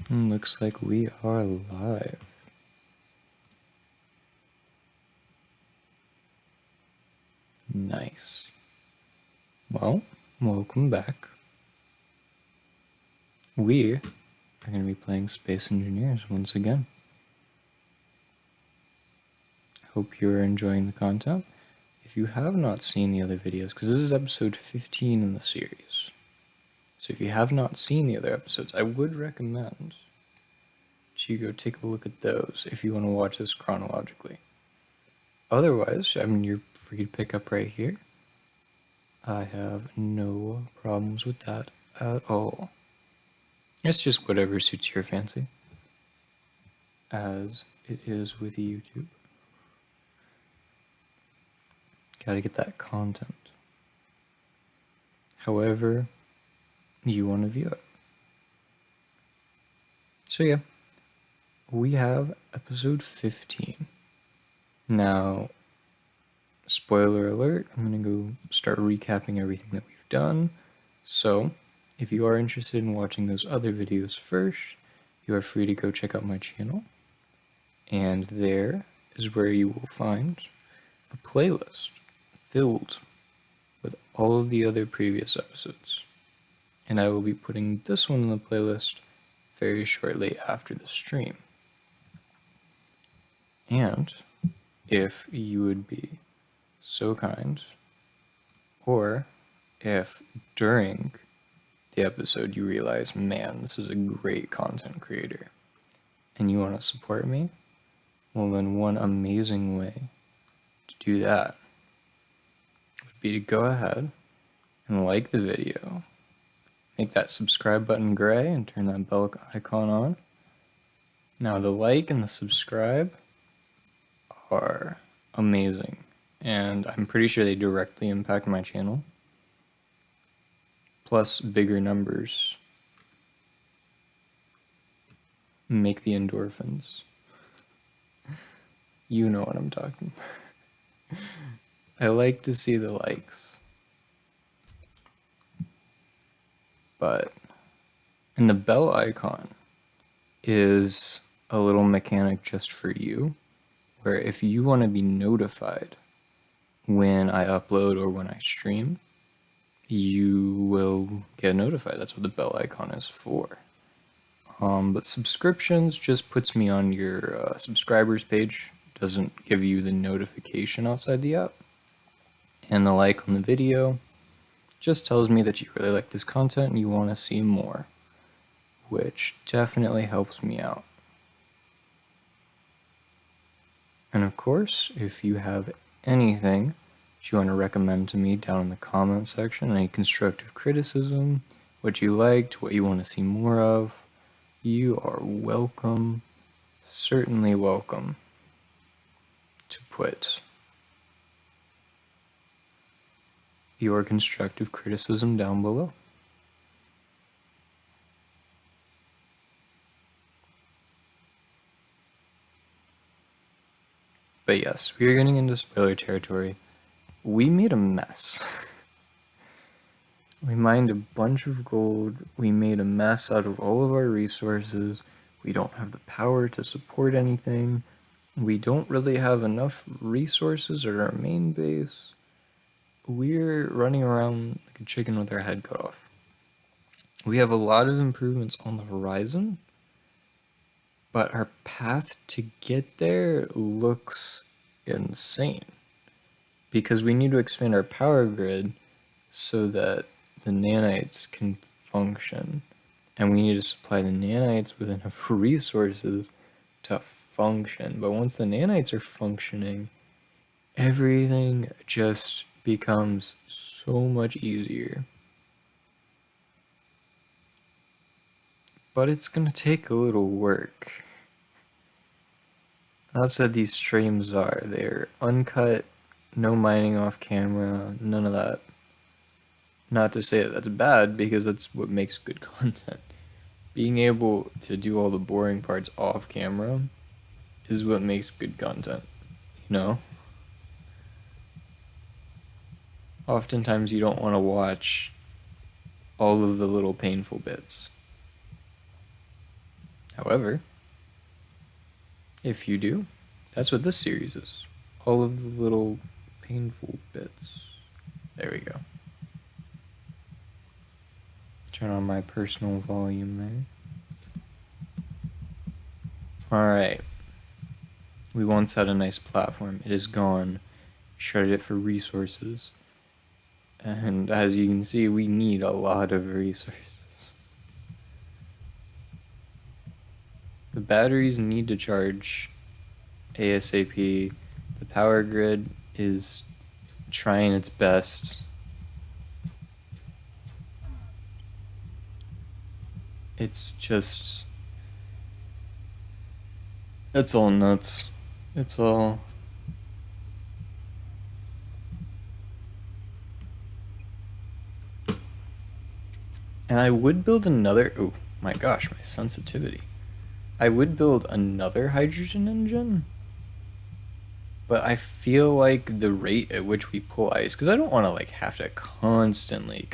Looks like we are live. Nice. Well, welcome back. We are going to be playing Space Engineers once again. Hope you're enjoying the content. If you have not seen the other videos, because this is episode 15 in the series, so if you have not seen the other episodes, I would recommend you go take a look at those if you want to watch this chronologically. Otherwise, I mean, you're free to pick up right here. I have no problems with that at all. It's just whatever suits your fancy, as it is with YouTube. Gotta get that content however you want to view it. So yeah, we have episode 15. Now, spoiler alert, I'm gonna go start recapping everything that we've done. So, if you are interested in watching those other videos first, you are free to go check out my channel. And there is where you will find a playlist filled with all of the other previous episodes. And I will be putting this one in the playlist very shortly after the stream. And if you would be so kind, or if during the episode you realize, man, this is a great content creator, and you want to support me, well then one amazing way to do that would be to go ahead and like the video, make that subscribe button gray and turn that bell icon on. Now the like and the subscribe are amazing, and I'm pretty sure they directly impact my channel. Plus, bigger numbers make the endorphins. You know what I'm talking about. I like to see the likes. And the bell icon is a little mechanic just for you, where if you want to be notified when I upload or when I stream, you will get notified. That's what the bell icon is for. But subscriptions just puts me on your subscribers page, doesn't give you the notification outside the app. And the like on the video just tells me that you really like this content and you want to see more, which definitely helps me out. And of course, if you have anything that you want to recommend to me down in the comment section, any constructive criticism, what you liked, what you want to see more of, you are welcome, certainly welcome, to put your constructive criticism down below. But yes, we are getting into spoiler territory. We made a mess. We mined a bunch of gold, we made a mess out of all of our resources, we don't have the power to support anything, we don't really have enough resources at our main base. We're running around like a chicken with our head cut off. We have a lot of improvements on the horizon, but our path to get there looks insane, because we need to expand our power grid so that the nanites can function, and we need to supply the nanites with enough resources to function. But once the nanites are functioning, everything just becomes so much easier. But it's gonna take a little work. That's what these streams are. They're uncut, no mining off camera, none of that. Not to say that that's bad, because that's what makes good content. Being able to do all the boring parts off camera is what makes good content, you know? Oftentimes you don't want to watch all of the little painful bits. However, if you do, that's what this series is. All of the little painful bits. There we go. Turn on my personal volume there. Alright. We once had a nice platform. It is gone. Shredded it for resources. And as you can see, we need a lot of resources. The batteries need to charge ASAP. The power grid is trying its best. It's just... it's all nuts. It's all... and I would build another... oh my gosh, my sensitivity. I would build another hydrogen engine, but I feel like the rate at which we pull ice, because I don't want to like have to constantly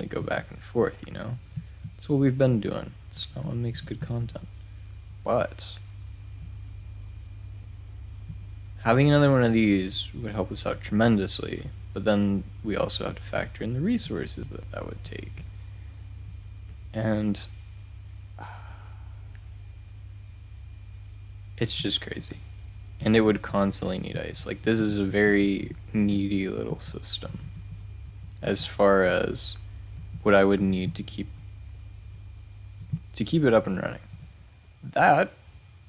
go back and forth, you know? That's what we've been doing. It's not what makes good content. But having another one of these would help us out tremendously, but then we also have to factor in the resources that that would take. And it's just crazy. And it would constantly need ice. Like, this is a very needy little system as far as what I would need to keep it up and running. That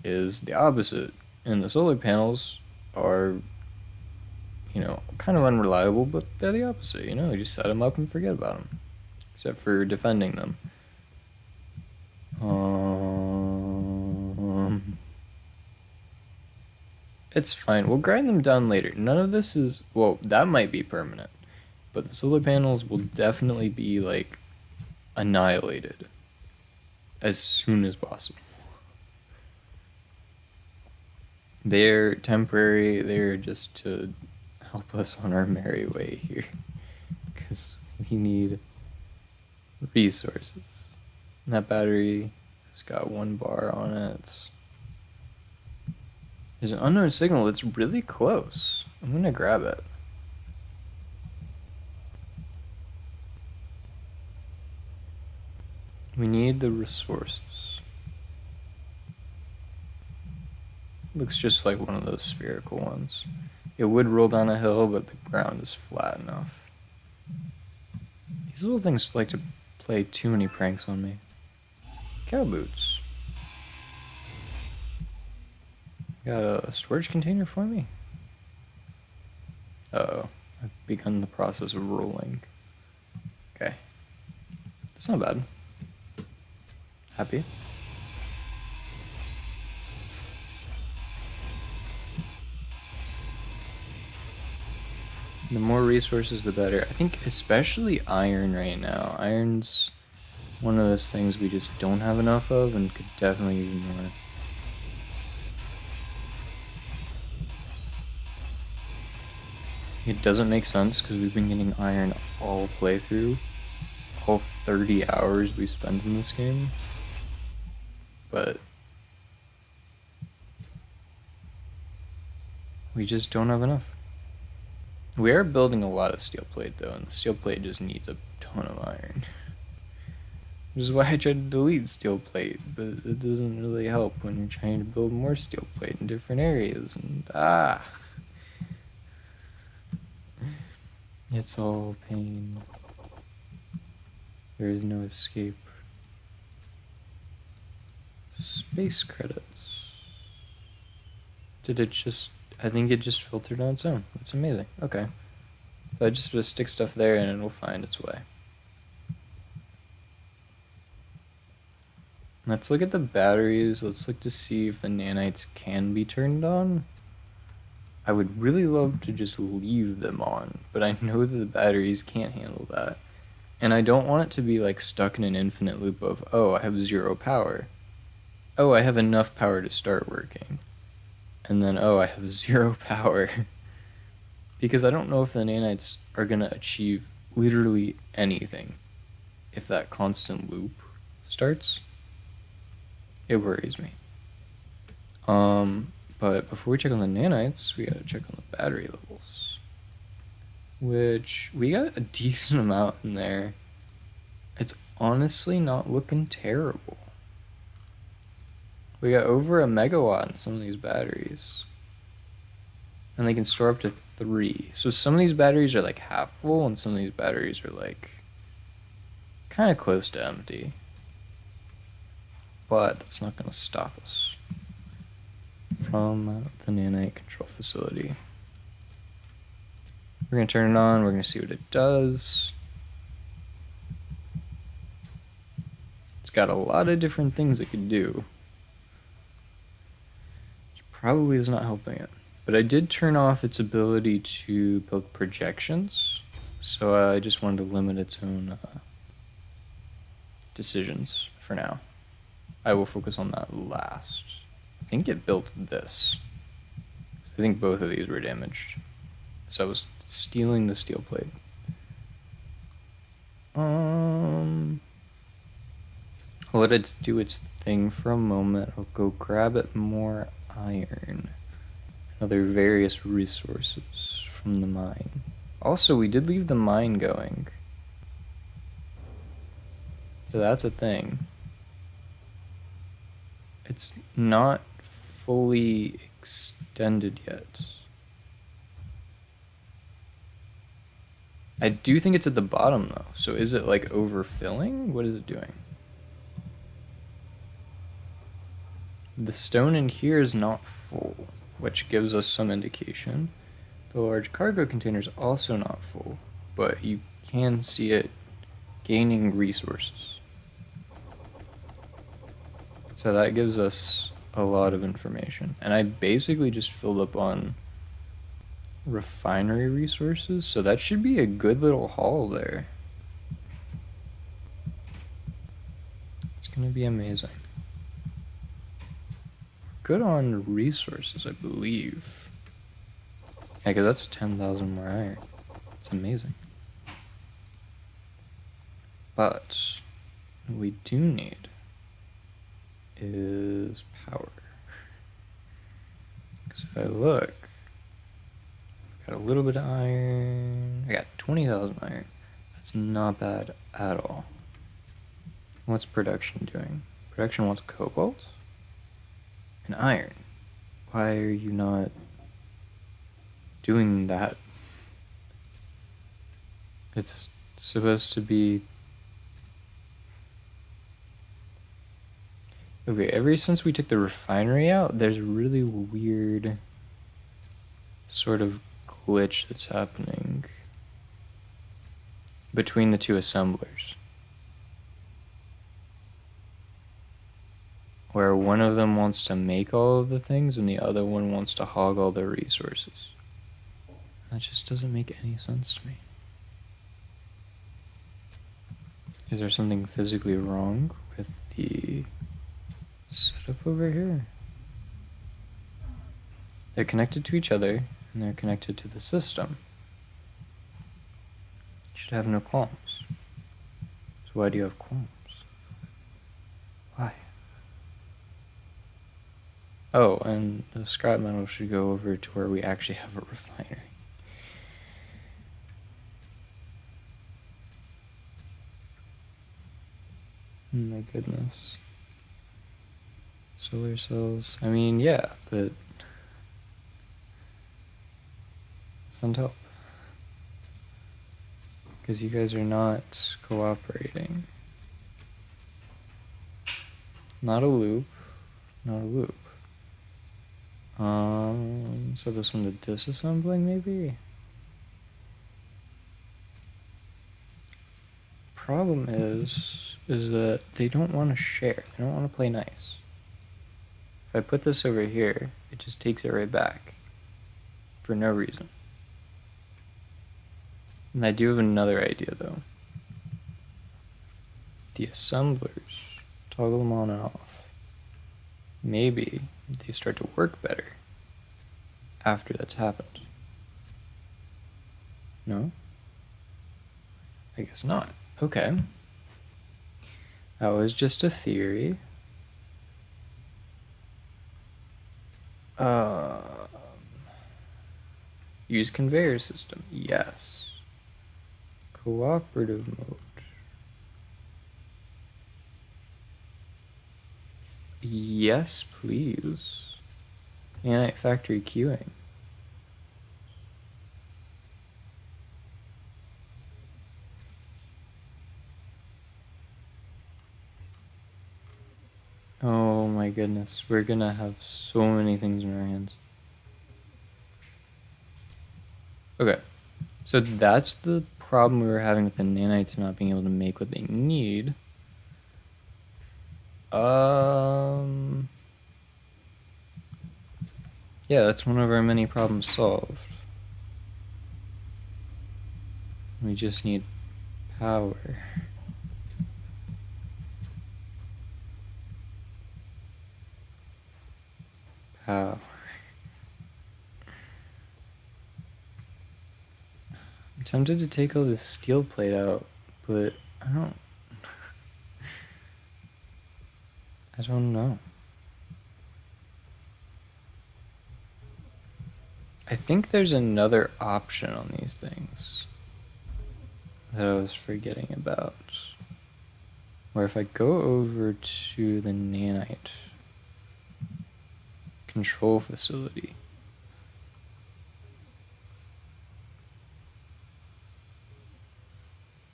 is the opposite. And the solar panels are, you know, kind of unreliable, but they're the opposite, you know? You just set them up and forget about them. Except for defending them. It's fine. We'll grind them down later. None of this is... well, that might be permanent. But the solar panels will definitely be, like, annihilated as soon as possible. They're temporary. They're just to help us on our merry way here. Because we need resources. And that battery has got 1 bar on it. There's an unknown signal that's really close. I'm gonna grab it. We need the resources. Looks just like one of those spherical ones. It would roll down a hill, but the ground is flat enough. These little things like to play too many pranks on me. Cow boots. Got a storage container for me? Uh-oh. I've begun the process of rolling. Okay. That's not bad. Happy? The more resources, the better. I think especially iron right now. Iron's one of those things we just don't have enough of and could definitely use more. It doesn't make sense because we've been getting iron all playthrough. All 30 hours we've spent in this game. But we just don't have enough. We are building a lot of steel plate though, and the steel plate just needs a ton of iron. Which is why I tried to delete steel plate, but it doesn't really help when you're trying to build more steel plate in different areas, and it's all pain. There is no escape. Space credits. Did it just... I think it just filtered on its own. That's amazing. Okay. So I just stick stuff there and it'll find its way. Let's look at the batteries. Let's look to see if the nanites can be turned on. I would really love to just leave them on, but I know that the batteries can't handle that. And I don't want it to be like stuck in an infinite loop of, oh, I have 0 power. Oh, I have enough power to start working. And then, oh, I have 0 power. Because I don't know if the nanites are going to achieve literally anything if that constant loop starts. It worries me. But before we check on the nanites, we gotta check on the battery levels. Which, we got a decent amount in there. It's honestly not looking terrible. We got over a megawatt in some of these batteries. And they can store up to 3. So some of these batteries are like half full, and some of these batteries are like kind of close to empty. But that's not gonna stop us from the nanite control facility. We're gonna turn it on, we're gonna see what it does. It's got a lot of different things it can do. Which probably is not helping it. But I did turn off its ability to build projections. So I just wanted to limit its own decisions for now. I will focus on that last. I think it built this. I think both of these were damaged. So I was stealing the steel plate. I'll let it do its thing for a moment. I'll go grab it more iron. Other various resources from the mine. Also, we did leave the mine going. So that's a thing. It's not fully extended yet. I do think it's at the bottom though. So is it like overfilling? What is it doing? The stone in here is not full, which gives us some indication. The large cargo container is also not full, but you can see it gaining resources. So that gives us a lot of information. And I basically just filled up on refinery resources, so that should be a good little haul there. It's gonna be amazing. Good on resources, I believe. Yeah, because that's 10,000 more iron. It's amazing. But what we do need is power. Because if I look, I've got a little bit of iron. I got 20,000 iron. That's not bad at all. What's production doing? Production wants cobalt and iron. Why are you not doing that? It's supposed to be... Okay, ever since we took the refinery out, there's a really weird sort of glitch that's happening between the two assemblers, where one of them wants to make all of the things and the other one wants to hog all the resources. That just doesn't make any sense to me. Is there something physically wrong with the setup over here? They're connected to each other and they're connected to the system. You should have no qualms. So why do you have qualms? Why? Oh, and the scrap metal should go over to where we actually have a refinery. Oh my goodness. Solar cells. I mean, yeah, but send help. Because you guys are not cooperating. Not a loop. Not a loop. So this one to disassembling maybe? Problem is that they don't want to share. They don't want to play nice. If I put this over here, it just takes it right back. For no reason. And I do have another idea though. The assemblers, toggle them on and off. Maybe they start to work better after that's happened. No? I guess not. Okay. That was just a theory. Uh, use conveyor system. Yes. Cooperative mode. Yes, please. Anti-factory queuing. Oh my goodness, we're gonna have so many things in our hands. Okay, so that's the problem we were having with the nanites not being able to make what they need. Yeah, that's one of our many problems solved. We just need power. Power. I'm tempted to take all this steel plate out, but I don't know. I think there's another option on these things that I was forgetting about. Where if I go over to the nanite control facility,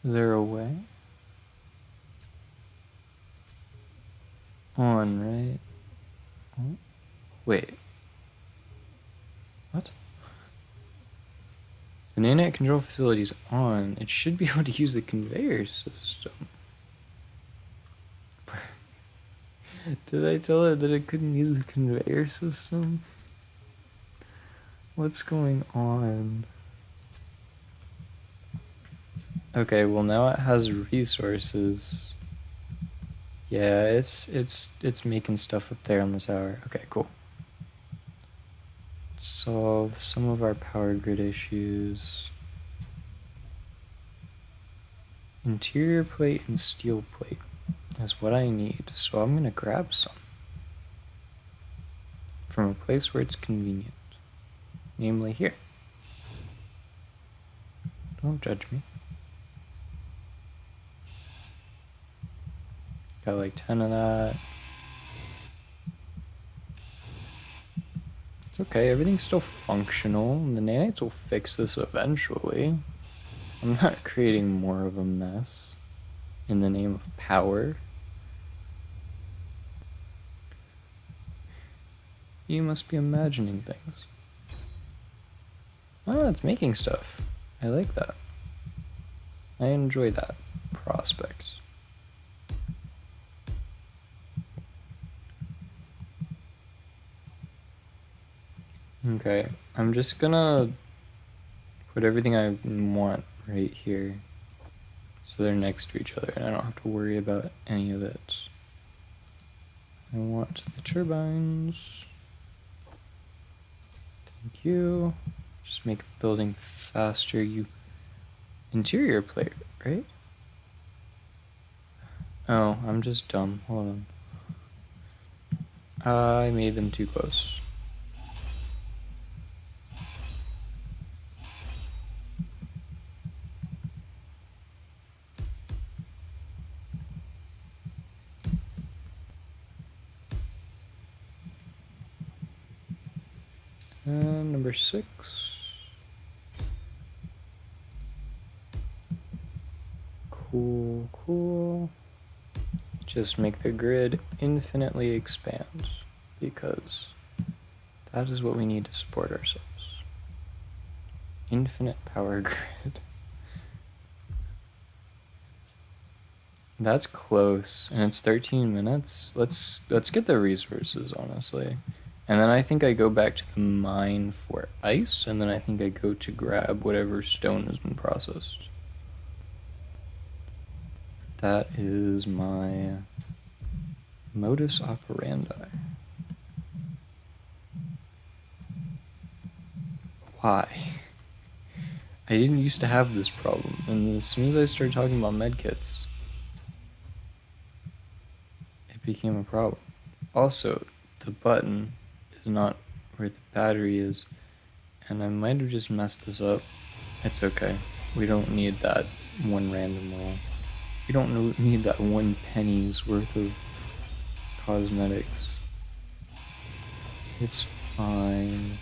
is there a way? On, right? Oh. Wait. What? The nanite control facility is on. It should be able to use the conveyor system. Did I tell it that it couldn't use the conveyor system? What's going on? Okay, well now it has resources. Yeah, it's making stuff up there on the tower. Okay, cool. Solve some of our power grid issues. Interior plate and steel plate is what I need, so I'm gonna grab some from a place where it's convenient, namely here. Don't judge me. Got like 10 of that. It's okay, everything's still functional, and the nanites will fix this eventually. I'm not creating more of a mess in the name of power. You must be imagining things. Oh, it's making stuff. I like that. I enjoy that prospect. Okay, I'm just gonna put everything I want right here so they're next to each other and I don't have to worry about any of it. I want the turbines. Thank you. Just make building faster. You interior plate, right? Oh, I'm just dumb. Hold on. I made them too close. And number 6. Cool, cool. Just make the grid infinitely expand, because that is what we need to support ourselves. Infinite power grid. That's close, and it's 13 minutes. Let's get the resources, honestly. And then I think I go back to the mine for ice, and then I think I go to grab whatever stone has been processed. That is my modus operandi. Why? I didn't used to have this problem, and as soon as I started talking about medkits, it became a problem. Also, the button is not where the battery is, and I might have just messed this up. It's okay. We don't need that one random roll. We don't need that 1 penny's worth of cosmetics. It's fine.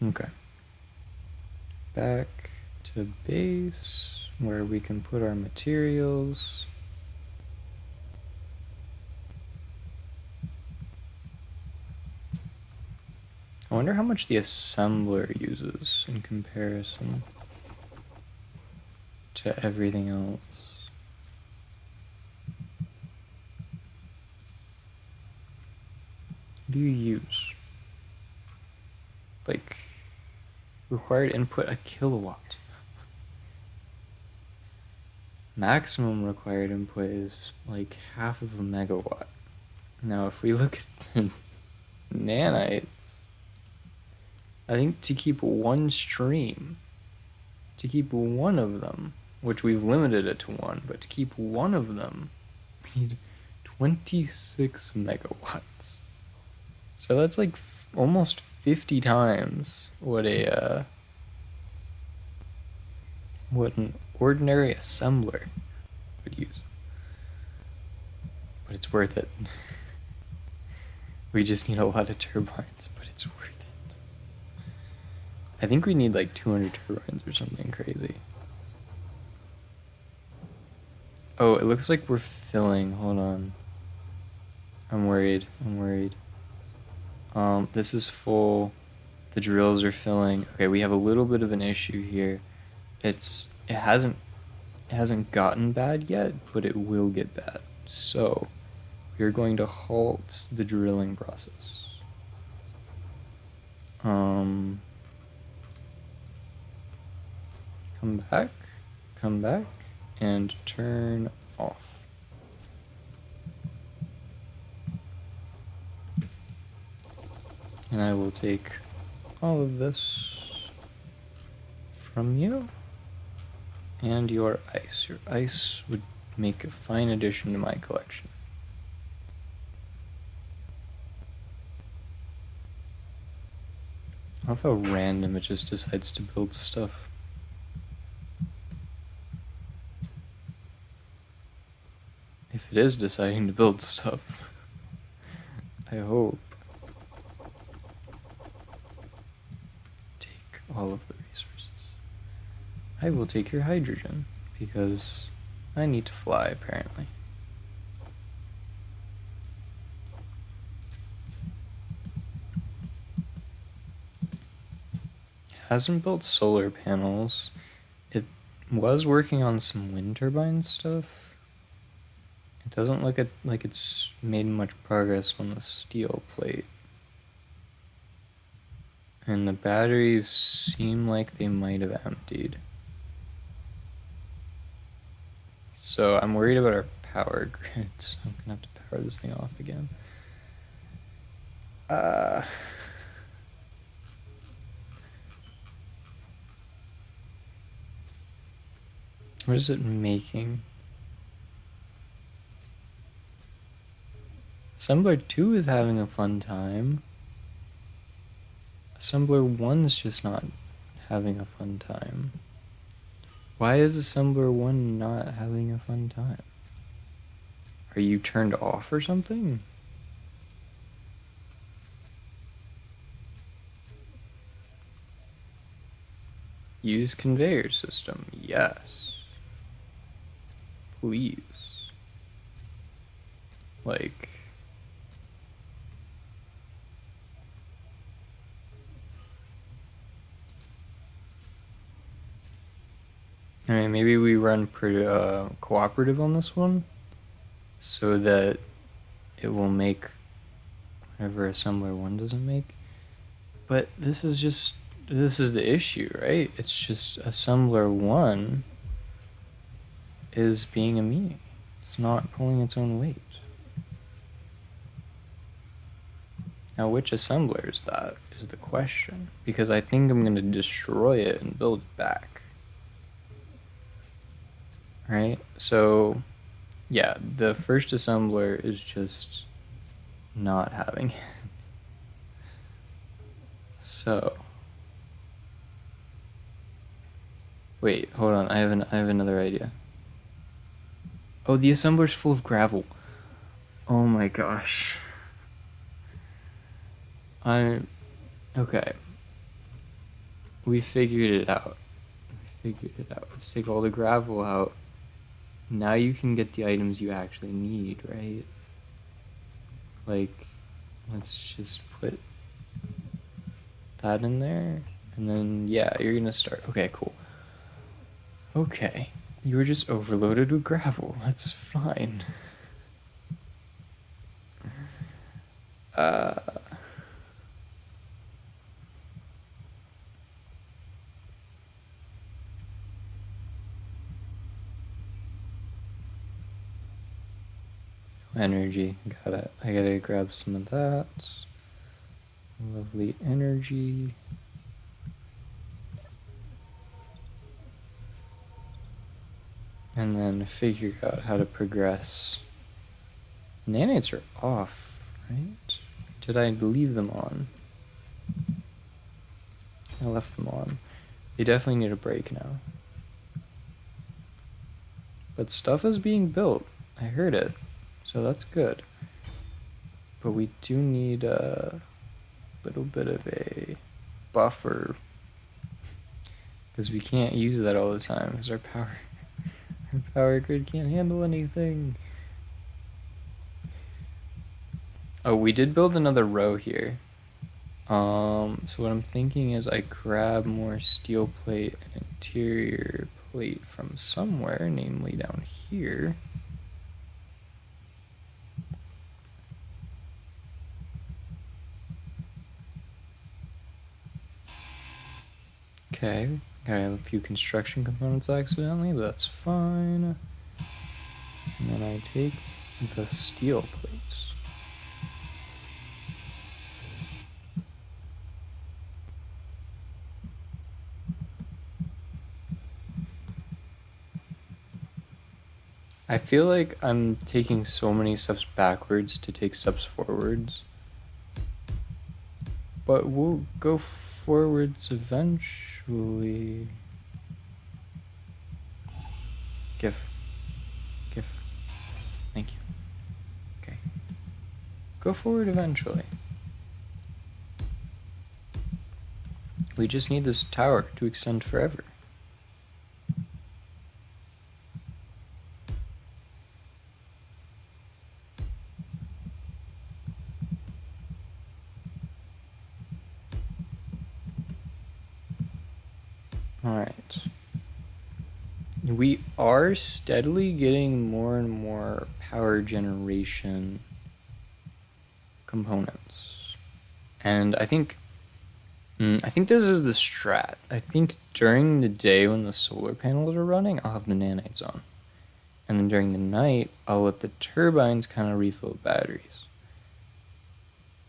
Okay. Back to base, where we can put our materials. I wonder how much the assembler uses in comparison to everything else. What do you use? Like, required input 1 kilowatt. Maximum required input is like half of a megawatt. Now, if we look at the nanites, I think to keep one stream, to keep one of them, which we've limited it to 1, but to keep one of them, we need 26 megawatts. So that's like almost 50 times what an ordinary assembler would use. But it's worth it. We just need a lot of turbines, but it's worth it. I think we need like 200 turbines or something crazy. Oh, it looks like we're filling. Hold on. I'm worried. This is full. The drills are filling. Okay, we have a little bit of an issue here. It hasn't gotten bad yet, but it will get bad. So we're going to halt the drilling process. Come back, and turn off. And I will take all of this from you. And your ice. Your ice would make a fine addition to my collection. I love how random it just decides to build stuff. If it is deciding to build stuff, I hope. Take all of the resources. I will take your hydrogen, because I need to fly, apparently. Hasn't built solar panels. It was working on some wind turbine stuff. It doesn't look like it's made much progress on the steel plate. And the batteries seem like they might have emptied. So I'm worried about our power grid, so I'm gonna have to power this thing off again. What is it making? Assembler 2 is having a fun time. Assembler 1's just not having a fun time. Why is Assembler 1 not having a fun time? Are you turned off or something? Use conveyor system, yes. Please. Like... I mean, maybe we run cooperative on this one, so that it will make whatever Assembler 1 doesn't make. But this is the issue, right? It's just Assembler 1 is being a meanie. It's not pulling its own weight. Now, which assembler is that, is the question. Because I think I'm going to destroy it and build it back. Right? So, Yeah, the first assembler is just not having it. So, wait, hold on. I have another idea. Oh, the assembler's full of gravel. Oh my gosh. Okay. We figured it out. Let's take all the gravel out. Now you can get the items you actually need, right? Like, let's just put that in there. And then, yeah, you're gonna start. Okay, cool. Okay. You were just overloaded with gravel. That's fine. Energy. I gotta grab some of that. Lovely energy. And then figure out how to progress. Nanites are off, right? Did I leave them on? I left them on. They definitely need a break now. But stuff is being built. I heard it. So that's good. But we do need a little bit of a buffer. Because we can't use that all the time because our power grid can't handle anything. Oh, we did build another row here. So what I'm thinking is I grab more steel plate and interior plate from somewhere, namely down here. Okay, got a few construction components accidentally, but that's fine. And then I take the steel plates. I feel like I'm taking so many steps backwards to take steps forwards. But we'll go forwards eventually. Give. Thank you. Okay. Go forward eventually. We just need this tower to extend forever. Alright. We are steadily getting more and more power generation components. And I think this is the strat. I think during the day when the solar panels are running, I'll have the nanites on. And then during the night, I'll let the turbines kind of refill batteries.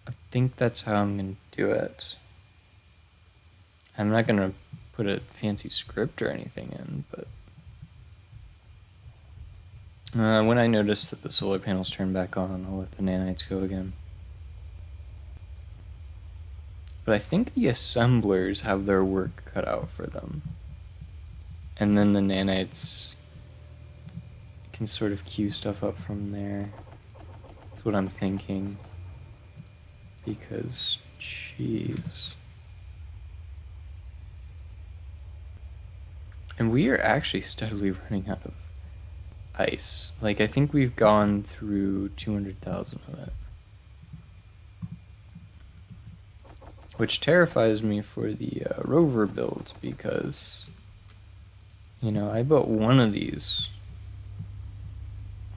I think that's how I'm going to do it. I'm not going to put a fancy script or anything in, but when I notice that the solar panels turn back on, I'll let the nanites go again. But I think the assemblers have their work cut out for them. And then the nanites can sort of queue stuff up from there. That's what I'm thinking. Because, jeez. And we are actually steadily running out of ice. Like, I think we've gone through 200,000 of it. Which terrifies me for the rover build because, you know, I built one of these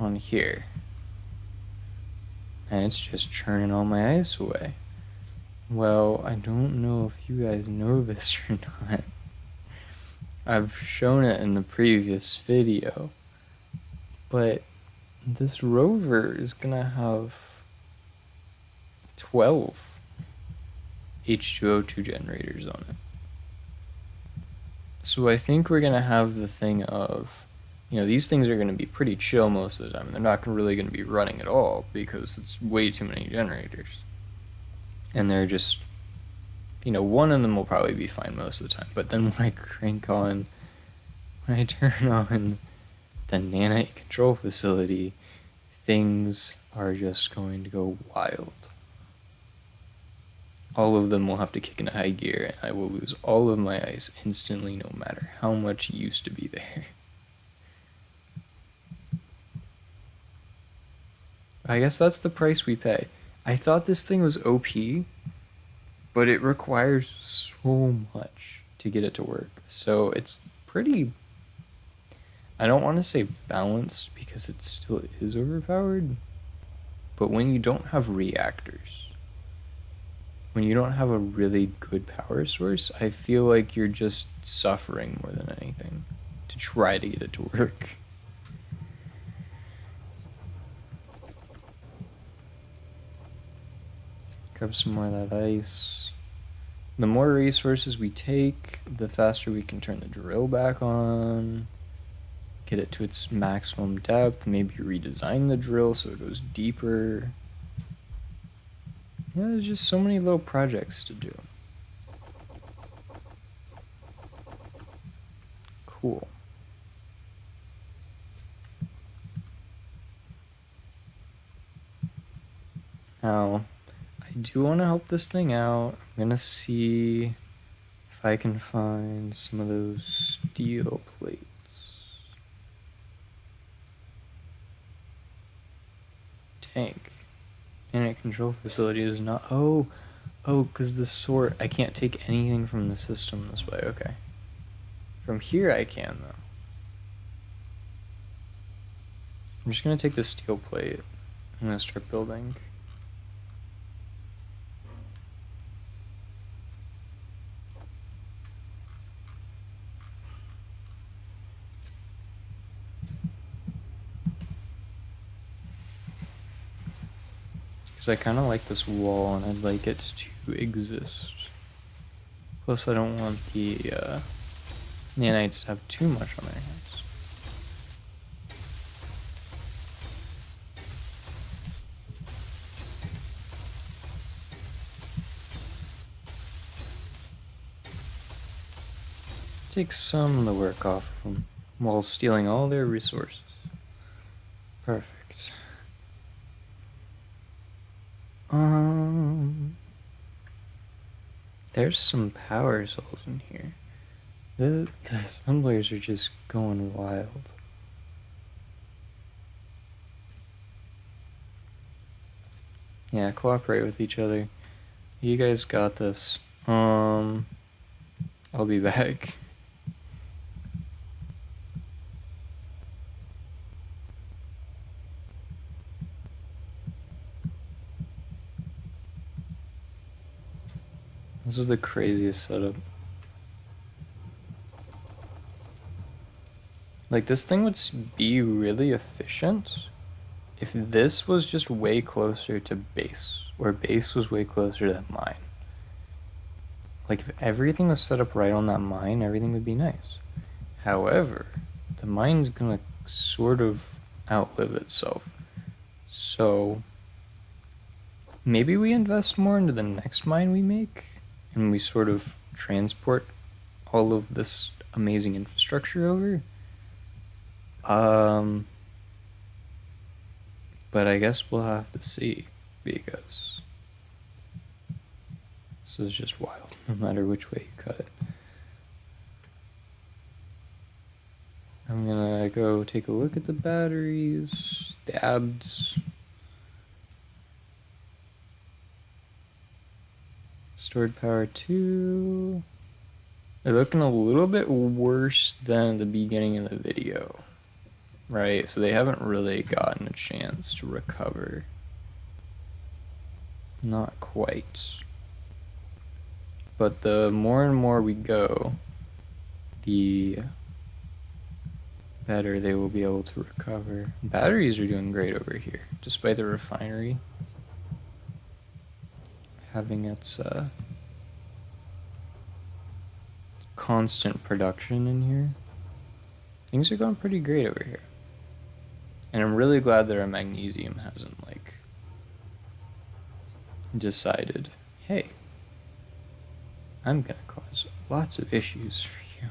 on here. And it's just churning all my ice away. Well, I don't know if you guys know this or not. I've shown it in the previous video. But this rover is gonna have 12 H2O2 generators on it. So I think we're gonna have the thing of You know, these things are going to be pretty chill most of the time. They're not really going to be running at all because it's way too many generators. And they're just, you know, one of them will probably be fine most of the time. But then when I turn on the nanite control facility, things are just going to go wild. All of them will have to kick into high gear, and I will lose all of my ice instantly, no matter how much used to be there. I guess that's the price we pay. I thought this thing was OP, but it requires so much to get it to work. So it's pretty... I don't want to say balanced, because it still is overpowered, but when you don't have reactors, when you don't have a really good power source, I feel like you're just suffering more than anything to try to get it to work. Grab some more of that ice. The more resources we take, the faster we can turn the drill back on, get it to its maximum depth, maybe redesign the drill so it goes deeper. Yeah, there's just so many little projects to do. Cool. Now, I do want to help this thing out. I'm gonna see if I can find some of those steel plates. Tank. Internet control facility is not... Oh, because the sort... I can't take anything from the system this way. Okay. From here I can, though. I'm just gonna take the steel plate. I'm gonna start building. I kind of like this wall, and I'd like it to exist. Plus, I don't want the nanites to have too much on their hands. Take some of the work off of them while stealing all their resources. Perfect. There's some power cells in here. The assemblers are just going wild. Yeah, cooperate with each other. You guys got this. I'll be back. This is the craziest setup. Like, this thing would be really efficient if this was just way closer to base, or base was way closer to that mine. Like, if everything was set up right on that mine, everything would be nice. However, the mine's gonna sort of outlive itself. So, maybe we invest more into the next mine we make, and we sort of transport all of this amazing infrastructure over. But I guess we'll have to see, because this is just wild, no matter which way you cut it. I'm gonna go take a look at the batteries, the abs. Stored power 2. They're looking a little bit worse than the beginning of the video, right? So they haven't really gotten a chance to recover. Not quite. But the more and more we go, the better they will be able to recover. Batteries are doing great over here, despite the refinery having its constant production in here. Things are going pretty great over here. And I'm really glad that our magnesium hasn't, like, decided, hey, I'm gonna cause lots of issues for you.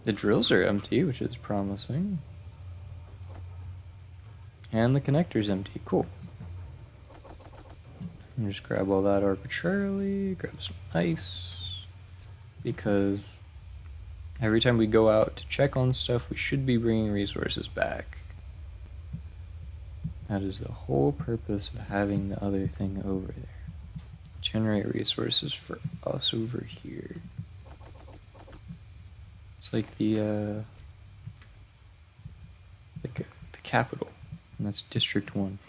The drills are empty, which is promising. And the connector's empty. Cool. Just grab all that arbitrarily, grab some ice, because every time we go out to check on stuff, we should be bringing resources back. That is the whole purpose of having the other thing over there. Generate resources for us over here. It's like the capital, and that's District 1.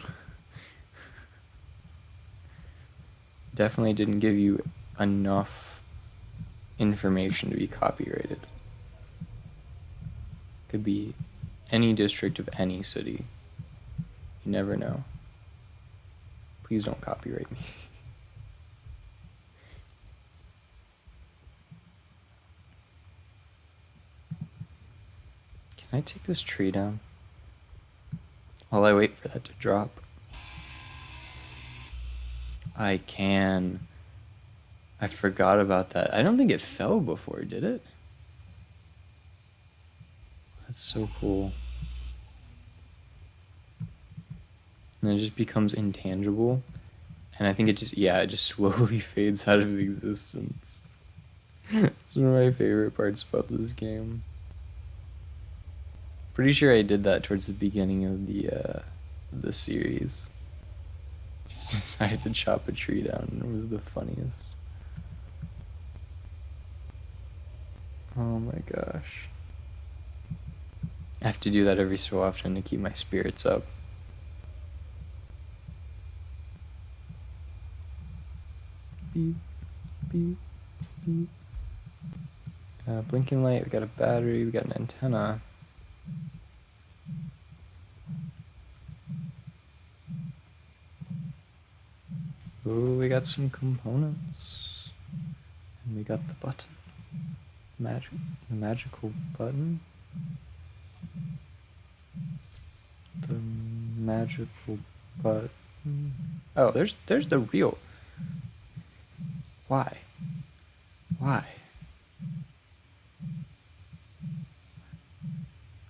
Definitely didn't give you enough information to be copyrighted. Could be any district of any city. You never know. Please don't copyright me. Can I take this tree down while I wait for that to drop? I can. I forgot about that. I don't think it fell before, did it? That's so cool. And it just becomes intangible. And I think it just slowly fades out of existence. It's one of my favorite parts about this game. Pretty sure I did that towards the beginning of the series. Just decided to chop a tree down, and it was the funniest. Oh my gosh. I have to do that every so often to keep my spirits up. Beep, beep, beep. Blinking light, we got a battery, we got an antenna. Ooh, we got some components. And we got the button. The magical button. The magical button. Oh, there's the real. Why? Why?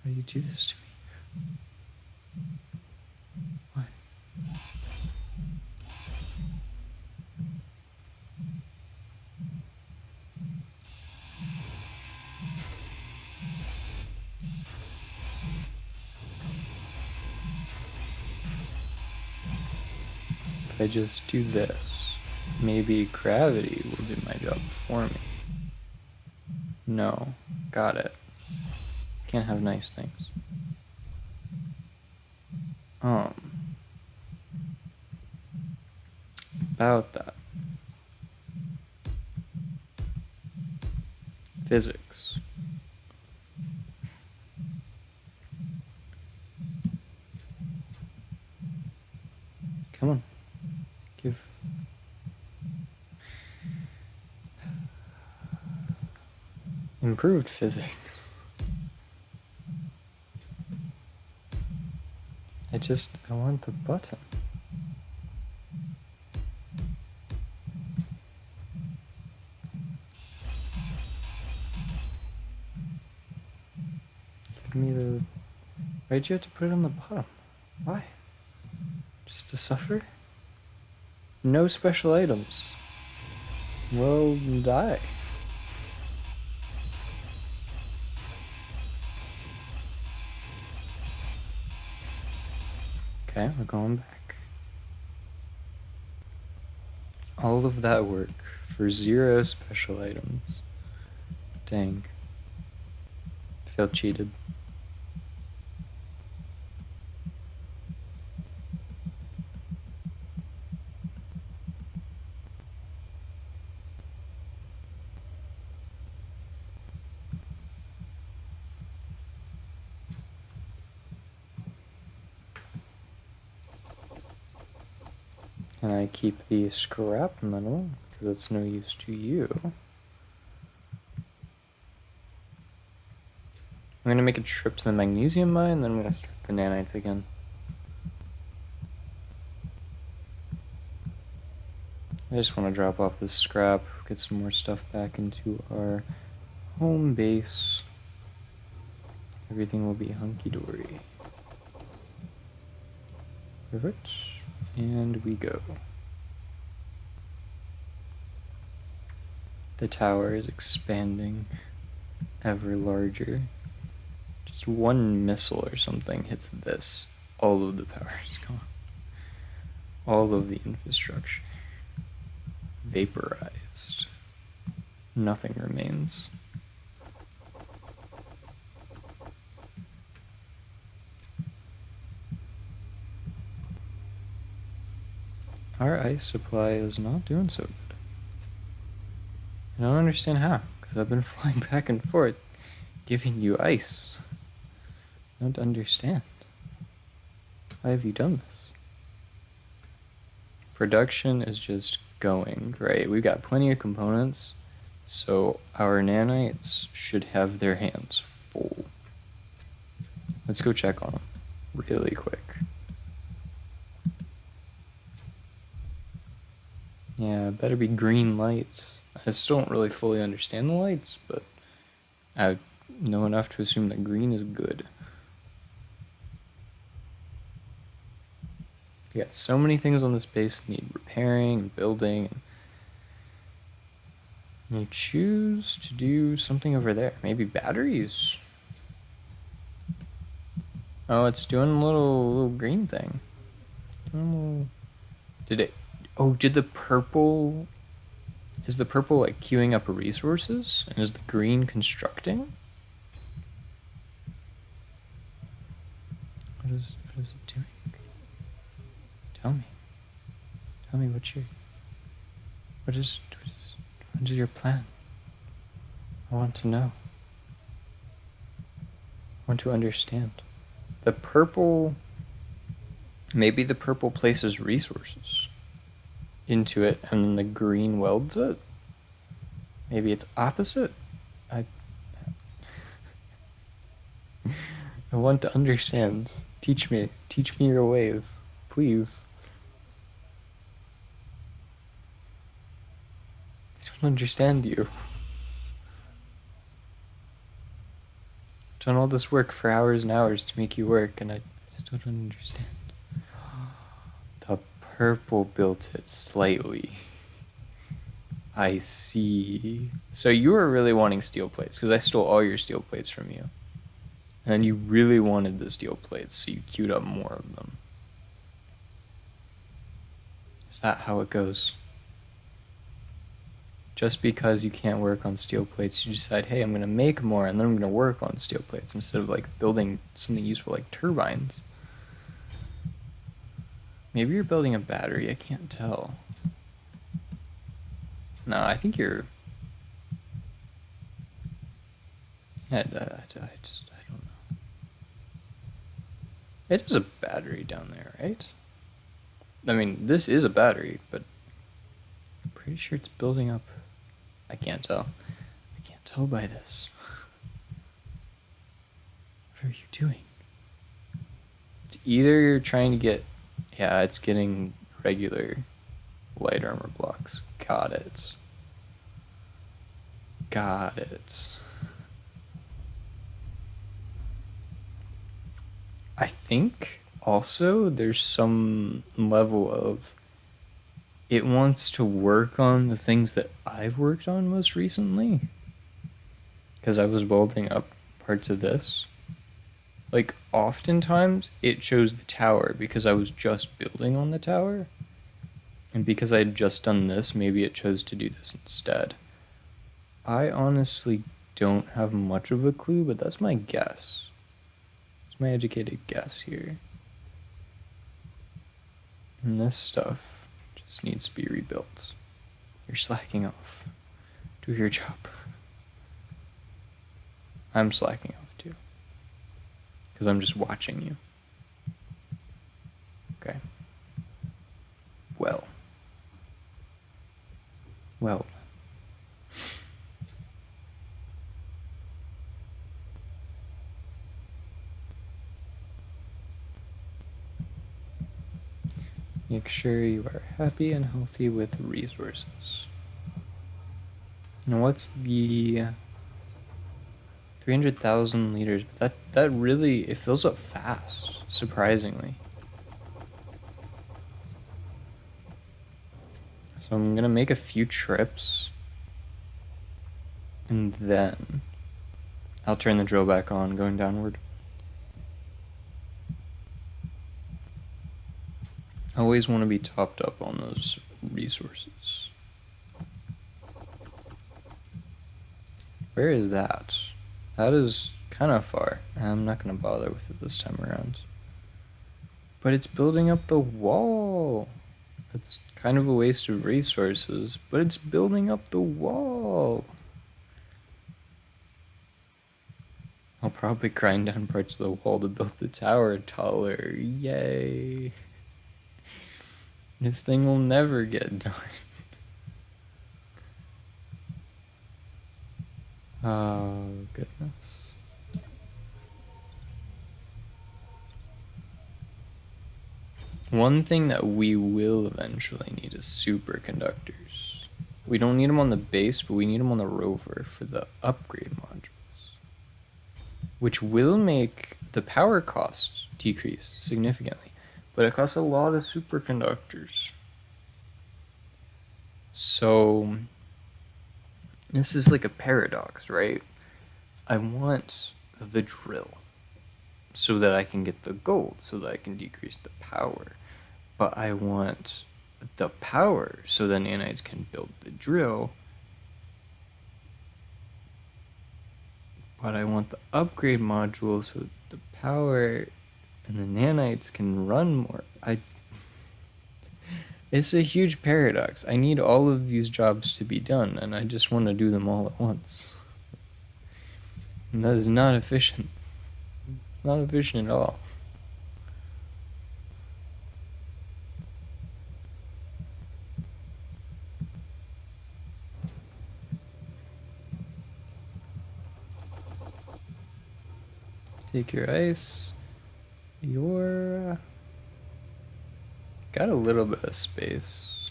Why do you do this to me? Why? If I just do this, maybe gravity will do my job for me. No, got it. Can't have nice things. About that. Physics. Come on. Give. Improved physics. I want the button. Give me the... Why'd you have to put it on the bottom? Why? Just to suffer? No special items. Well, die. Okay, we're going back. All of that work for 0 special items. Dang. I felt cheated. And I keep the scrap metal, because it's no use to you. I'm gonna make a trip to the magnesium mine, then I'm gonna start the nanites again. I just want to drop off this scrap, get some more stuff back into our home base. Everything will be hunky-dory. Perfect. And we go. The tower is expanding ever larger. Just one missile or something hits this. All of the power is gone. All of the infrastructure vaporized. Nothing remains. Our ice supply is not doing so good. I don't understand how, because I've been flying back and forth, giving you ice. I don't understand. Why have you done this? Production is just going, right? We've got plenty of components, so our nanites should have their hands full. Let's go check on them really quick. Yeah, better be green lights. I still don't really fully understand the lights, but I know enough to assume that green is good. We got so many things on this base that need repairing and building. And you choose to do something over there. Maybe batteries? Oh, it's doing a little green thing. Did it... Oh, did the purple... Is the purple like queuing up resources? And is the green constructing? What is it doing? Tell me. Tell me what is your plan? I want to know. I want to understand. The purple... Maybe the purple places resources into it and then the green welds it? Maybe it's opposite? I want to understand. Teach me your ways, please. I don't understand you. I've done all this work for hours and hours to make you work, and I still don't understand. The purple built it slightly. I see. So you were really wanting steel plates, because I stole all your steel plates from you. And you really wanted the steel plates, so you queued up more of them. Is that how it goes? Just because you can't work on steel plates, you decide, hey, I'm going to make more, and then I'm going to work on steel plates, instead of like building something useful like turbines. Maybe you're building a battery, I can't tell. No, I think you're... I don't know. It is a battery down there, right? I mean, this is a battery, but I'm pretty sure it's building up. I can't tell. I can't tell by this. What are you doing? It's either you're trying to get... Yeah, it's getting regular light armor blocks. Got it. Got it. I think also there's some level of it wants to work on the things that I've worked on most recently. Because I was welding up parts of this. Like, oftentimes it chose the tower because I was just building on the tower. And because I had just done this, maybe it chose to do this instead. I honestly don't have much of a clue, but that's my guess. It's my educated guess here. And this stuff just needs to be rebuilt. You're slacking off. Do your job. I'm slacking off too. Because I'm just watching you. Okay. Well. Make sure you are happy and healthy with resources. Now what's the 300,000 liters? That really, it fills up fast, surprisingly. So I'm gonna make a few trips, and then I'll turn the drill back on, going downward. I always want to be topped up on those resources. Where is that? That is kind of far. I'm not gonna bother with it this time around. But it's building up the wall. It's kind of a waste of resources, but it's building up the wall. I'll probably grind down parts of the wall to build the tower taller. Yay. This thing will never get done. Oh, goodness. One thing that we will eventually need is superconductors. We don't need them on the base, but we need them on the rover for the upgrade modules, which will make the power costs decrease significantly, but it costs a lot of superconductors. So this is like a paradox, right? I want the drill so that I can get the gold, so that I can decrease the power. But I want the power so that nanites can build the drill. But I want the upgrade module so that the power and the nanites can run more. It's a huge paradox. I need all of these jobs to be done, and I just want to do them all at once. And that is not efficient. It's not efficient at all. Take your ice. Your... Got a little bit of space.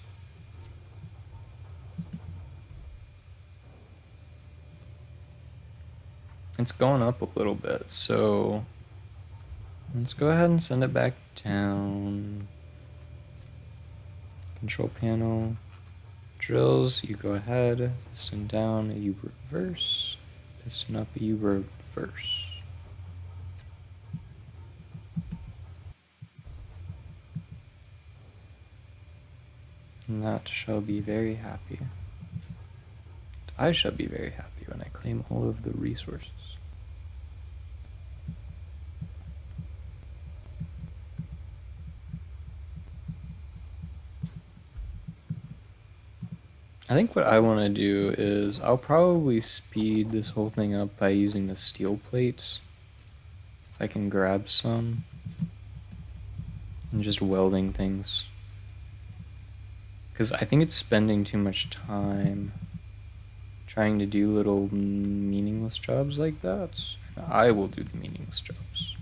It's going up a little bit, so let's go ahead and send it back down. Control panel. Drills, you go ahead. Piston down, you reverse. Piston up, you reverse. And that shall be very happy. I shall be very happy when I claim all of the resources. I think what I want to do is I'll probably speed this whole thing up by using the steel plates. If I can grab some. And just welding things. Because I think it's spending too much time trying to do little meaningless jobs like that. I will do the meaningless jobs.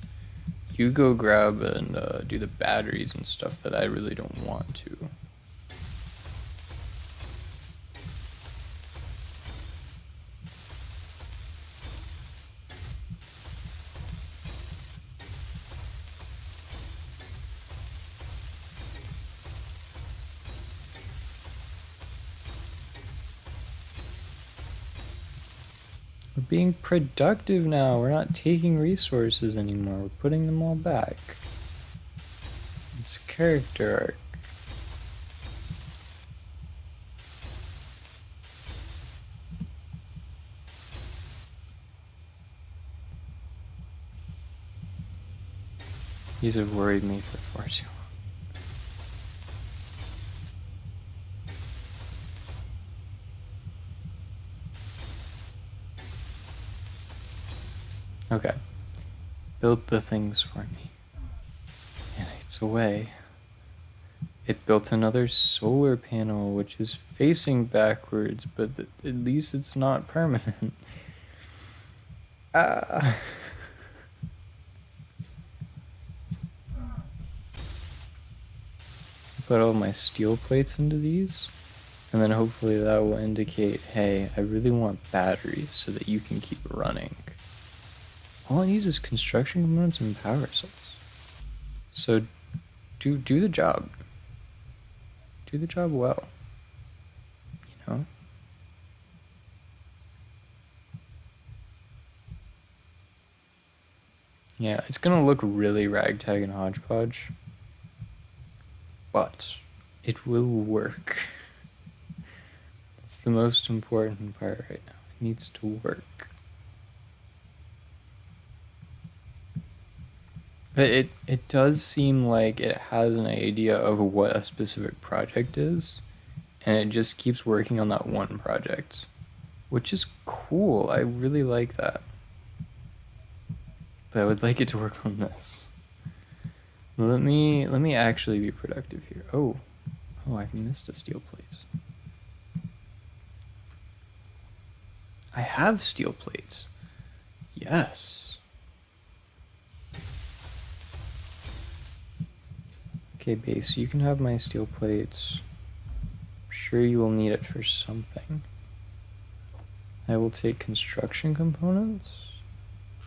You go grab and do the batteries and stuff that I really don't want to. We're being productive now. We're not taking resources anymore. We're putting them all back. It's character arc. These have worried me for far too long. Okay. Build the things for me. And it's away. It built another solar panel, which is facing backwards, but at least it's not permanent. Ah. put all my steel plates into these, and then hopefully that will indicate, hey, I really want batteries so that you can keep running. All it needs is construction components and power cells. So do the job. Do the job well. You know? Yeah, it's gonna look really ragtag and hodgepodge, but it will work. That's the most important part right now. It needs to work. But it does seem like it has an idea of what a specific project is, and it just keeps working on that one project, which is cool. I really like that. But I would like it to work on this. Let me actually be productive here. Oh, I've missed a steel plate. I have steel plates. Yes. Okay, base, you can have my steel plates. I'm sure you will need it for something. I will take construction components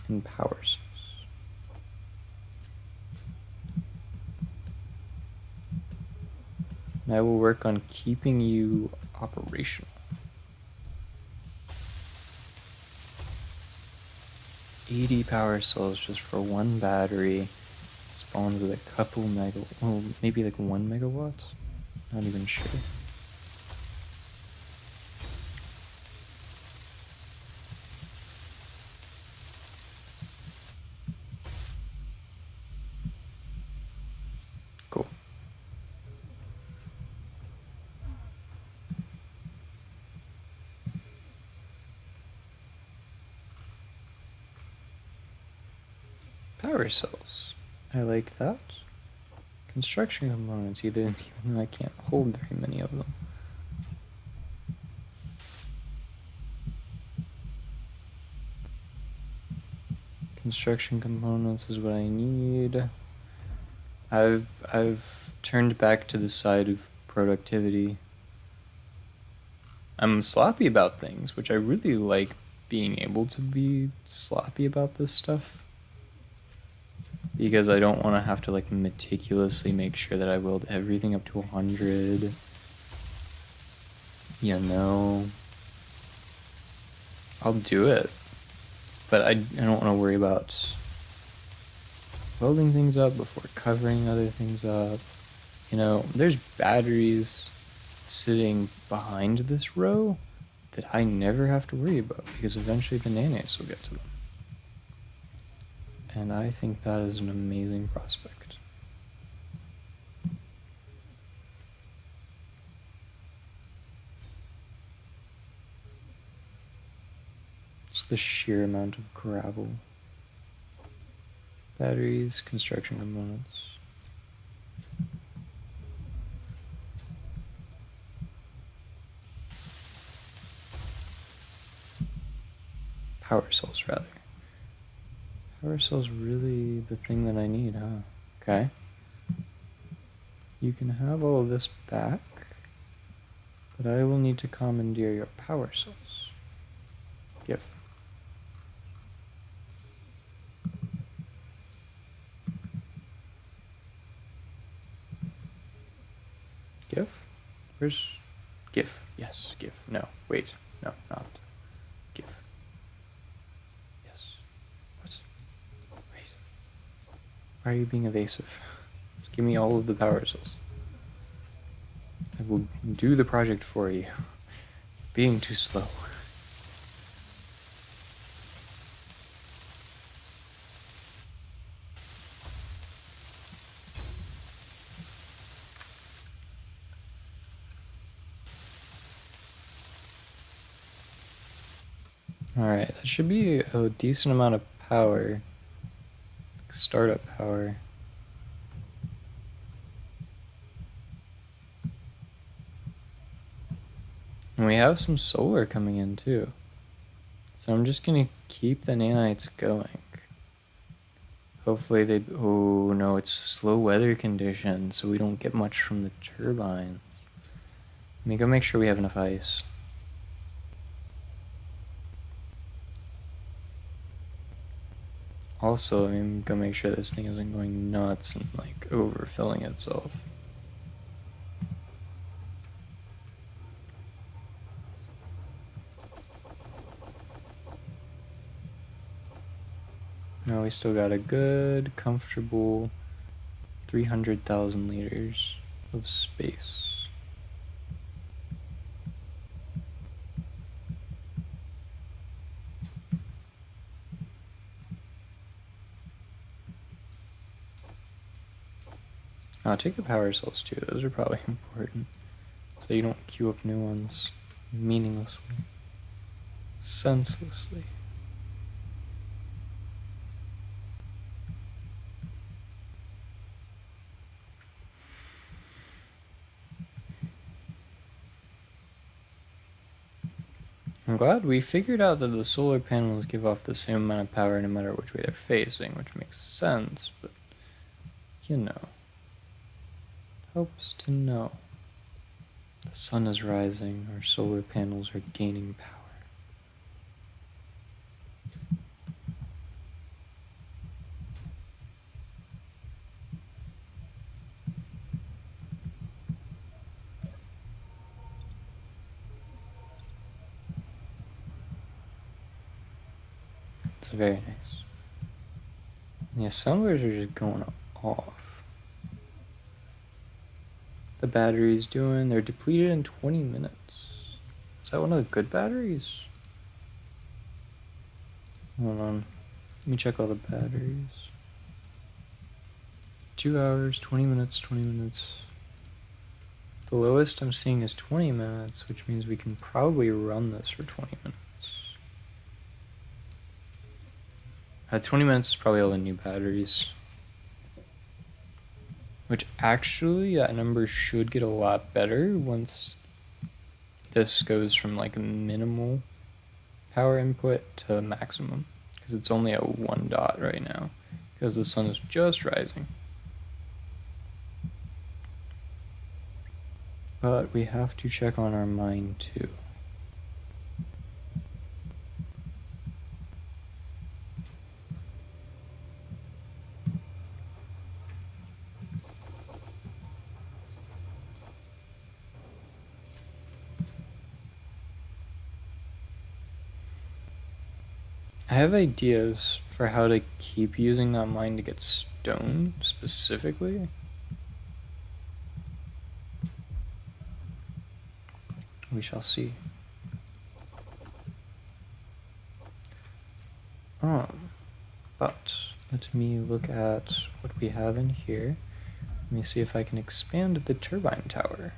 and power cells. And I will work on keeping you operational. 80 power cells just for one battery. Spawns with a couple maybe like 1 megawatts? Not even sure. Cool. Power cells. I like that. Construction components, even though I can't hold very many of them. Construction components is what I need. I've turned back to the side of productivity. I'm sloppy about things, which I really like being able to be sloppy about this stuff. Because I don't want to have to like meticulously make sure that I weld everything up to 100. You know. I'll do it. But I don't want to worry about welding things up before covering other things up. You know, there's batteries sitting behind this row that I never have to worry about because eventually the nanites will get to them. And I think that is an amazing prospect. Just the sheer amount of gravel. Batteries, construction components. Power cells, rather. Power cell's really the thing that I need, huh? Okay. You can have all of this back, but I will need to commandeer your power cells. Give. Give? Where's give? Yes, give. No, wait. No, not. Give. Yes. What? Wait. Why are you being evasive? Just give me all of the power cells. I will do the project for you. Being too slow. Alright, that should be a decent amount of power. Startup power. And we have some solar coming in too. So I'm just gonna keep the nanites going. Hopefully they... Oh, no, it's slow weather conditions, so we don't get much from the turbines. Let me go make sure we have enough ice. Also, I'm gonna make sure this thing isn't going nuts and, like, overfilling itself. No, we still got a good, comfortable 300,000 liters of space. I'll take the power cells too, those are probably important. So you don't queue up new ones meaninglessly, senselessly. I'm glad we figured out that the solar panels give off the same amount of power no matter which way they're facing, which makes sense, but you know. Helps to know. The sun is rising, our solar panels are gaining power. It's very nice. The assemblers are just going off. The battery's doing, they're depleted in 20 minutes. Is that one of the good batteries? Hold on. Let me check all the batteries. 2 hours, 20 minutes, 20 minutes. The lowest I'm seeing is 20 minutes, which means we can probably run this for 20 minutes. 20 minutes is probably all the new batteries. Which actually, that number should get a lot better once this goes from like a minimal power input to maximum. Because it's only at 1 dot right now. Because the sun is just rising. But we have to check on our mine too. I have ideas for how to keep using that mine to get stone specifically. We shall see. But let me look at what we have in here. Let me see if I can expand the turbine tower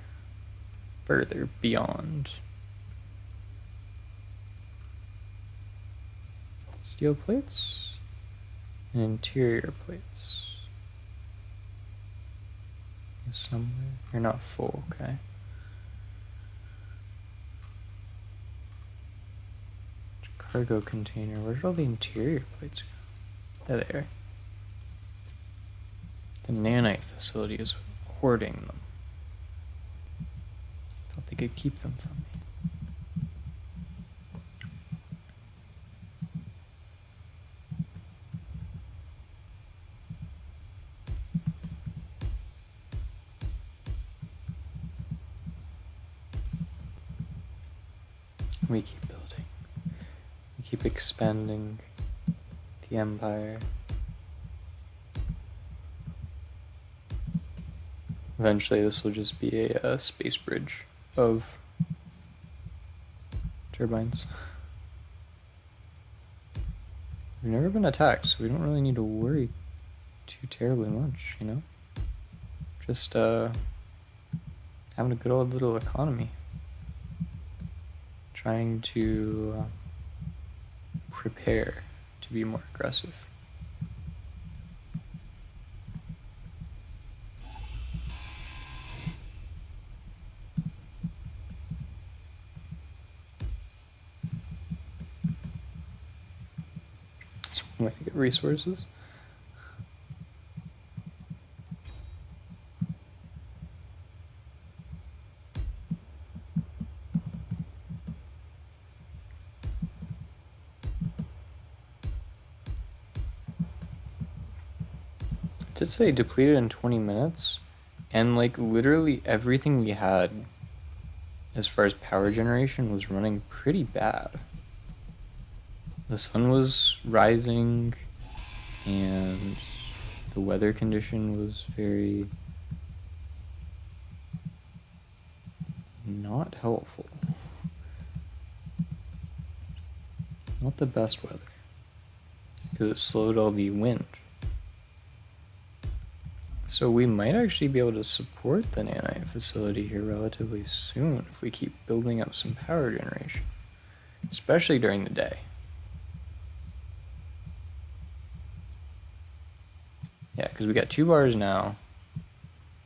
further beyond. Steel plates and interior plates. Somewhere. You're not full, okay. Cargo container. Where did all the interior plates go? There they are. The nanite facility is hoarding them. Thought they could keep them from me. We keep building. We keep expanding the empire. Eventually this will just be a space bridge of turbines. We've never been attacked, so we don't really need to worry too terribly much, you know? Just having a good old little economy. Trying to prepare to be more aggressive. It's one way to get resources. did say depleted in 20 minutes, and like literally everything we had as far as power generation was running pretty bad. The sun was rising, and the weather condition was very not helpful. Not the best weather, because it slowed all the wind. So we might actually be able to support the nanite facility here relatively soon if we keep building up some power generation, especially during the day. Yeah, because we got 2 bars now.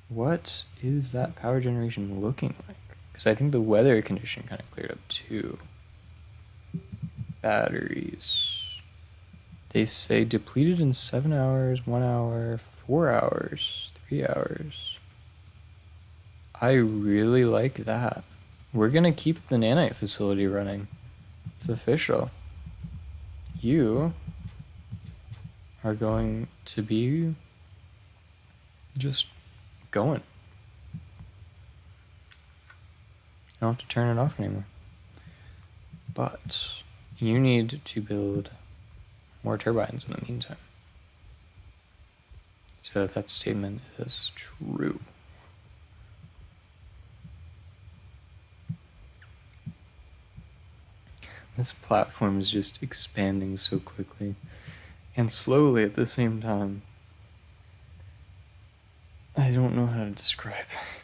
What is that power generation looking like? Because I think the weather condition kind of cleared up too. Batteries. They say depleted in 7 hours, 1 hour, 4 hours, 3 hours. I really like that. We're gonna keep the nanite facility running. It's official. You are going to be just going. I don't have to turn it off anymore. But you need to build more turbines in the meantime, so that statement is true. This platform is just expanding so quickly and slowly at the same time. I don't know how to describe it.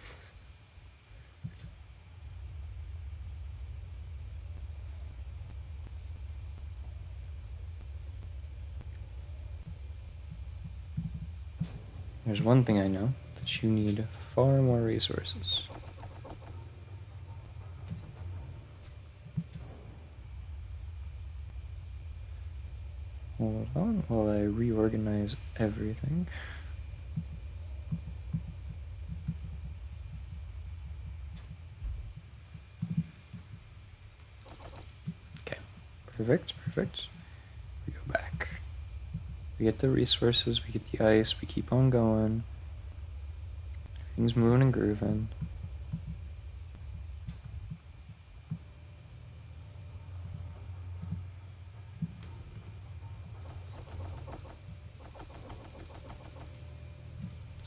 There's one thing I know, that you need far more resources. Hold on while I reorganize everything. Okay, perfect. We go back. We get the resources, we get the ice, we keep on going. Everything's moving and grooving.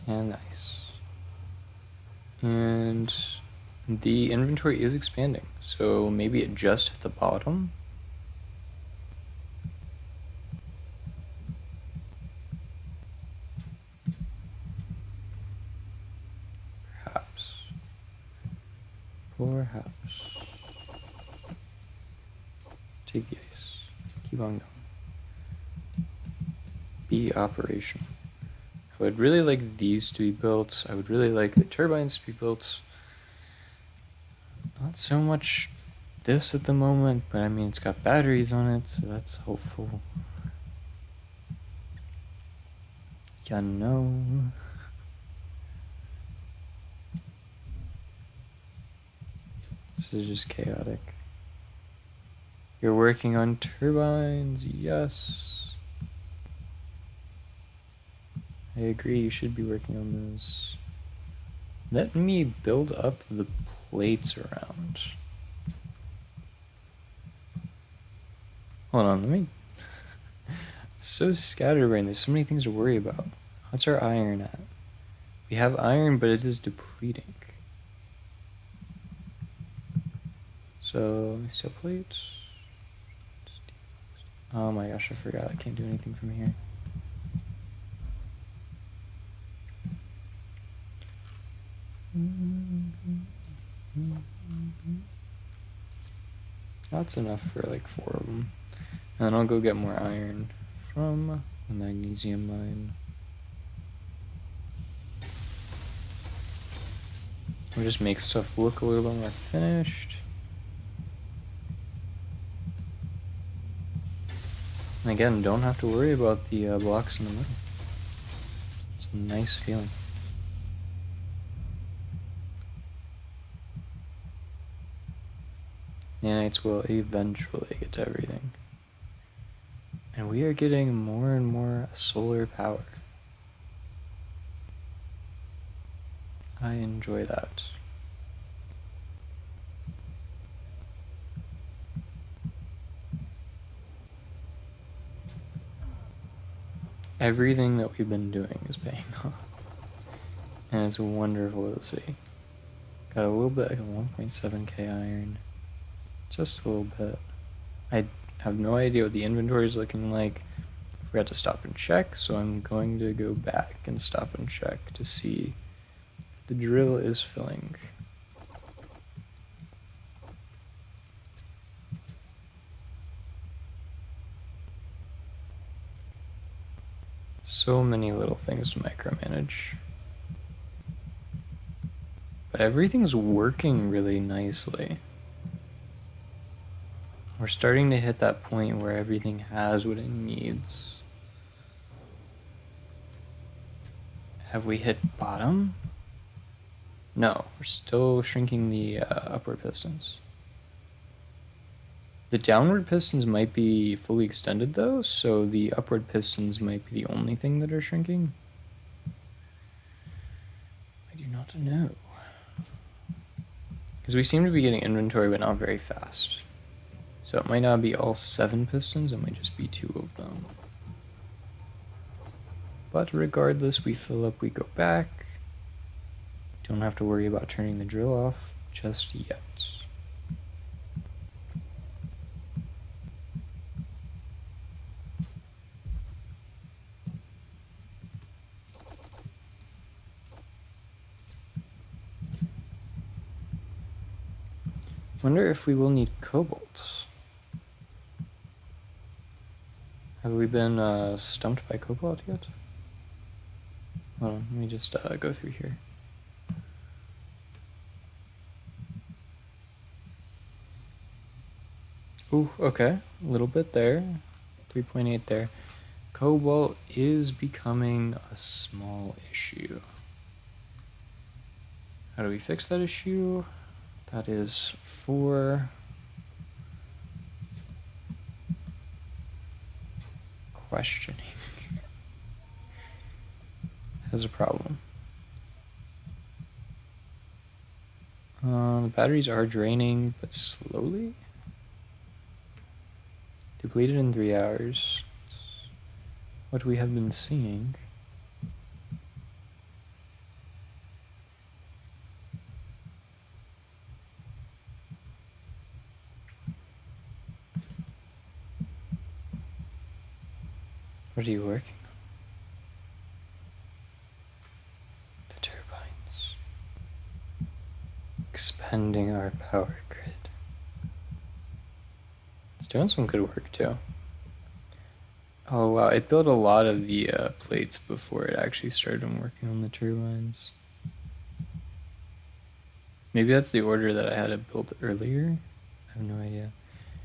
And nice. And the inventory is expanding, so maybe it just hit the bottom. Perhaps. Take the ice. Keep on going. Be operational. I would really like these to be built. I would really like the turbines to be built. Not so much this at the moment, but I mean, it's got batteries on it, so that's hopeful. Yeah, no. This is just chaotic. You're working on turbines, yes. I agree, you should be working on those. Let me build up the plates around. Hold on, let me... So scatterbrained, there's so many things to worry about. What's our iron at? We have iron, but it is depleting. So, steel plates. Oh my gosh, I forgot. I can't do anything from here. That's enough for like 4 of them. And then I'll go get more iron from the magnesium mine. We'll just make stuff look a little bit more finished. And again, don't have to worry about the blocks in the middle. It's a nice feeling. Nanites will eventually get to everything. And we are getting more and more solar power. I enjoy that. Everything that we've been doing is paying off. And it's wonderful to see. Got a little bit, like 1.7k iron. Just a little bit. I have no idea what the inventory is looking like. I forgot to stop and check, so I'm going to go back and stop and check to see if the drill is filling. So many little things to micromanage. But everything's working really nicely. We're starting to hit that point where everything has what it needs. Have we hit bottom? No, we're still shrinking the upward pistons. The downward pistons might be fully extended though, so the upward pistons might be the only thing that are shrinking. I do not know. Because we seem to be getting inventory, but not very fast. So it might not be all 7 pistons, it might just be 2 of them. But regardless, we fill up, we go back. Don't have to worry about turning the drill off just yet. Wonder if we will need cobalt. Have we been stumped by cobalt yet? Hold on, let me just go through here. Ooh, okay, a little bit there. 3.8 there. Cobalt is becoming a small issue. How do we fix that issue? That is 4. Questioning. Has a problem. The batteries are draining, but slowly. Depleted in 3 hours. What we have been seeing. What are you working on? The turbines. Expanding our power grid. It's doing some good work too. Oh wow, it built a lot of the plates before it actually started working on the turbines. Maybe that's the order that I had it built earlier. I have no idea.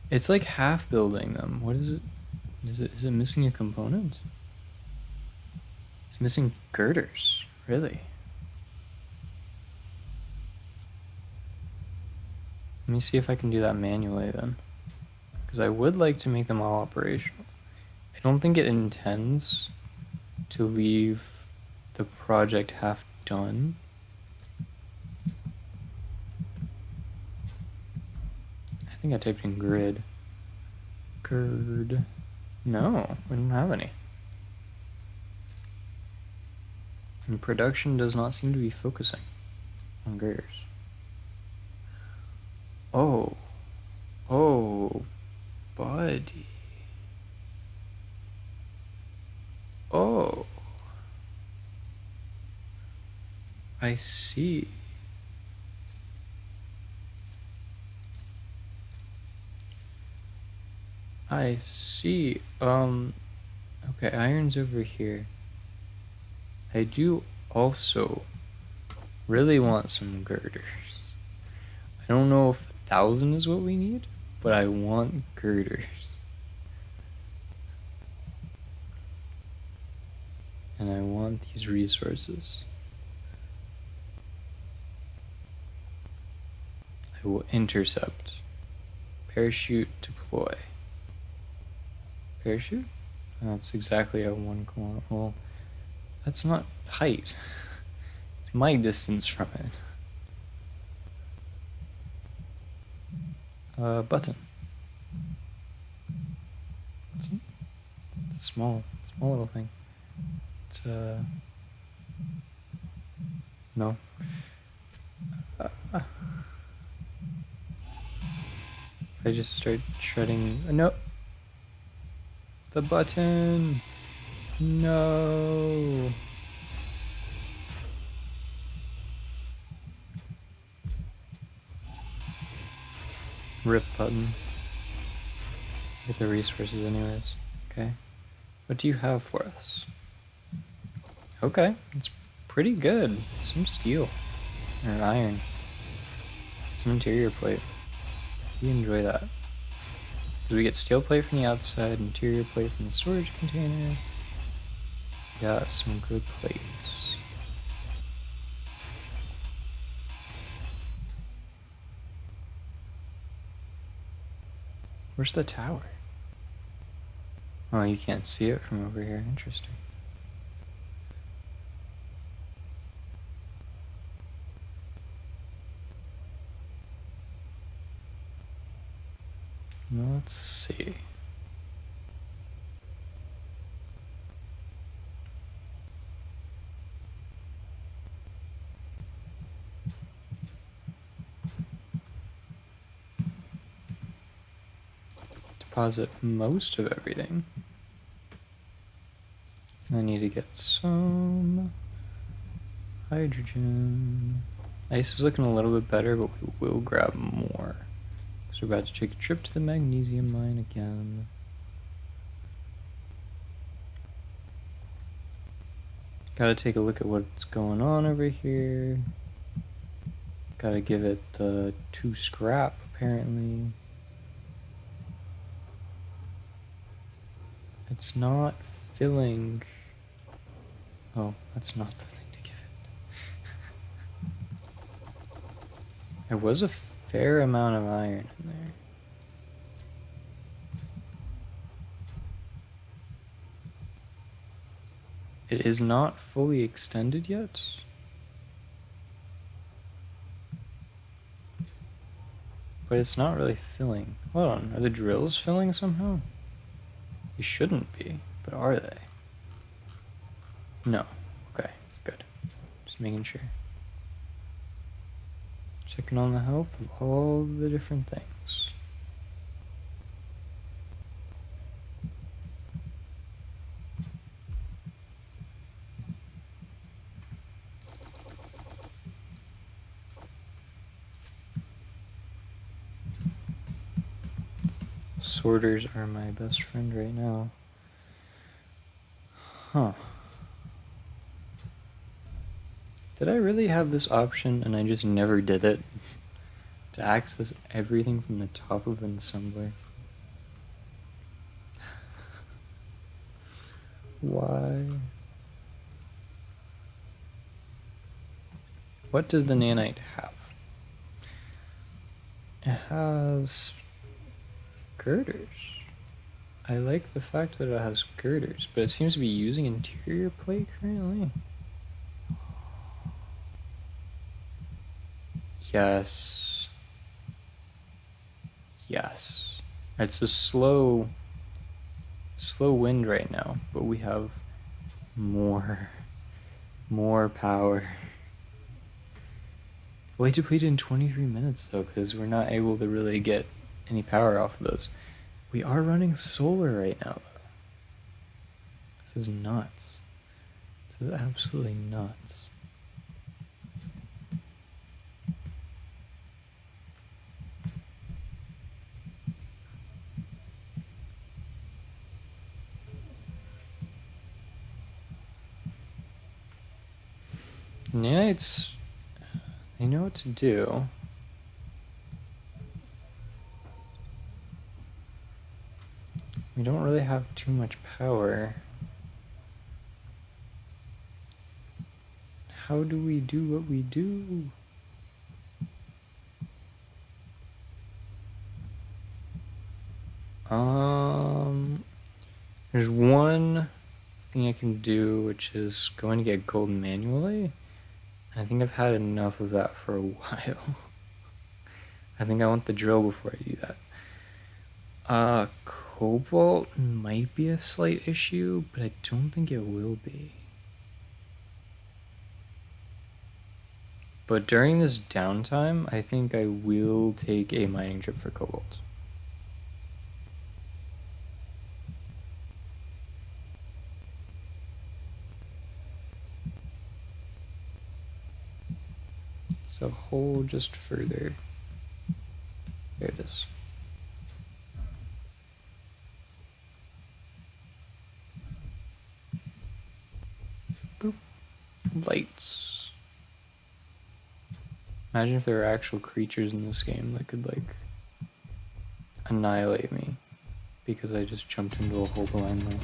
It's like half building them. What is it? Is it missing a component? It's missing girders. Really? Let me see if I can do that manually then. Because I would like to make them all operational. I don't think it intends to leave the project half done. I think I typed in grid. Gird. No, we don't have any. And production does not seem to be focusing on girders. Oh. Oh, buddy. Oh. I see. I see. Okay, iron's over here. I do also really want some girders. I don't know if 1,000 is what we need, but I want girders. And I want these resources. I will intercept. Parachute deploy. Parachute? That's exactly at 1 kilometer. Well, that's not height. It's my distance from it. Button. See? It's a small little thing. It's no. If I just start shredding, no. The button. No. Rip button. Get the resources anyways. Okay. What do you have for us? Okay, it's pretty good. Some steel. Or iron. Some interior plate. We enjoy that. Because we get steel plate from the outside, interior plate from the storage container. Yeah, some good plates. Where's the tower? Oh, you can't see it from over here. Interesting. Let's see. Deposit most of everything. I need to get some hydrogen. Ice is looking a little bit better, but we will grab more. So we're about to take a trip to the magnesium mine again. Gotta take a look at what's going on over here. Gotta give it the 2 scrap, apparently. It's not filling. Oh, that's not the thing to give it. There was a fair amount of iron in there. It is not fully extended yet. But it's not really filling. Hold on, are the drills filling somehow? They shouldn't be, but are they? No. Okay, good. Just making sure. Checking on the health of all the different things. Sorters are my best friend right now. Huh. Did I really have this option and I just never did it? To access everything from the top of an assembler? Why? What does the nanite have? It has girders. I like the fact that it has girders, but it seems to be using interior plate currently. Yes. Yes. It's a slow wind right now, but we have more power. We'll need to complete it in 23 minutes though, because we're not able to really get any power off of those. We are running solar right now though. This is nuts. This is absolutely nuts. Nanites, they know what to do. We don't really have too much power. How do we do what we do? There's one thing I can do, which is going to get gold manually. I think I've had enough of that for a while. I think I want the drill before I do that. Cobalt might be a slight issue, but I don't think it will be. But during this downtime, I think I will take a mining trip for cobalt. So hole just further. There it is. Boop. Lights. Imagine if there were actual creatures in this game that could, like, annihilate me because I just jumped into a hole blindly.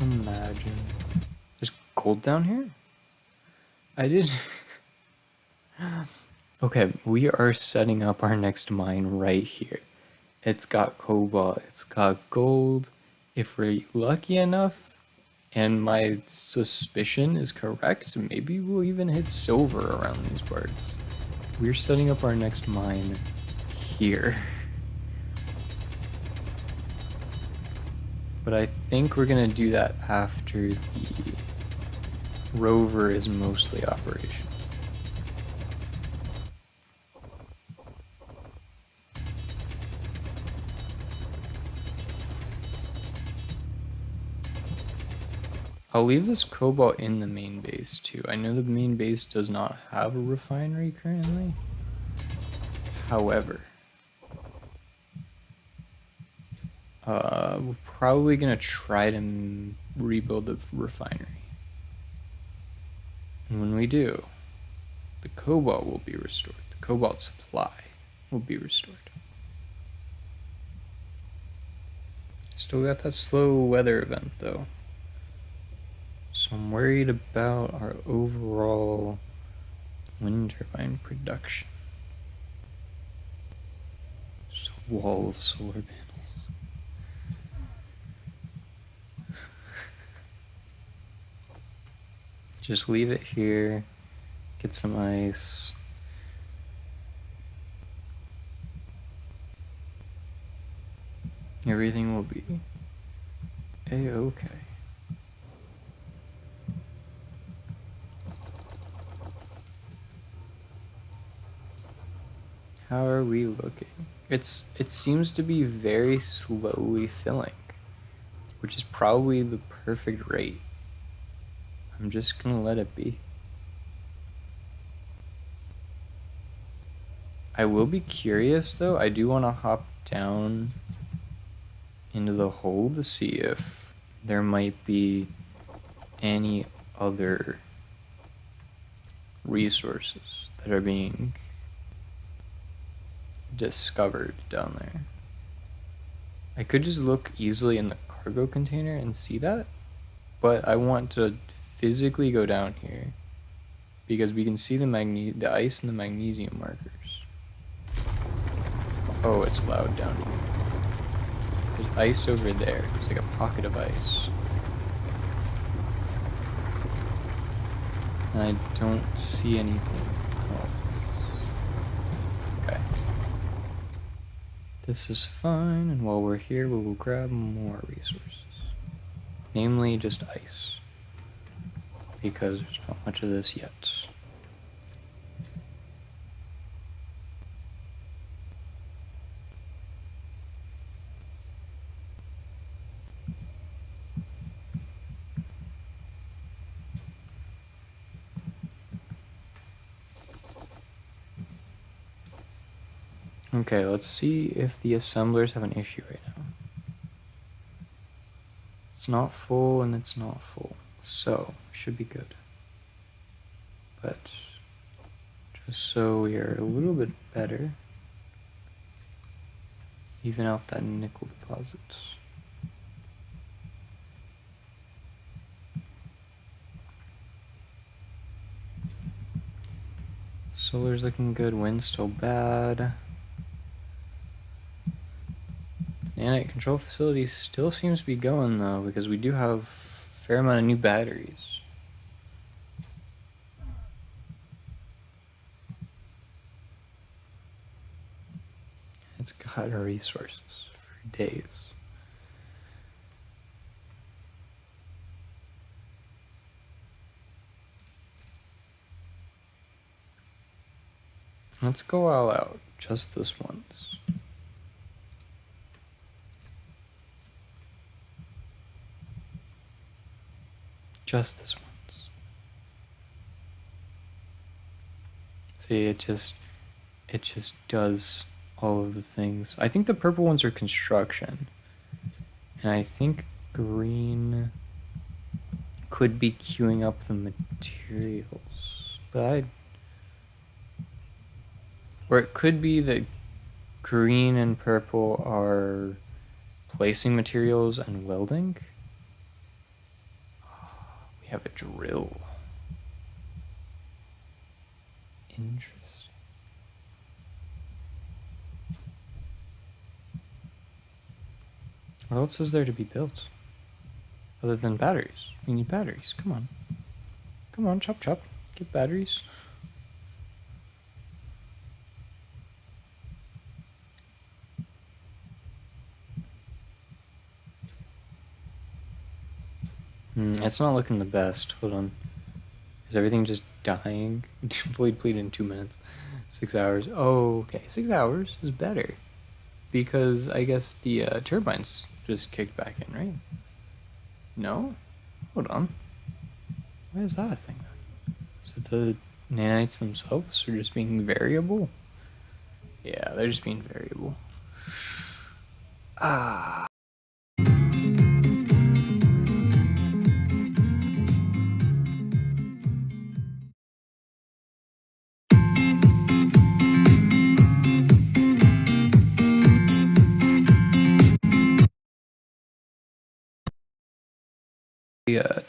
Imagine. There's gold down here? I did. Okay, we are setting up our next mine right here. It's got cobalt, it's got gold. If we're lucky enough, and my suspicion is correct, maybe we'll even hit silver around these parts. We're setting up our next mine here. But I think we're gonna do that after the rover is mostly operational. I'll leave this cobalt in the main base too. I know the main base does not have a refinery currently. However, we're probably gonna try to rebuild the refinery. And when we do, the cobalt will be restored. The cobalt supply will be restored. Still got that slow weather event though. So I'm worried about our overall wind turbine production. Just a wall of solar panels. Just leave it here, get some ice. Everything will be a-okay. How are we looking? It seems to be very slowly filling, which is probably the perfect rate. I'm just gonna let it be. I will be curious though. I do want to hop down into the hole to see if there might be any other resources that are being discovered down there. I could just look easily in the cargo container and see that, but I want to physically go down here because we can see the ice and the magnesium markers. Oh, it's loud down here. There's ice over there. It's like a pocket of ice. And I don't see anything else. Okay. This is fine, and while we're here, we will grab more resources. Namely, just ice. Because there's not much of this yet. Okay, let's see if the assemblers have an issue right now. It's not full and it's not full, so should be good. But just so we are a little bit better, even out that nickel deposits. Solar's looking good, wind's still bad. Nanite control facility still seems to be going though, because we do have fair amount of new batteries. It's got our resources for days. Let's go all out, just this once. Just this once. See, it just does all of the things. I think the purple ones are construction. And I think green could be queuing up the materials. But or it could be that green and purple are placing materials and welding. We have a drill. Interesting. What else is there to be built? Other than batteries. We need batteries. Come on. Come on, chop chop. Get batteries. It's not looking the best. Hold on. Is everything just dying? Fully depleted in 2 minutes. 6 hours. Oh, okay. 6 hours is better. Because I guess the turbines just kicked back in, right? No? Hold on. Why is that a thing then? Is it the nanites themselves are just being variable? Yeah, they're just being variable. Ah.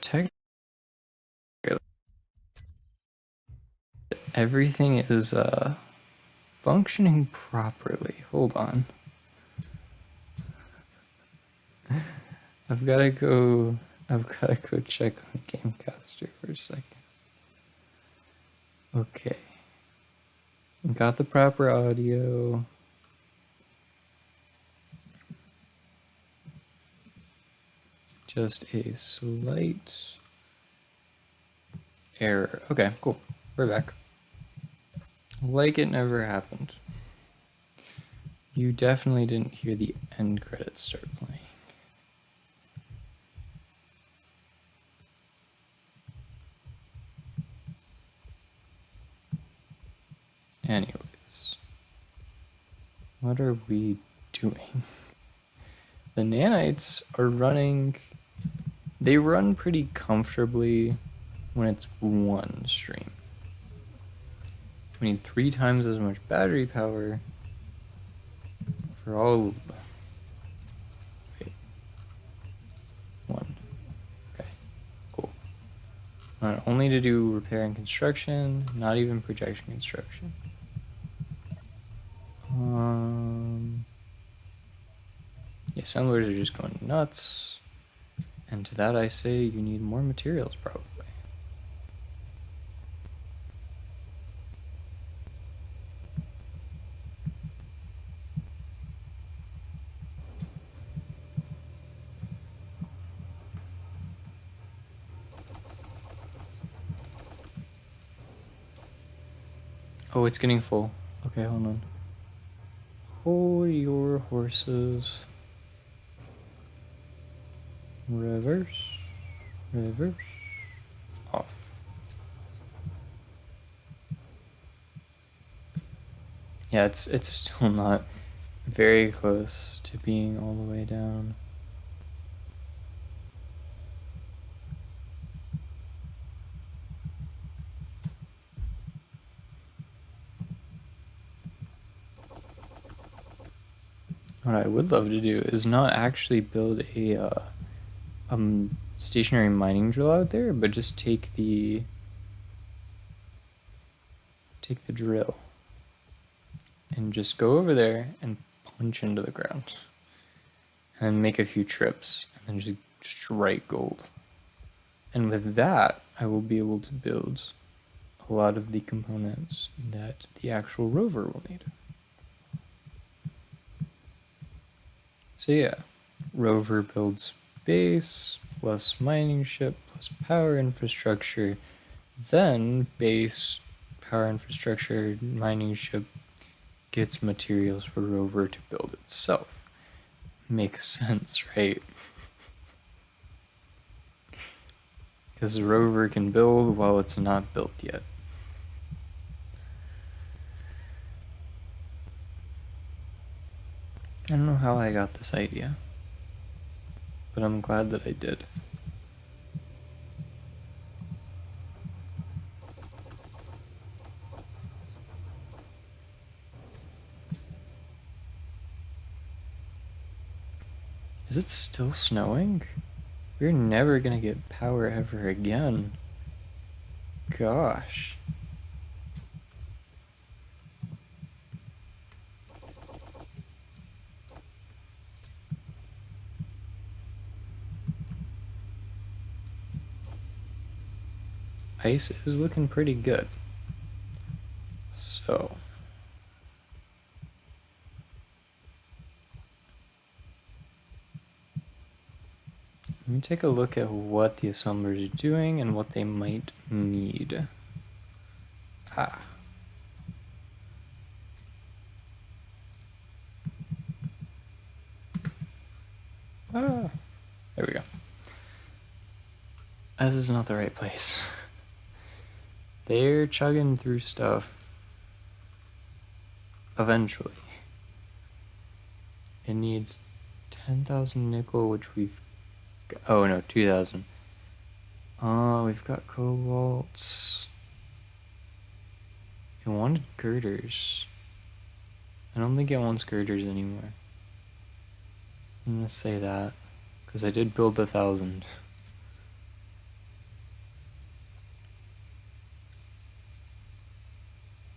Tech. Everything is functioning properly. Hold on. I've gotta go check on Gamecaster for a second. Okay. Got the proper audio. Just a slight error. Okay, cool. We're back. Like it never happened. You definitely didn't hear the end credits start playing. Anyways, what are we doing? The nanites are running. They run pretty comfortably when it's one stream. We need 3 times as much battery power for all of them. Wait. 1. Okay, cool. Only to do repair and construction, not even projection construction. The assemblers are just going nuts. And to that I say you need more materials probably. Oh, it's getting full. Okay, hold on. Hold your horses. Reverse. Reverse. Off. Yeah, it's still not very close to being all the way down. What I would love to do is not actually build a stationary mining drill out there, but just take the drill and just go over there and punch into the ground and make a few trips and then just strike gold. And with that, I will be able to build a lot of the components that the actual rover will need. So yeah, rover builds base, plus mining ship, plus power infrastructure, then base, power infrastructure, mining ship gets materials for rover to build itself. Makes sense, right? Because the rover can build while it's not built yet. I don't know how I got this idea, but I'm glad that I did. Is it still snowing? We're never gonna get power ever again. Gosh. Ice is looking pretty good. So. Let me take a look at what the assemblers are doing and what they might need. Ah. Ah. There we go. This is not the right place. They're chugging through stuff. Eventually. It needs 10,000 nickel, which we've got. Oh no, 2,000. We've got cobalt. It wanted girders. I don't think it wants girders anymore. I'm gonna say that, because I did build 1,000.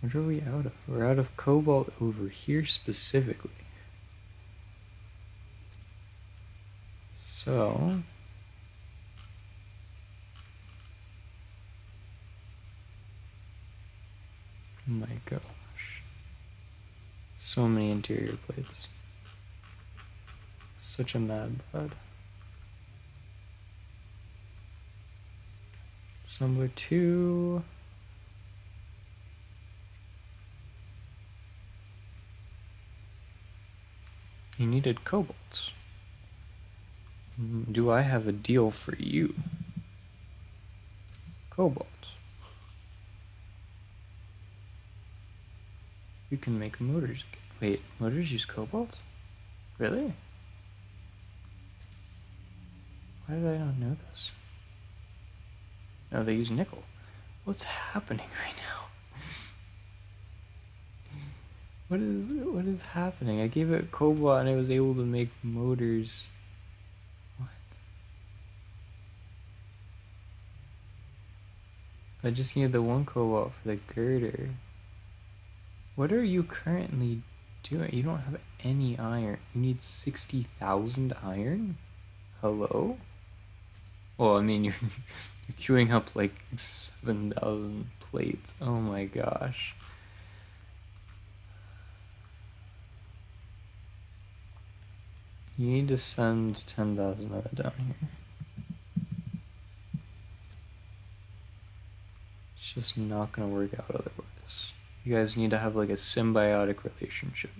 What are we out of? We're out of cobalt over here specifically. So. Oh my gosh. So many interior plates. Such a mad bud. Assembler 2. You needed cobalt. Do I have a deal for you? Cobalt. You can make motors. Wait, motors use cobalt? Really? Why did I not know this? No, they use nickel. What's happening right now? What is happening? I gave it cobalt and I was able to make motors. What? I just need the one cobalt for the girder. What are you currently doing? You don't have any iron. You need 60,000 iron? Hello? Well, I mean, you're queuing up like 7,000 plates. Oh my gosh. You need to send 10,000 of it down here. It's just not gonna work out otherwise. You guys need to have like a symbiotic relationship.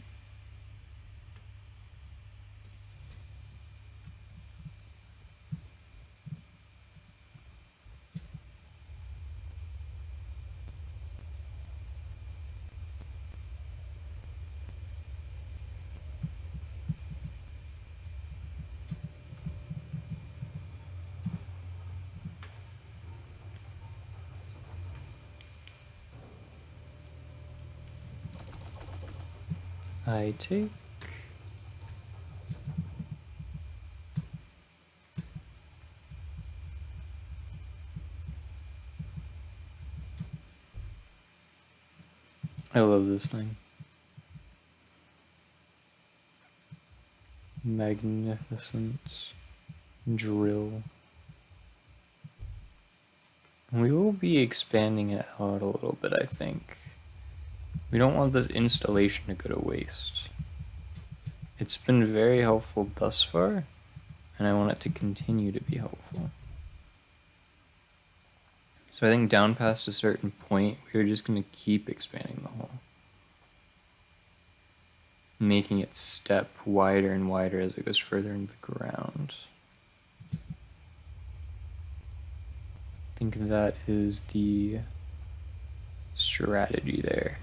I take. I love this thing. Magnificent drill. We will be expanding it out a little bit, I think. We don't want this installation to go to waste. It's been very helpful thus far, and I want it to continue to be helpful. So I think down past a certain point, we're just going to keep expanding the hole. Making it step wider and wider as it goes further into the ground. I think that is the strategy there.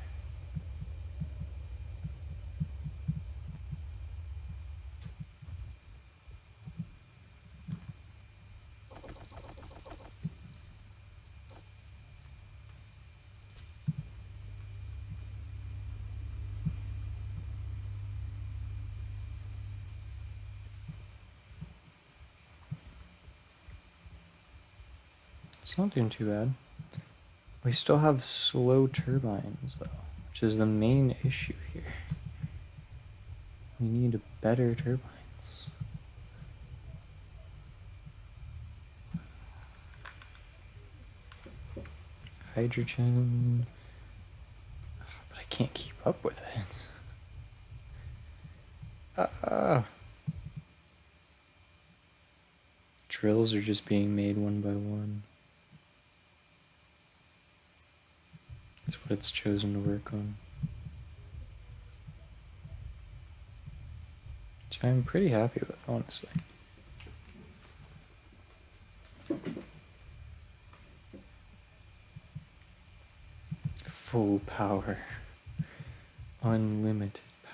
It's not doing too bad. We still have slow turbines, though, which is the main issue here. We need better turbines. Hydrogen. But I can't keep up with it. Drills are just being made one by one. That's what it's chosen to work on. Which I'm pretty happy with, honestly. Full power. Unlimited power.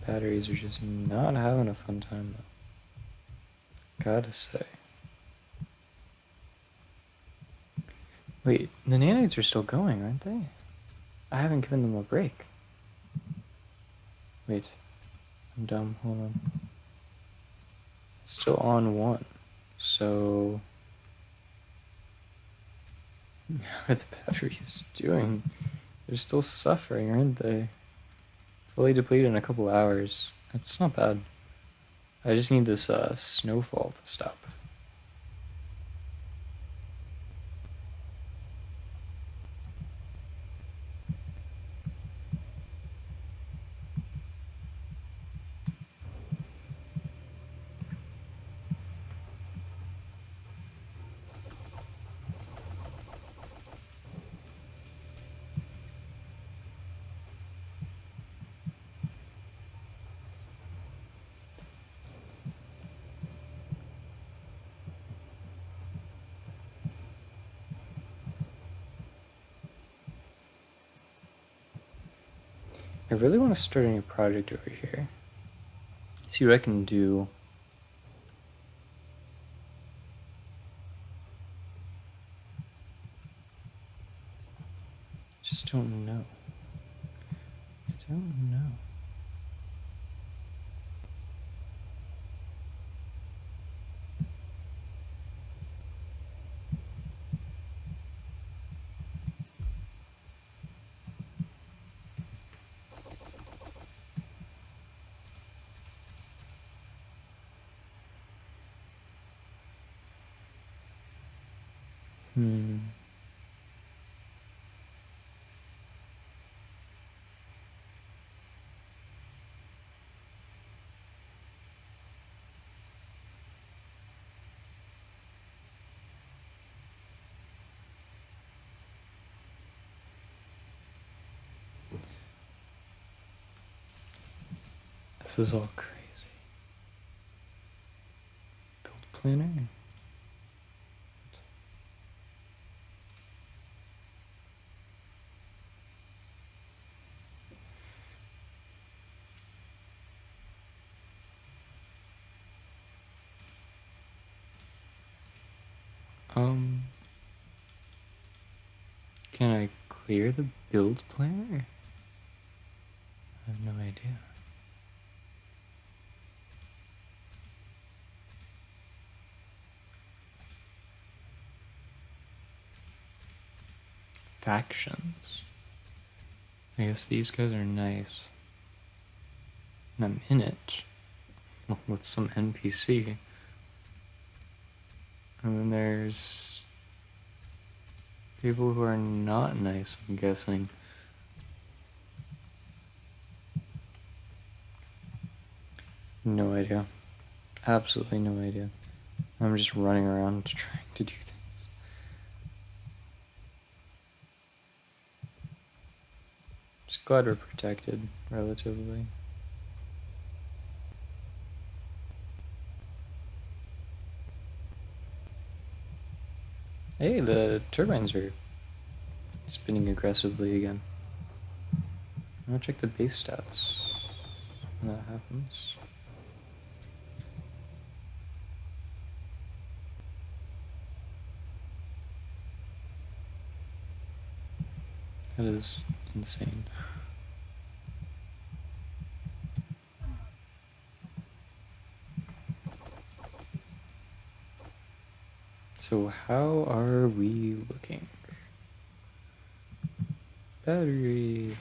Batteries are just not having a fun time, though. Gotta say. Wait, the nanites are still going, aren't they? I haven't given them a break. Wait, I'm dumb, hold on. It's still on 1, so... How are the batteries doing? They're still suffering, aren't they? Fully depleted in a couple hours. That's not bad. I just need this snowfall to stop. I really want to start a new project over here. See what I can do. Just don't know. Don't know. This is all crazy. Build planner? Can I clear the build planner? I have no idea. Factions. I guess these guys are nice. And I'm in it with some NPC. And then there's people who are not nice, I'm guessing. No idea. Absolutely no idea. I'm just running around trying to do things. Just glad we're protected, relatively. Hey, the turbines are spinning aggressively again. I'm gonna check the base stats when that happens. That is insane. So how are we looking? Battery.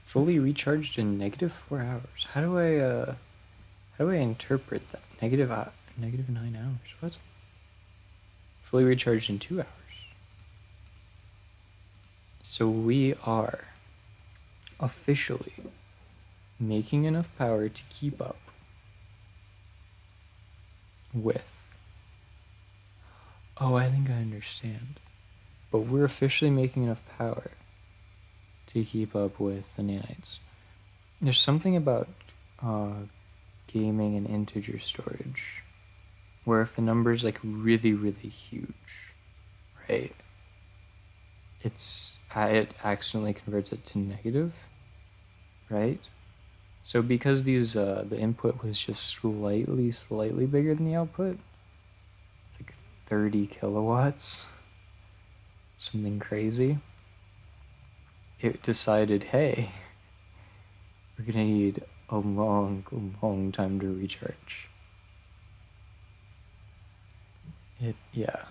Fully recharged in -4 hours. How do I interpret that? Negative 9 hours. What? Fully recharged in 2 hours. So we are officially making enough power to keep up with. Oh, I think I understand. But we're officially making enough power to keep up with the nanites. There's something about gaming and integer storage where if the number is like really, really huge, right? It accidentally converts it to negative, right? So because these the input was just slightly bigger than the output, it's like 30 kilowatts, something crazy. It decided, hey, we're gonna need a long time to recharge. Yeah.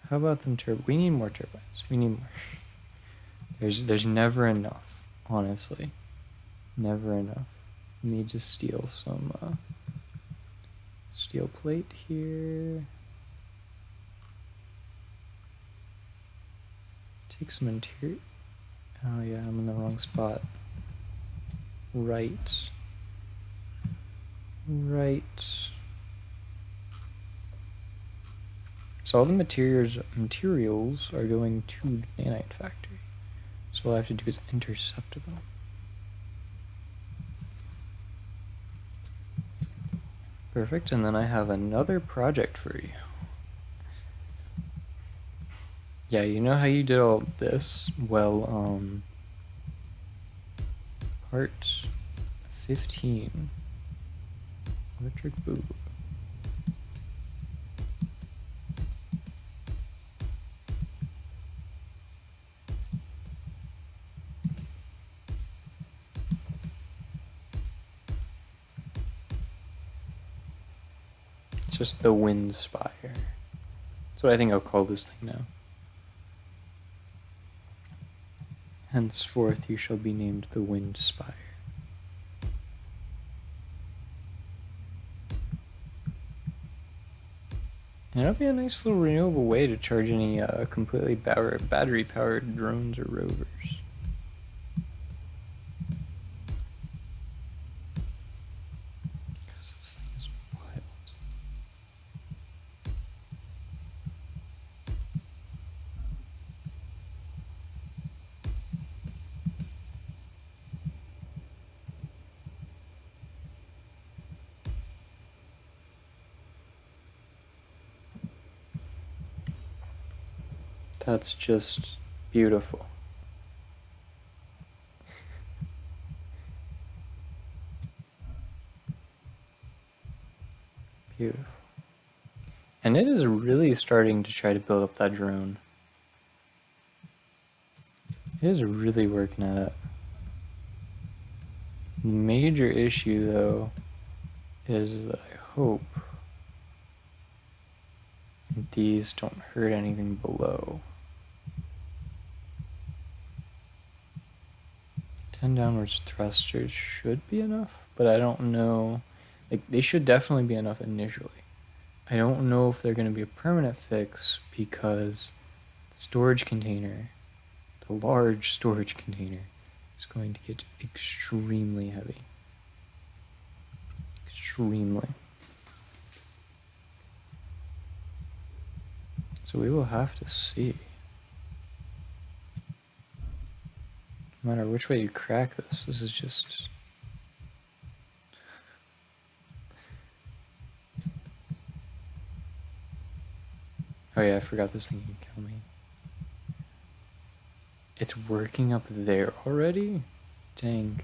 How about them we need more turbines. We need more. There's never enough, honestly. Never enough. We need to steal some steel plate here. Take some interior. Oh yeah, I'm in the wrong spot. Right. So all the materials are going to the nanite factory. So all I have to do is intercept them. Perfect, and then I have another project for you. Yeah, you know how you did all this? Well, part 15. Electric boo. It's just the Wind Spire. That's what I think I'll call this thing now. Henceforth you shall be named the Wind Spire. And it'll be a nice little renewable way to charge any completely battery-powered drones or rovers. Because this thing is wild. That's just beautiful. Beautiful. And it is really starting to try to build up that drone. It is really working at it. Major issue, though, is that I hope And these don't hurt anything below. 10 downwards thrusters should be enough, but I don't know. Like, they should definitely be enough initially. I don't know if they're going to be a permanent fix because the storage container, the large storage container, is going to get extremely heavy. Extremely. So we will have to see. No matter which way you crack this, this is just... Oh yeah, I forgot this thing can kill me. It's working up there already? Dang.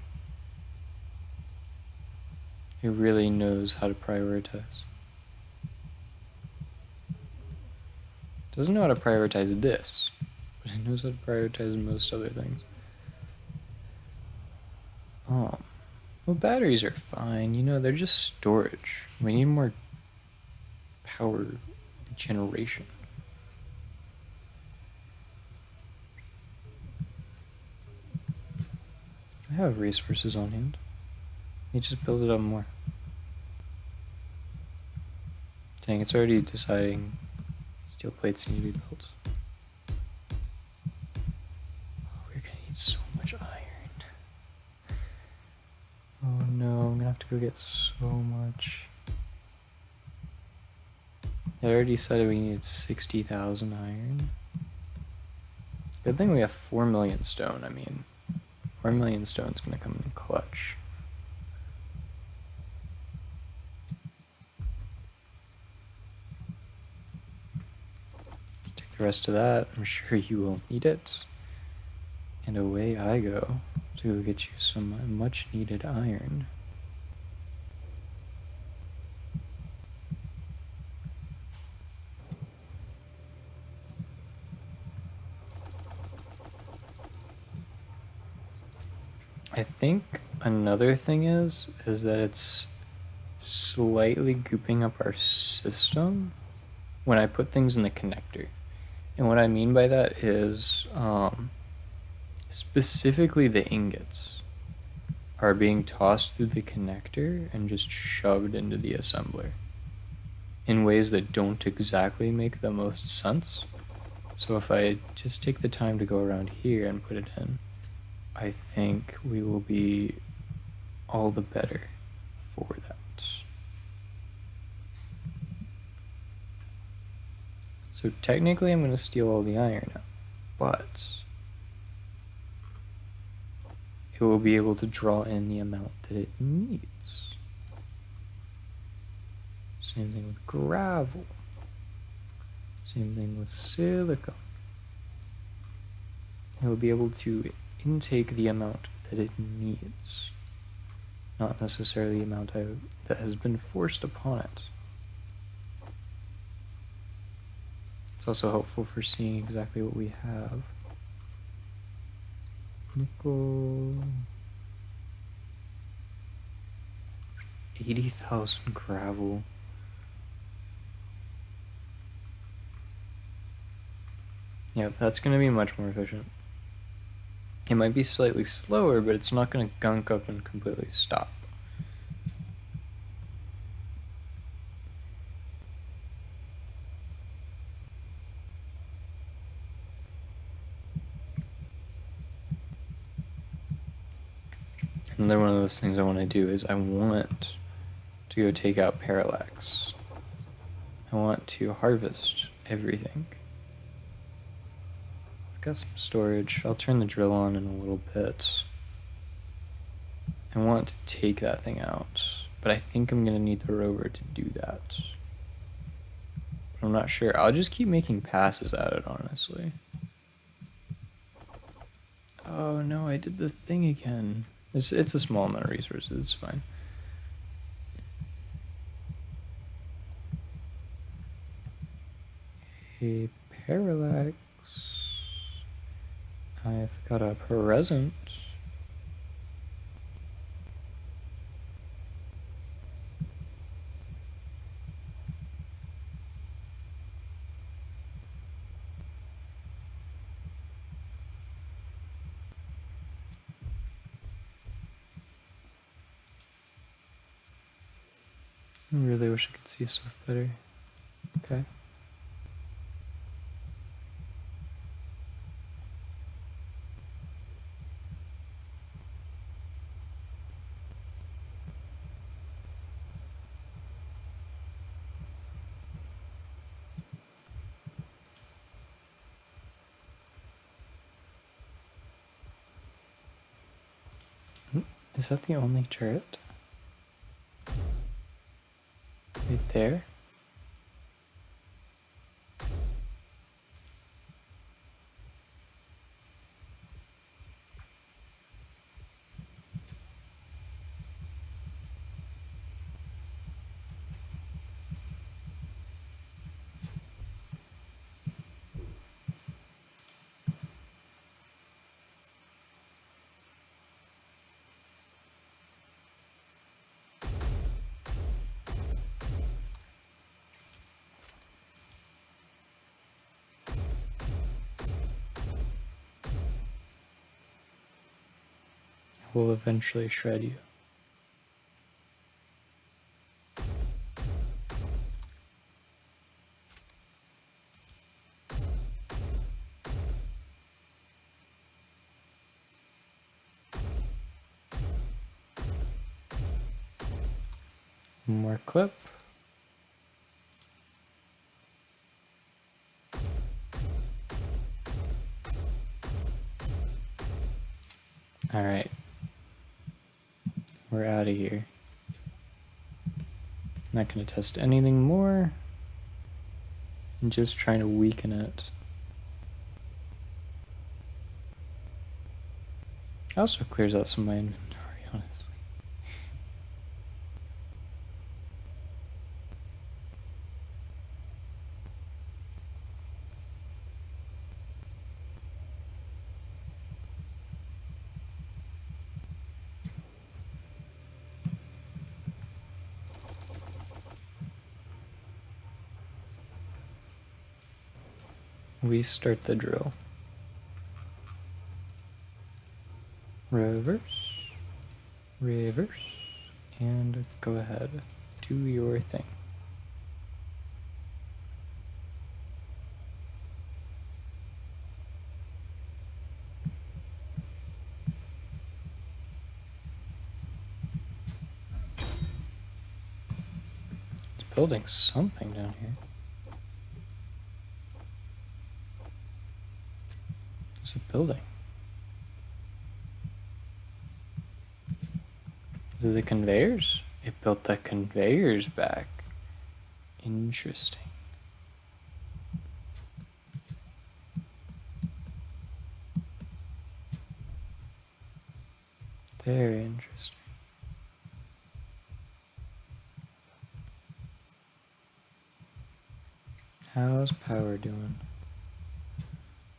It really knows how to prioritize. Doesn't know how to prioritize this, but it knows how to prioritize most other things. Well, batteries are fine. You know, they're just storage. We need more power generation. I have resources on hand. You just build it up more. Dang, it's already deciding steel plates need to be built. Oh, we're gonna need so much iron. Oh no, I'm gonna have to go get so much. It already said we needed 60,000 iron. Good thing we have 4 million stone. I mean, 4 million stone's gonna come in clutch. Take the rest of that. I'm sure you will need it. And away I go to go get you some much needed iron. I think another thing is that it's slightly gooping up our system when I put things in the connector. And what I mean by that is specifically the ingots are being tossed through the connector and just shoved into the assembler in ways that don't exactly make the most sense. So if I just take the time to go around here and put it in, I think we will be all the better for that. So technically I'm going to steal all the iron out, but it will be able to draw in the amount that it needs. Same thing with gravel. Same thing with silicon. It will be able to intake the amount that it needs, not necessarily the amount that has been forced upon it. It's also helpful for seeing exactly what we have. Nickel. 80,000 gravel. Yeah, that's going to be much more efficient. It might be slightly slower, but it's not going to gunk up and completely stop. Another one of those things I want to do is I want to go take out parallax. I want to harvest everything. I've got some storage. I'll turn the drill on in a little bit. I want to take that thing out, but I think I'm going to need the rover to do that. I'm not sure. I'll just keep making passes at it, honestly. Oh no, I did the thing again. It's a small amount of resources, it's fine. A parallax. I've got a present. I really wish I could see stuff better. Okay. Is that the only turret? Right there? Will eventually shred you. One more clip. All right. We're out of here. Not going to test anything more. I'm just trying to weaken it. Also clears out some of my inventory, honestly. We start the drill. Reverse, reverse, and go ahead. Do your thing. It's building something down here. What's it building? Is it the conveyors? It built the conveyors back. Interesting. Very interesting. How's power doing?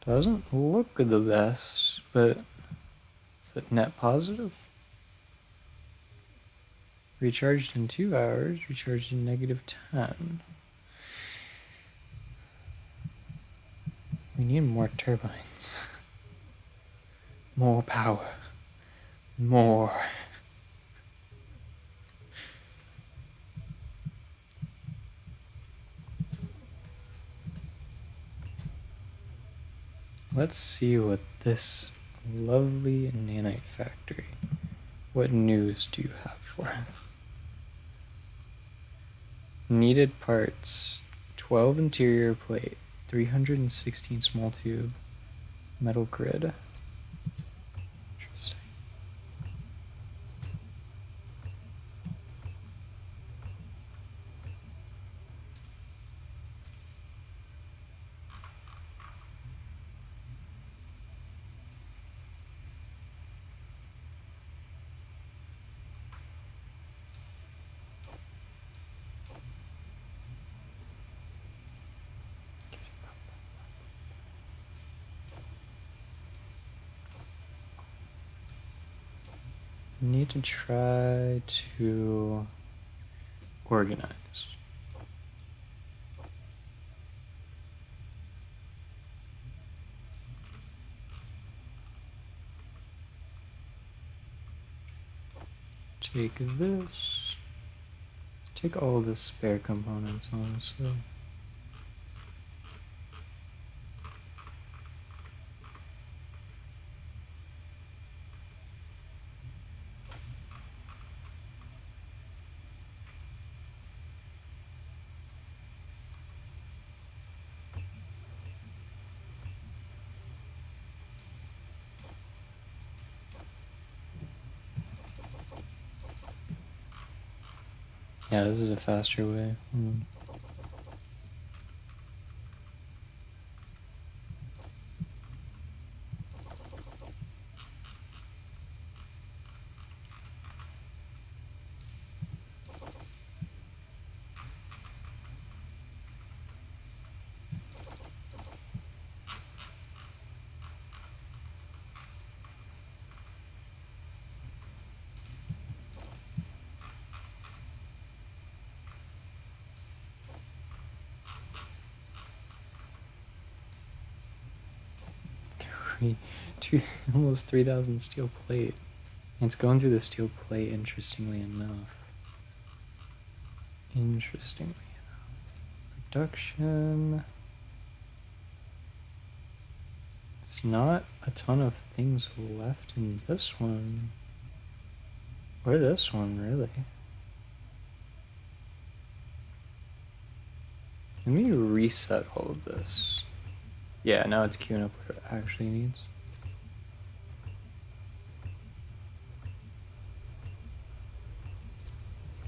Doesn't look the best, but is it net positive? Recharged in 2 hours, recharged in -10. We need more turbines. More power. More. Let's see what this lovely nanite factory, what news do you have for us? Needed parts, 12 interior plate, 316 small tube, metal grid. Interesting. Need to try to organize. Take this, Take all the spare components, honestly. Yeah, this is a faster way. Almost 3,000 steel plate. It's going through the steel plate, interestingly enough. Production. It's not a ton of things left in this one. Or this one, really. Let me reset all of this. Yeah, now it's queuing up what it actually needs.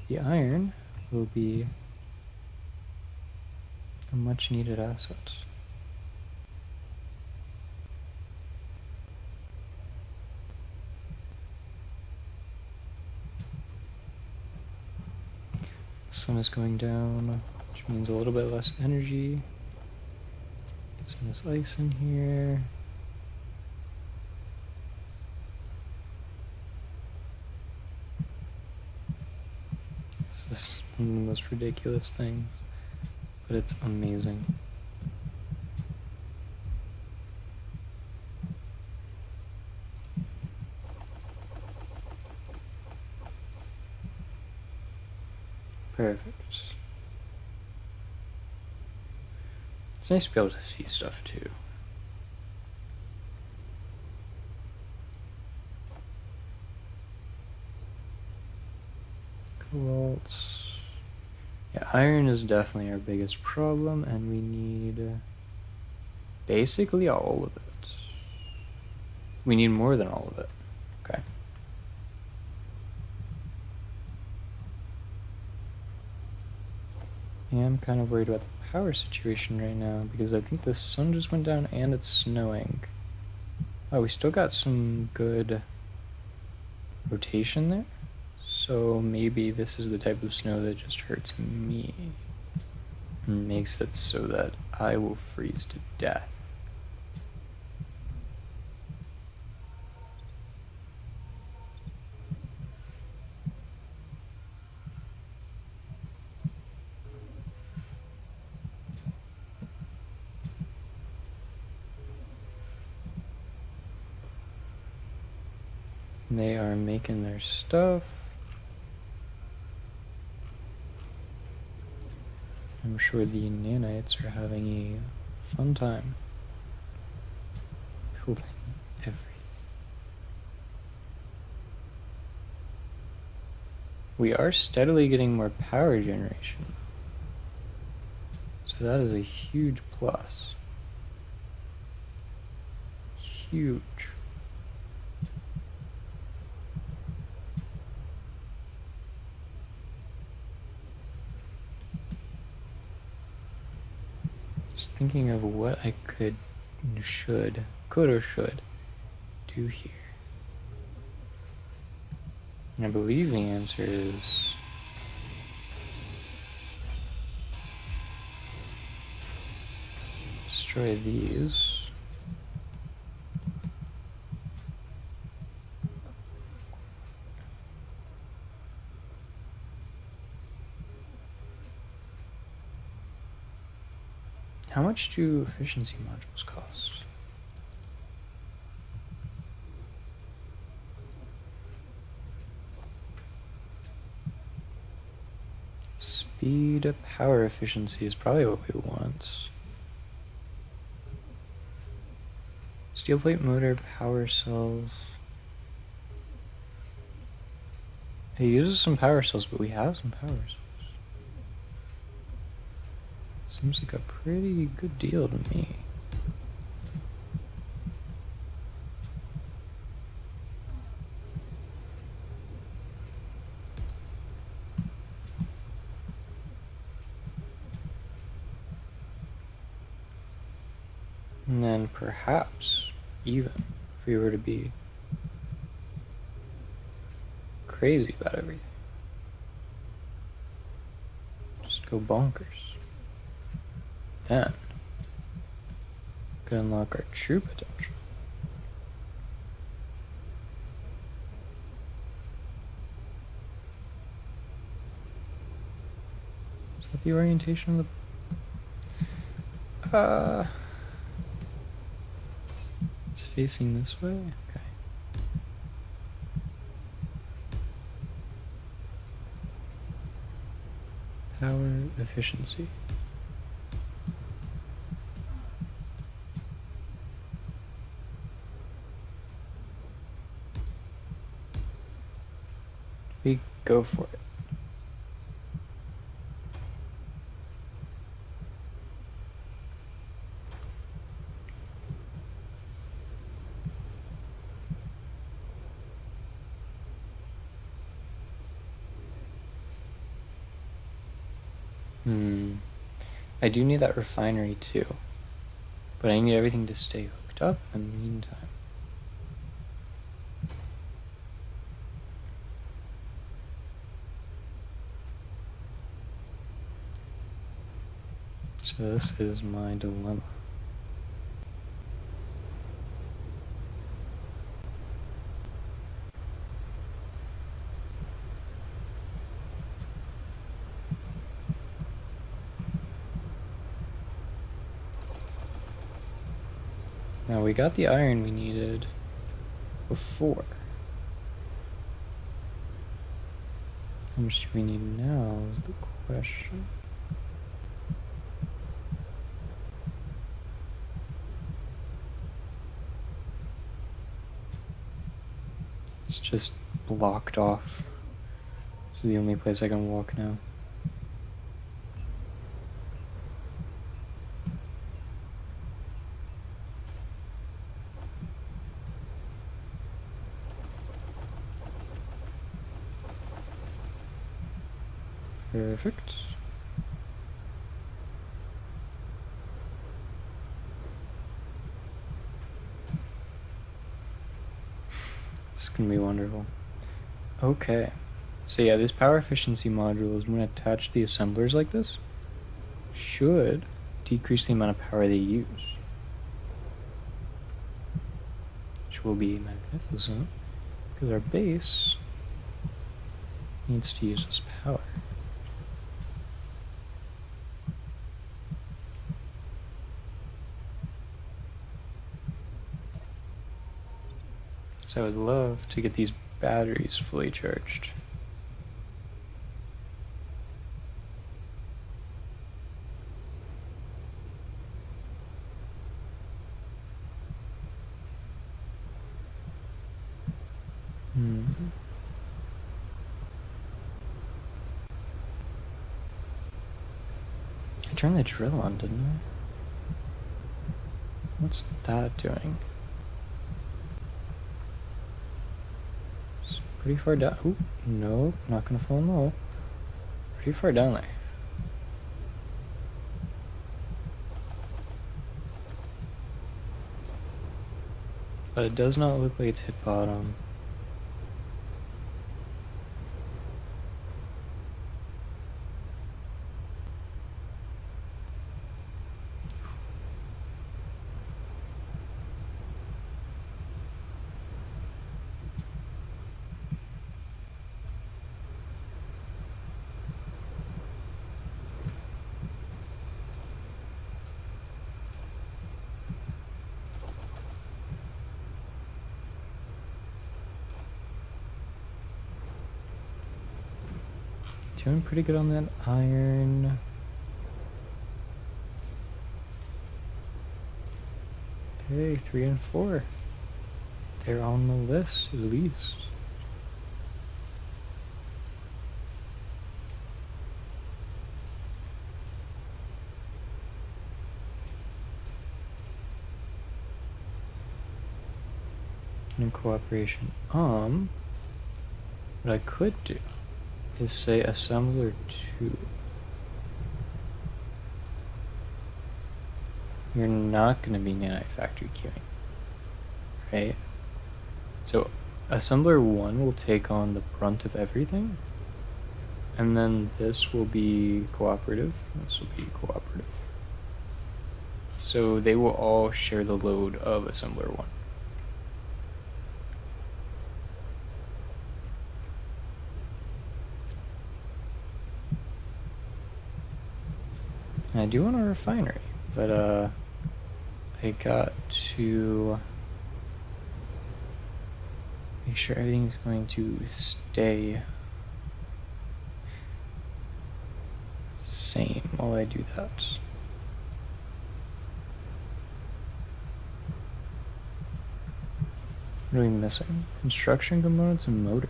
The iron will be a much needed asset. The sun is going down, which means a little bit less energy. Get some of this ice in here. This is one of the most ridiculous things, but it's amazing. Perfect. It's nice to be able to see stuff too. Cobalt. Yeah, iron is definitely our biggest problem, and we need basically all of it. We need more than all of it. Okay. Yeah, I'm kind of worried about the power situation right now because I think the sun just went down and it's snowing. Oh, we still got some good rotation there. So maybe this is the type of snow that just hurts me and makes it so that I will freeze to death. They are making their stuff. I'm sure the nanites are having a fun time building everything. We are steadily getting more power generation, so that is a huge plus. Huge. Just thinking of what I could or should do here. And I believe the answer is destroy these. How much do efficiency modules cost? Speed, power efficiency is probably what we want. Steel plate motor, power cells. It uses some power cells, but we have some power cells. Seems like a pretty good deal to me. And then perhaps, even if we were to be crazy about everything, just go bonkers. Then, we can unlock our true potential. Is that the orientation of the... It's facing this way? Okay. Power efficiency. We go for it. I do need that refinery too, but I need everything to stay hooked up in the meantime. So this is my dilemma. Now we got the iron we needed before. How much do we need now is the question. It's just blocked off. This is the only place I can walk now. Perfect. This is gonna be wonderful. Okay. So yeah, this power efficiency module is when attached to the assemblers like this, should decrease the amount of power they use. Which will be magnificent, because our base needs to use this power. So I would love to get these batteries fully charged. I turned the drill on, didn't I? What's that doing? It's pretty far down. Ooh, no, not gonna fall in the hole. Pretty far down there. But it does not look like it's hit bottom. Doing pretty good on that iron. Okay, 3 and 4. They're on the list, at least. In cooperation. What I could do is say assembler 2. You're not going to be nanite factory queuing, right? So assembler 1 will take on the brunt of everything, and then this will be cooperative. This will be cooperative. So they will all share the load of assembler 1. And I do want a refinery, but I got to make sure everything's going to stay same while I do that. What are we missing? Construction components and motors.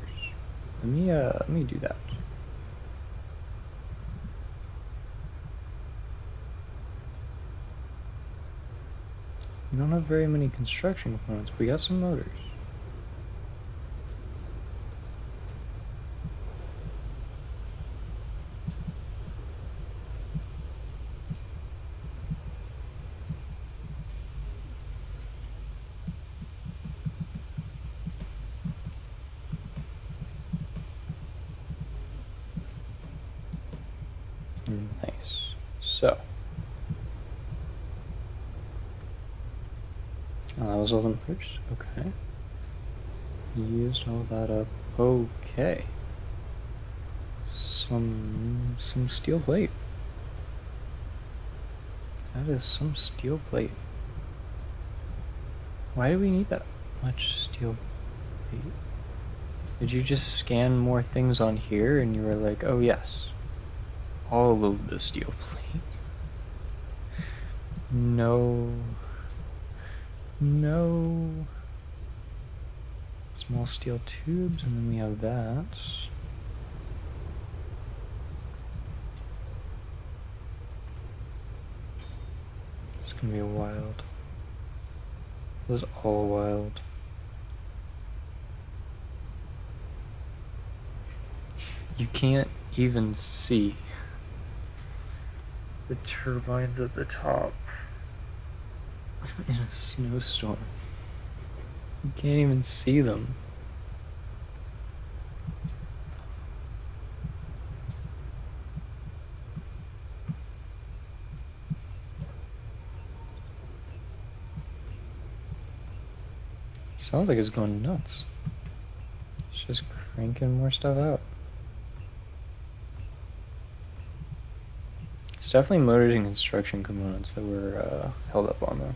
Let me do that. We don't have very many construction components, but we got some motors. Nice. So. That was all them first. Okay. Used all that up. Okay. Some steel plate. That is some steel plate. Why do we need that much steel plate? Did you just scan more things on here and you were like, oh yes, all of the steel plate? No. No. Small steel tubes, and then we have that. It's gonna be wild. This is all wild. You can't even see the turbines at the top in a snowstorm. You can't even see them. Sounds like it's going nuts. It's just cranking more stuff out. It's definitely motors and construction components that were held up on though.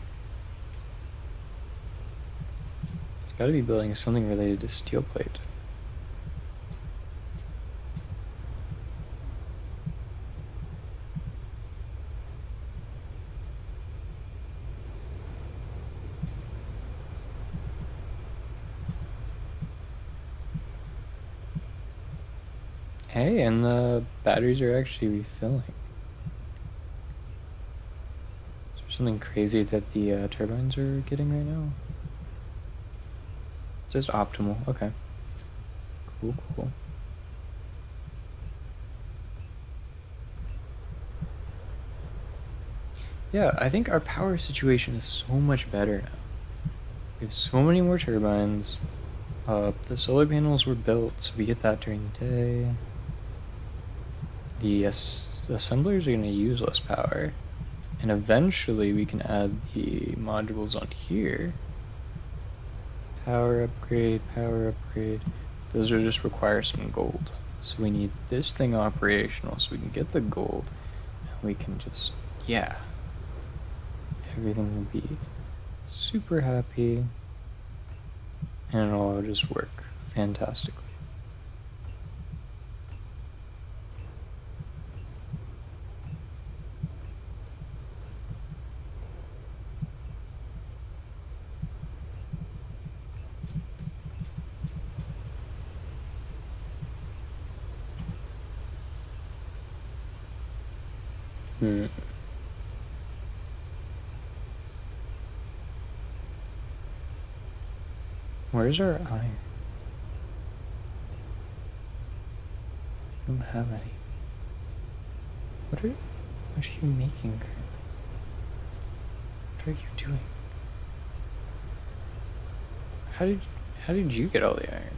It's got to be building something related to steel plate. Hey, and the batteries are actually refilling. Is there something crazy that the turbines are getting right now? Just optimal, okay. Cool, cool. Yeah, I think our power situation is so much better now. We have so many more turbines. The solar panels were built, so we get that during the day. The assemblers are going to use less power. And eventually we can add the modules on here. Power upgrade, power upgrade. Those are just require some gold. So we need this thing operational so we can get the gold. And we can just, yeah. Everything will be super happy. And it'll all just work fantastically. Hmm. Where's our iron? I don't have any. What are you making currently? What are you doing? How did you get all the iron?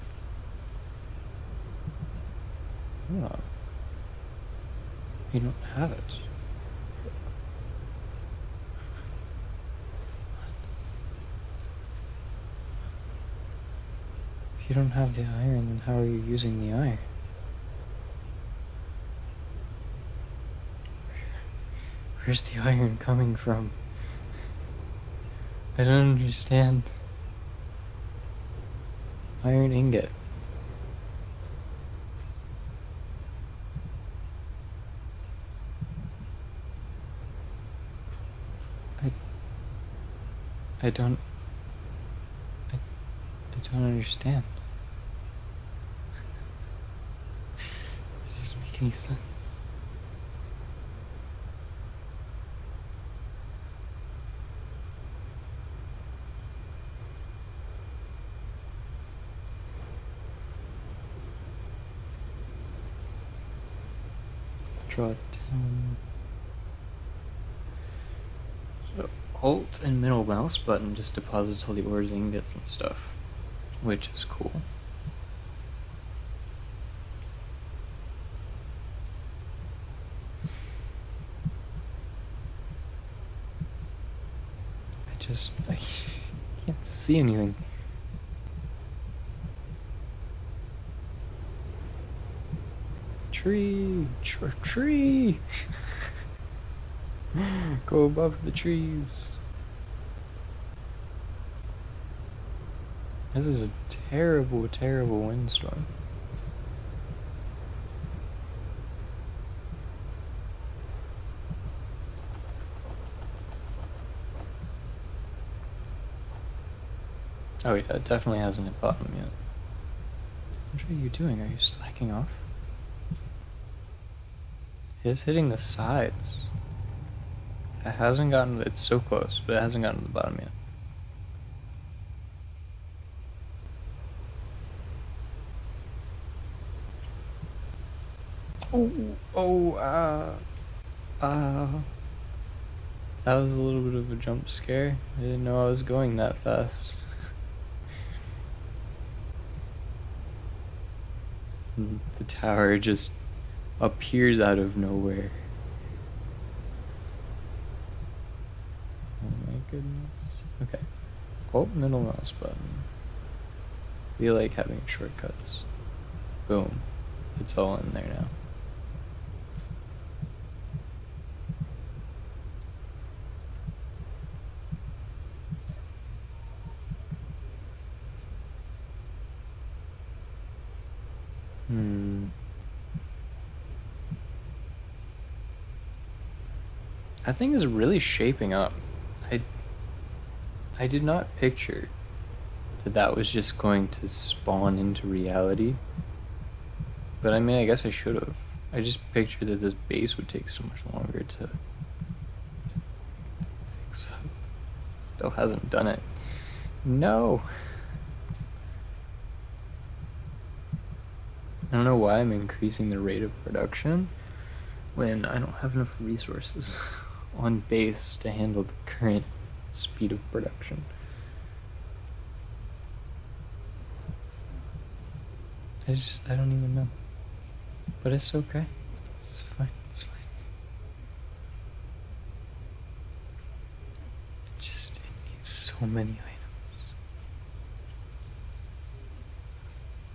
Hold on. You don't have it. If you don't have the iron, then how are you using the iron? Where's the iron coming from? I don't understand. Iron ingot. I don't... I don't understand. It doesn't make any sense. Draw it down. So Alt and middle mouse button just deposits all the ores, ingots, and stuff, which is cool. I can't see anything. Tree! Tree! Go above the trees. This is a terrible, terrible windstorm. Oh yeah, it definitely hasn't hit bottom yet. What are you doing? Are you slacking off? It's hitting the sides. It hasn't gotten, it's so close, but it hasn't gotten to the bottom yet. That was a little bit of a jump scare. I didn't know I was going that fast. The tower just appears out of nowhere. Oh my goodness. Okay. Oh, middle mouse button. We like having shortcuts. Boom. It's all in there now. That thing is really shaping up. I did not picture that was just going to spawn into reality. But I mean, I guess I should have. I just pictured that this base would take so much longer to fix up. Still hasn't done it. No! I don't know why I'm increasing the rate of production when I don't have enough resources on base to handle the current speed of production. I don't even know. But it's okay. It's fine, it's fine. It needs so many items.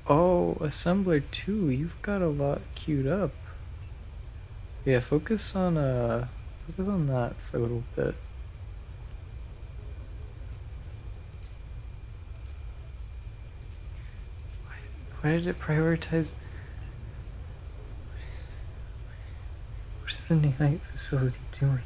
Oh, assembler 2, you've got a lot queued up. Yeah, focus on that for a little bit. Why did it prioritize? What's the night facility doing?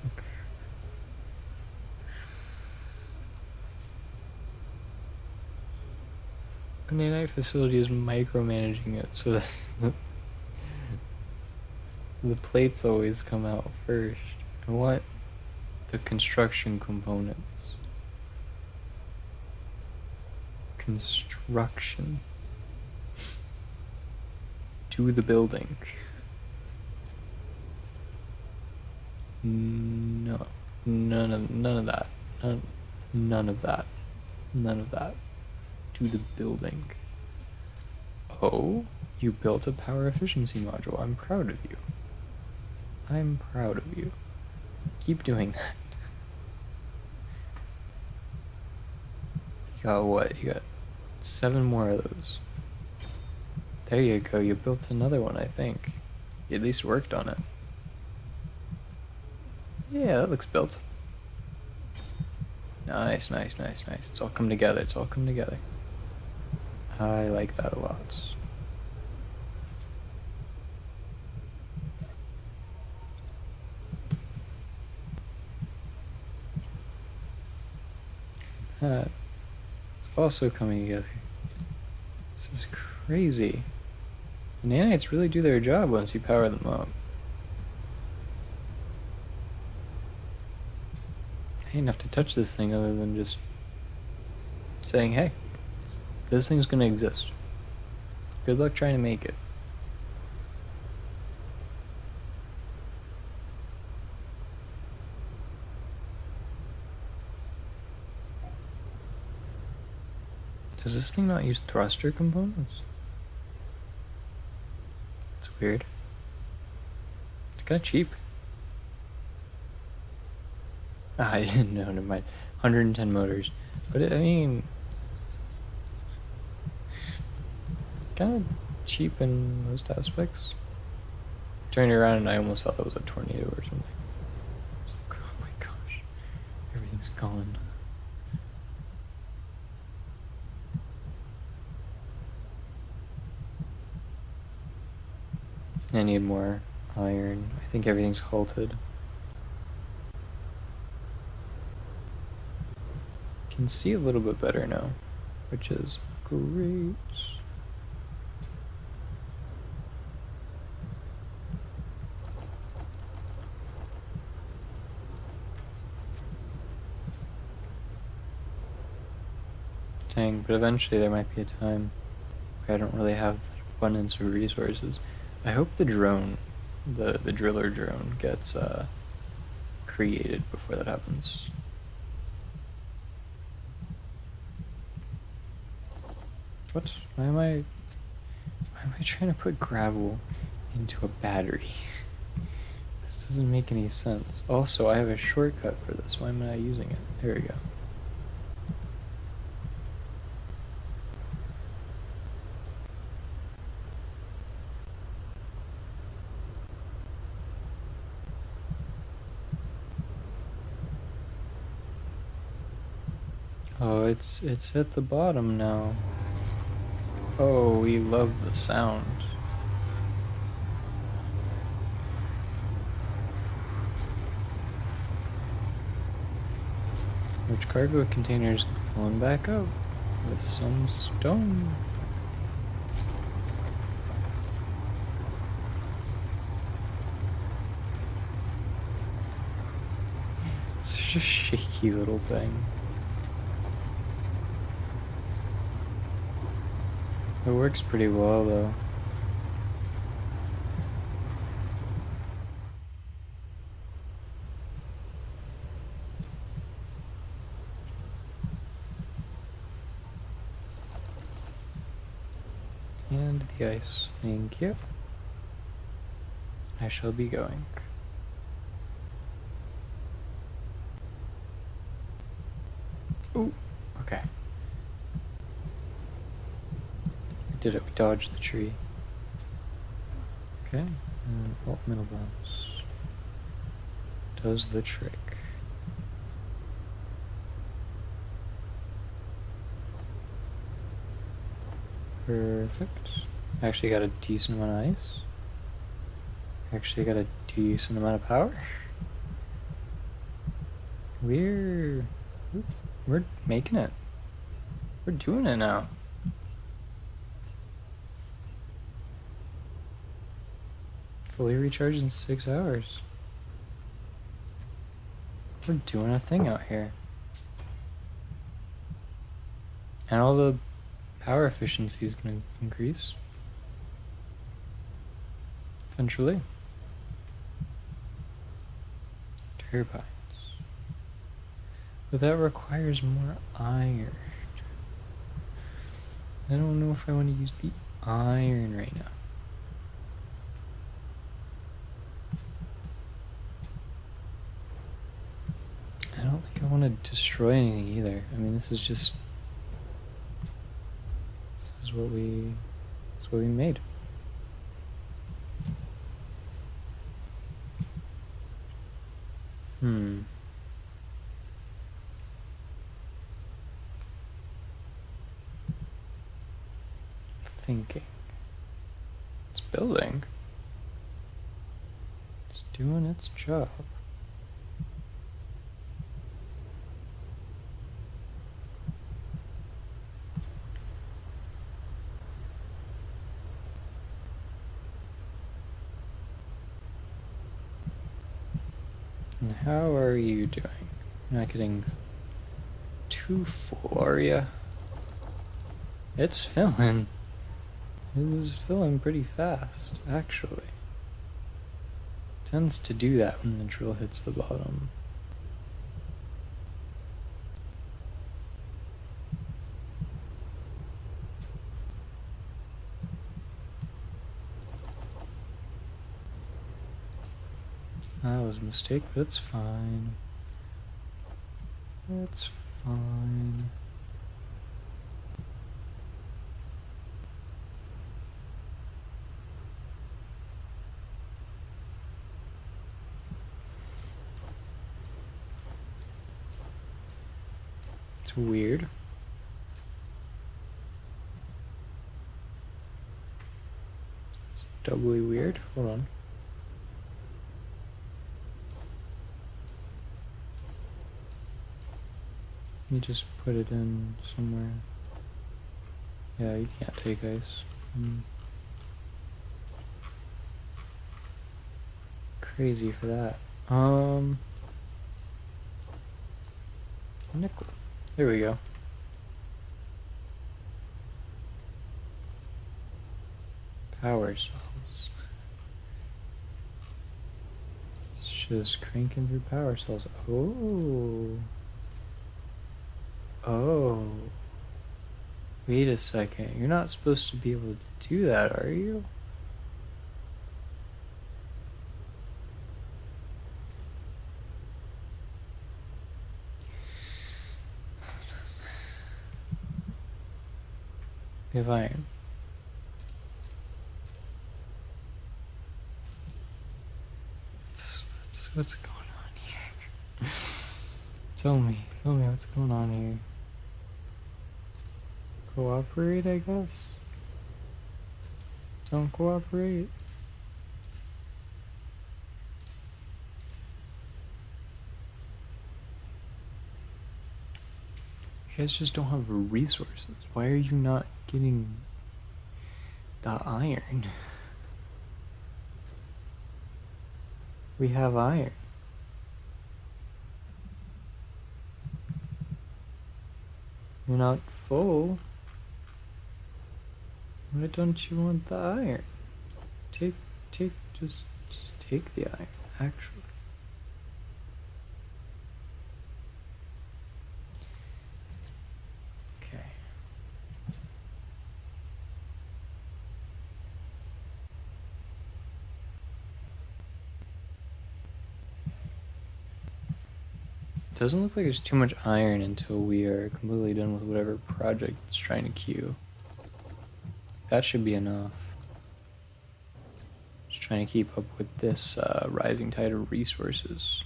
The night facility is micromanaging it so that the plates always come out first. I want the construction components. Construction. To the building. No. None of that. None of that. None of that. To the building. Oh, you built a power efficiency module. I'm proud of you. I'm proud of you. Keep doing that. You got what? You got 7 more of those. There you go. You built another one, I think. You at least worked on it. Yeah, that looks built. Nice, nice, nice, nice. It's all come together. It's all come together. I like that a lot. That is also coming together. This is crazy. The nanites really do their job once you power them up. I ain't have to touch this thing other than just saying, hey, this thing's gonna exist. Good luck trying to make it. Does this thing not use thruster components? It's weird. It's kind of cheap. Ah, no, never mind. 110 motors. But I mean, kind of cheap in most aspects. Turned around and I almost thought that was a tornado or something. It's like, oh my gosh, everything's gone. I need more iron. I think everything's halted. Can see a little bit better now, which is great. Dang, but eventually there might be a time where I don't really have that abundance of resources. I hope the drone, the driller drone, gets created before that happens. What? Why am I trying to put gravel into a battery? This doesn't make any sense. Also, I have a shortcut for this. Why am I not using it? There we go. Oh, it's at the bottom now. Oh, we love the sound. Which cargo containers flown back up with some stone. It's such a shaky little thing. It works pretty well, though. And the ice. Thank you. I shall be going. Ooh, okay. Did it? We dodged the tree. Okay, and alt middle bounce does the trick. Perfect. Actually got a decent amount of ice. Actually got a decent amount of power. We're making it. We're doing it now. Fully recharged in 6 hours. We're doing a thing out here. And all the power efficiency is going to increase. Eventually. Turbines. But that requires more iron. I don't know if I want to use the iron right now. I don't think I want to destroy anything either. I mean, this is what we made. Thinking. It's building. It's doing its job. And how are you doing? You're not getting too full, are ya? It's filling. It is filling pretty fast, actually. Tends to do that when the drill hits the bottom. That was a mistake, but it's fine. It's fine. It's weird. It's doubly weird. Hold on. Let me just put it in somewhere. Yeah, you can't take ice. Crazy for that. Nickel. There we go. Power cells. It's just cranking through power cells. Oh. Oh. Wait a second. You're not supposed to be able to do that, are you? We have iron. What's going on here? Tell me what's going on here. Cooperate, I guess? Don't cooperate. You guys just don't have resources. Why are you not getting the iron? We have iron. You're not full. Why don't you want the iron? Just take the iron, actually. Okay. Doesn't look like there's too much iron until we are completely done with whatever project it's trying to queue. That should be enough. Just trying to keep up with this rising tide of resources.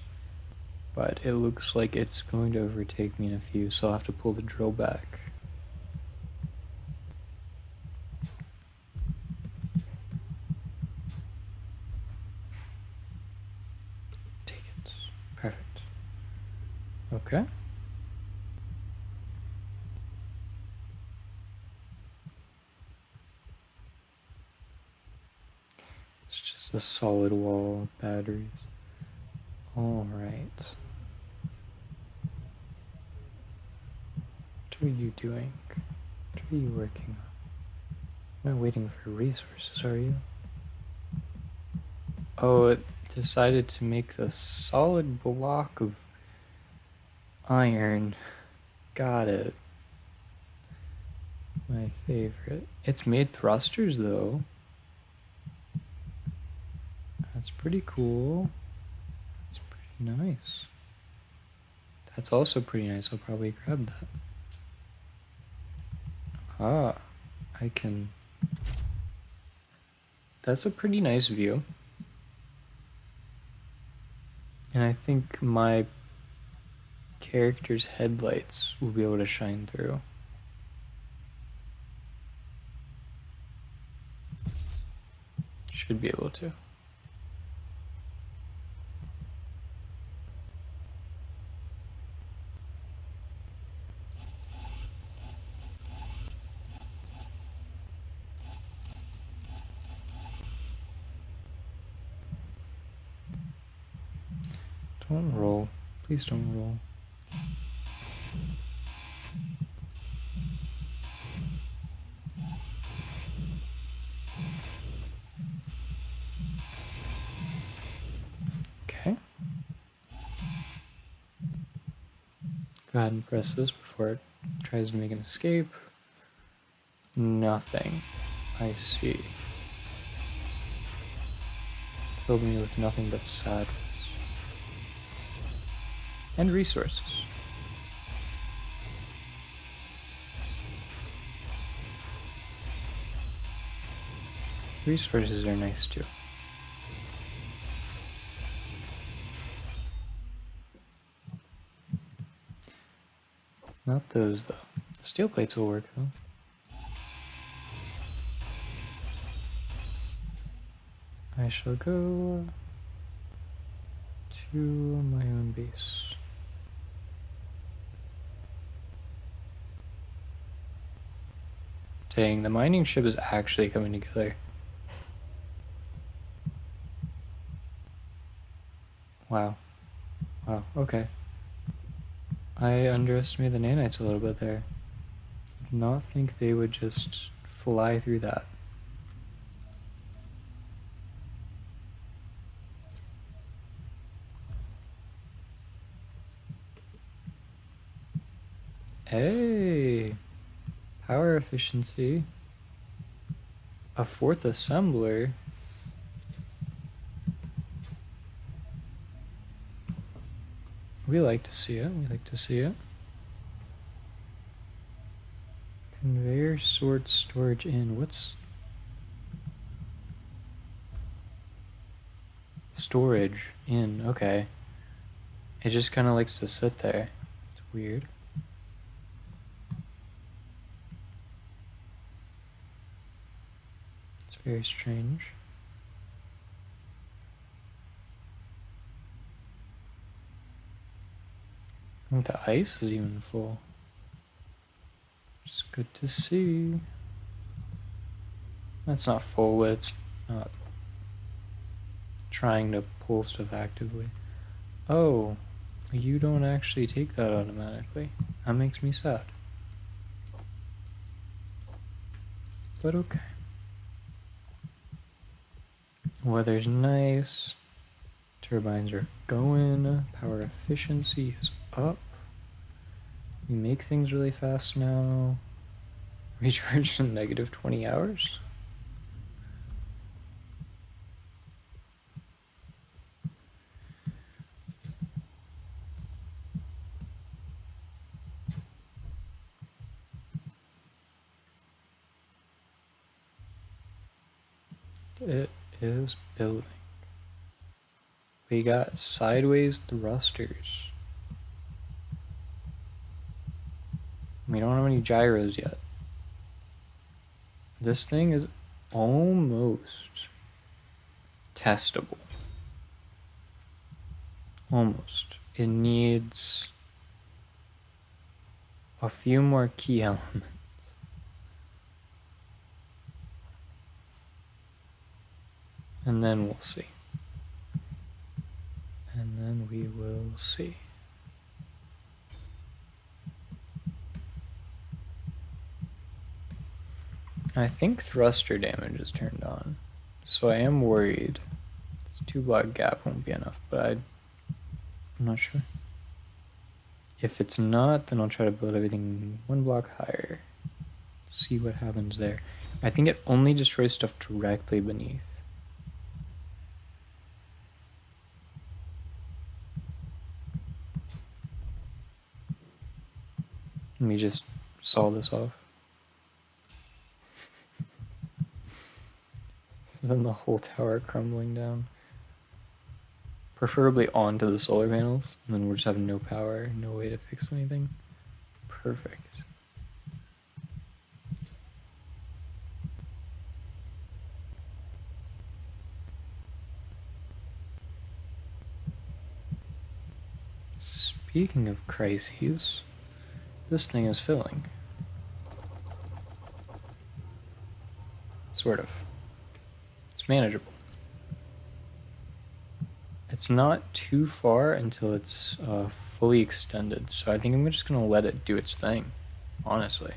But it looks like it's going to overtake me in a few, so I'll have to pull the drill back. Take it. Perfect. Okay. It's just a solid wall of batteries. All right. What are you doing? What are you working on? You're not waiting for resources, are you? Oh, it decided to make the solid block of iron. Got it. My favorite. It's made thrusters, though. That's pretty cool. That's pretty nice. That's also pretty nice. I'll probably grab that. Ah, I can... That's a pretty nice view. And I think my character's headlights will be able to shine through. Should be able to. Don't roll. Please don't roll. Okay. Go ahead and press this before it tries to make an escape. Nothing. I see. Filled me with nothing but sadness. And resources. Resources are nice too. Not those though. The steel plates will work though. I shall go to my own base. Dang, the mining ship is actually coming together. Wow. Wow, okay. I underestimated the nanites a little bit there. Did not think they would just fly through that. Hey! Power efficiency. A fourth assembler. We like to see it. We like to see it. Conveyor sort storage in. What's storage in? Okay. It just kind of likes to sit there. It's weird. It's very strange. I think the ice is even full. It's good to see. That's not full, but it's not trying to pull stuff actively. Oh, you don't actually take that automatically. That makes me sad. But okay. Weather's nice. Turbines are going. Power efficiency is up. We make things really fast now. Recharge in negative 20 hours. It is building. We got sideways thrusters. We don't have any gyros yet. This thing is almost testable. Almost. It needs a few more key elements. And then we'll see. And then we will see. I think thruster damage is turned on, so I am worried. This 2-block gap won't be enough, but I'm not sure. If it's not, then I'll try to build everything 1 block higher. See what happens there. I think it only destroys stuff directly beneath. Let me just saw this off. Then the whole tower crumbling down. Preferably onto the solar panels, and then we'll just have no power, no way to fix anything. Perfect. Speaking of crises, this thing is filling. Sort of. It's manageable. It's not too far until it's fully extended, so I think I'm just gonna let it do its thing, honestly.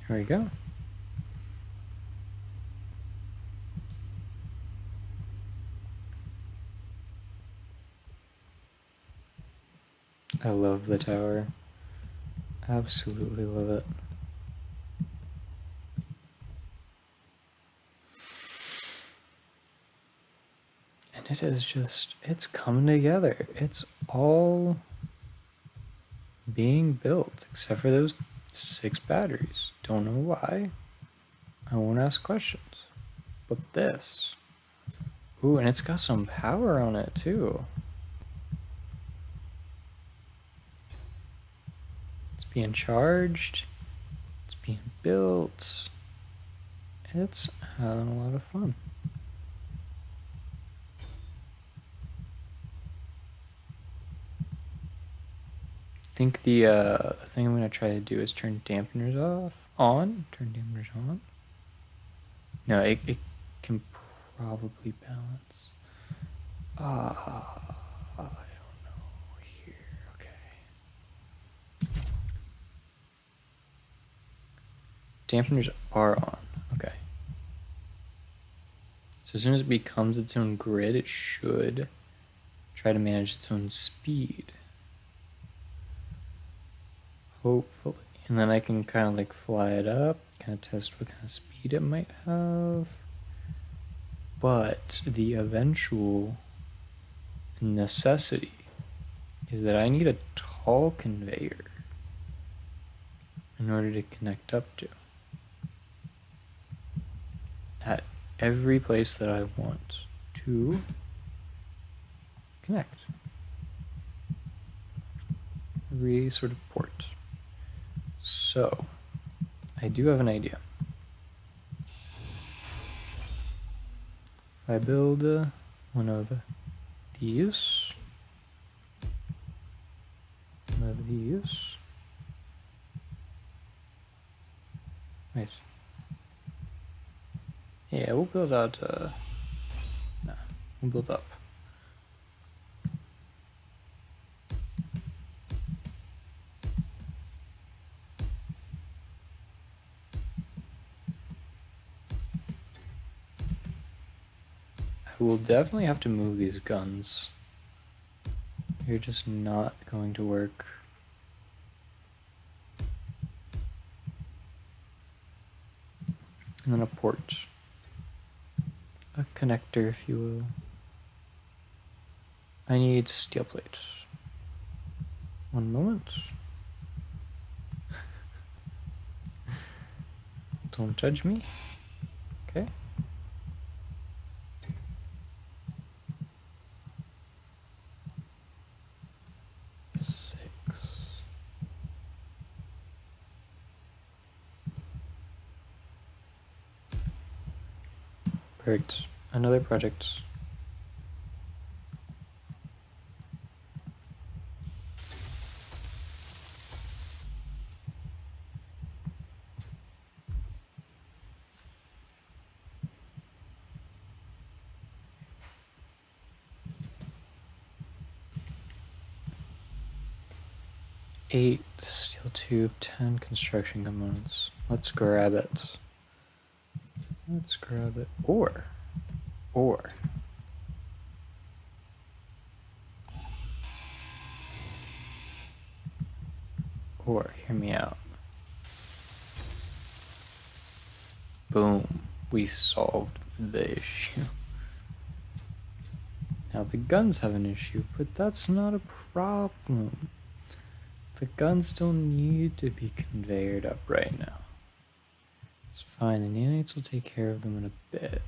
Here we go. I love the tower. Absolutely love it. And it is just, it's coming together. It's all being built, except for those 6 batteries. Don't know why. I won't ask questions. But this. Ooh, and it's got some power on it too. It's being charged. It's being built. It's having a lot of fun. I think the thing I'm gonna try to do is turn dampeners on. Turn dampeners on. No, it can probably balance. I don't know here. Okay. Dampeners are on. Okay. So as soon as it becomes its own grid, it should try to manage its own speed. Hopefully. And then I can kind of like fly it up, kind of test what kind of speed it might have. But the eventual necessity is that I need a tall conveyor in order to connect up to at every place that I want to connect. Every sort of port. So, I do have an idea. If I build one of these, wait. Yeah, we'll build out, nah, we'll build up. I will definitely have to move these guns. You're just not going to work. And then a port. A connector, if you will. I need steel plates. One moment. Don't judge me. Okay. Perfect. Another project. 8 steel tube, 10 construction components. Let's grab it. Let's grab it. Or, hear me out. Boom. We solved the issue. Now the guns have an issue, but that's not a problem. The guns don't need to be conveyed up right now. It's fine, the nanites will take care of them in a bit.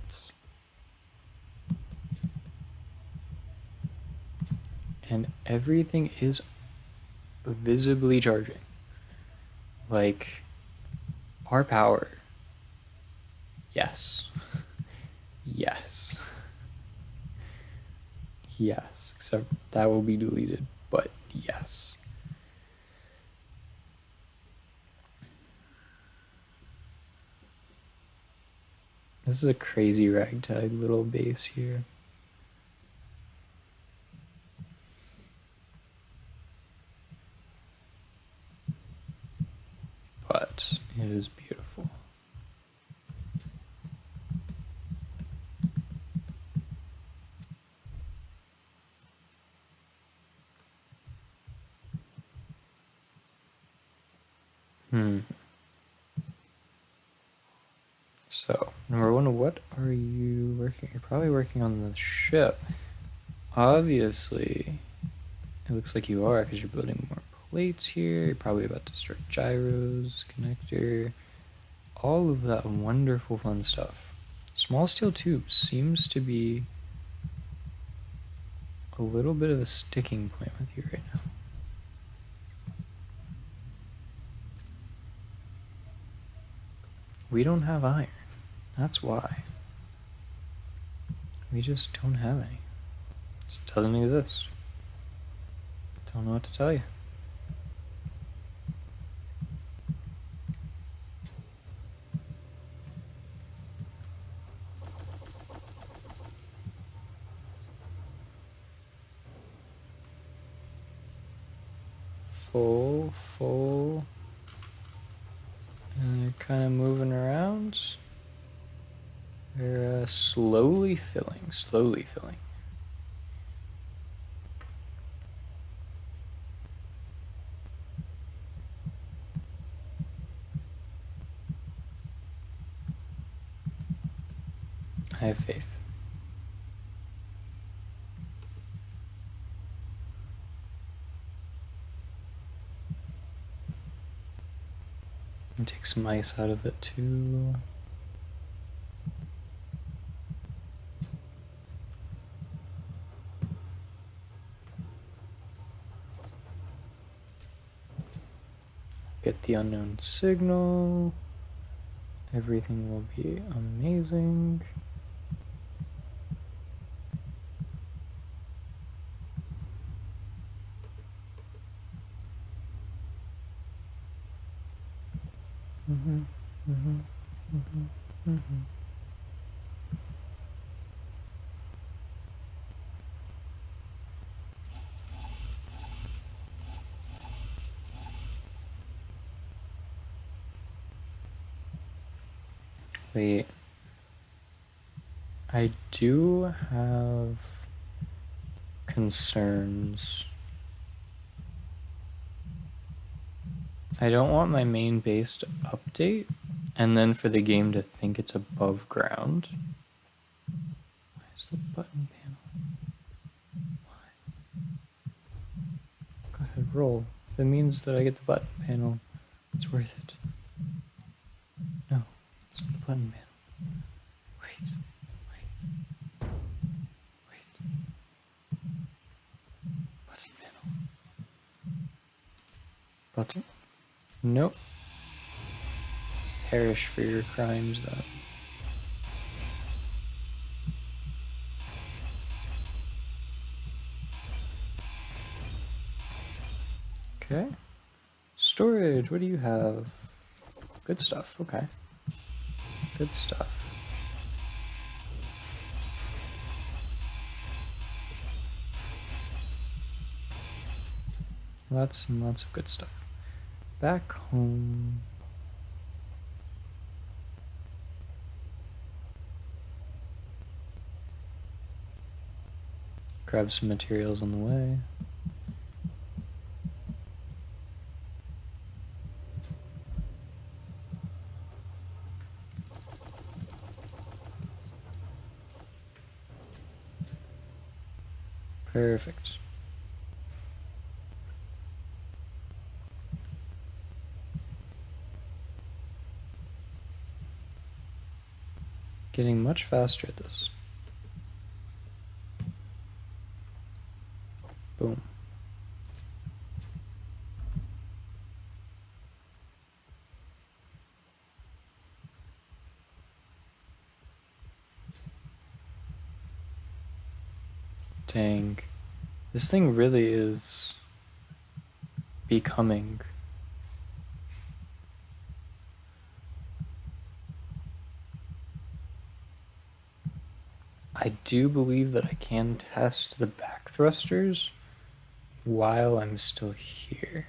And everything is visibly charging. Like, our power. Yes. Yes. Yes, except that will be deleted, but yes. This is a crazy ragtag little base here. But it is beautiful. So, number one, what are you working? You're probably working on the ship. Obviously, it looks like you are because you're building more plates here. You're probably about to start gyros, connector, all of that wonderful fun stuff. Small steel tube seems to be a little bit of a sticking point with you right now. We don't have iron. That's why. We just don't have any. It just doesn't exist. Don't know what to tell you. Full. And they're kind of moving around. They're slowly filling. I have faith. And take some ice out of it too. Get the unknown signal. Everything will be amazing. Wait. I do have concerns. I don't want my main base to update and then for the game to think it's above ground. Why is the button panel? Why? Go ahead, roll. If it means that I get the button panel, it's worth it. No, it's not the button panel. Wait. Button panel. Button? Nope. Perish for your crimes, then. Okay. Storage, what do you have? Good stuff, okay. Good stuff. Lots and lots of good stuff. Back home. Grab some materials on the way. Perfect. Getting much faster at this. Boom. Dang. This thing really is becoming I do believe that I can test the back thrusters while I'm still here.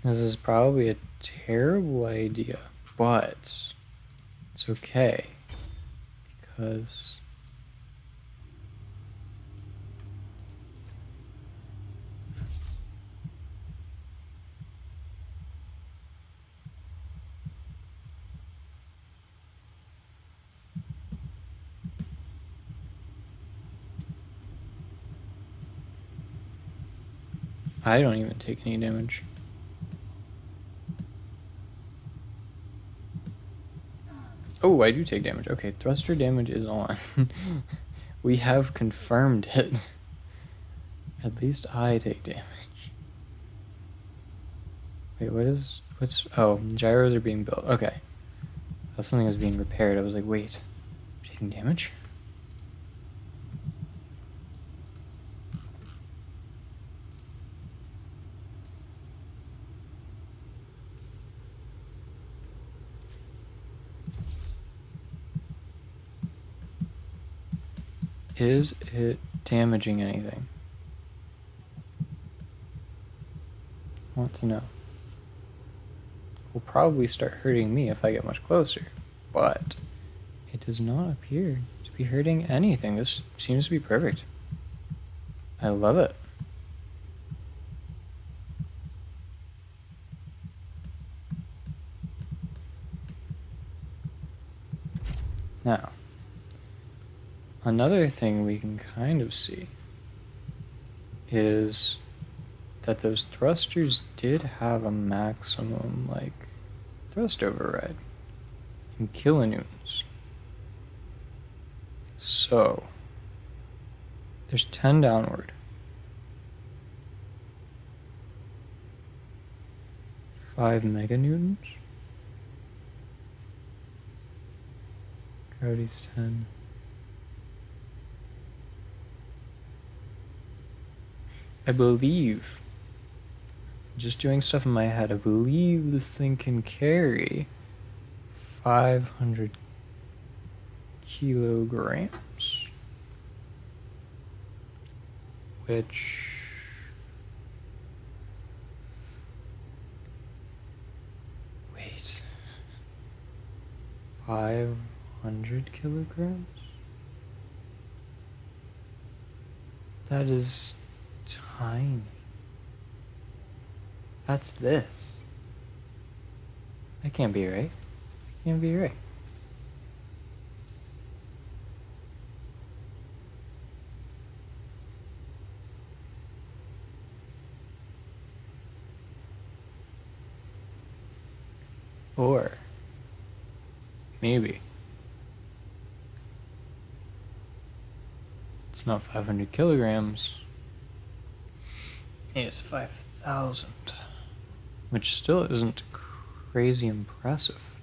This is probably a terrible idea, but it's okay because I don't even take any damage. Oh, I do take damage. Okay, thruster damage is on. We have confirmed it. At least I take damage. Wait, what's, oh, gyros are being built. Okay. That's something that was being repaired. I was like, wait, I'm taking damage? Is it damaging anything? I want to know. Will probably start hurting me if I get much closer, but it does not appear to be hurting anything. This seems to be perfect. I love it. Now, another thing we can kind of see is that those thrusters did have a maximum, like, thrust override in kilonewtons. So, there's 10 downward. 5 meganewtons. Gravity's 10. I believe, just doing stuff in my head, I believe the thing can carry 500 kilograms, which wait, 500 kilograms? That is tiny. That's this. That can't be right. That can't be right. Or maybe it's not 500 kilograms. It's 5,000, which still isn't crazy impressive.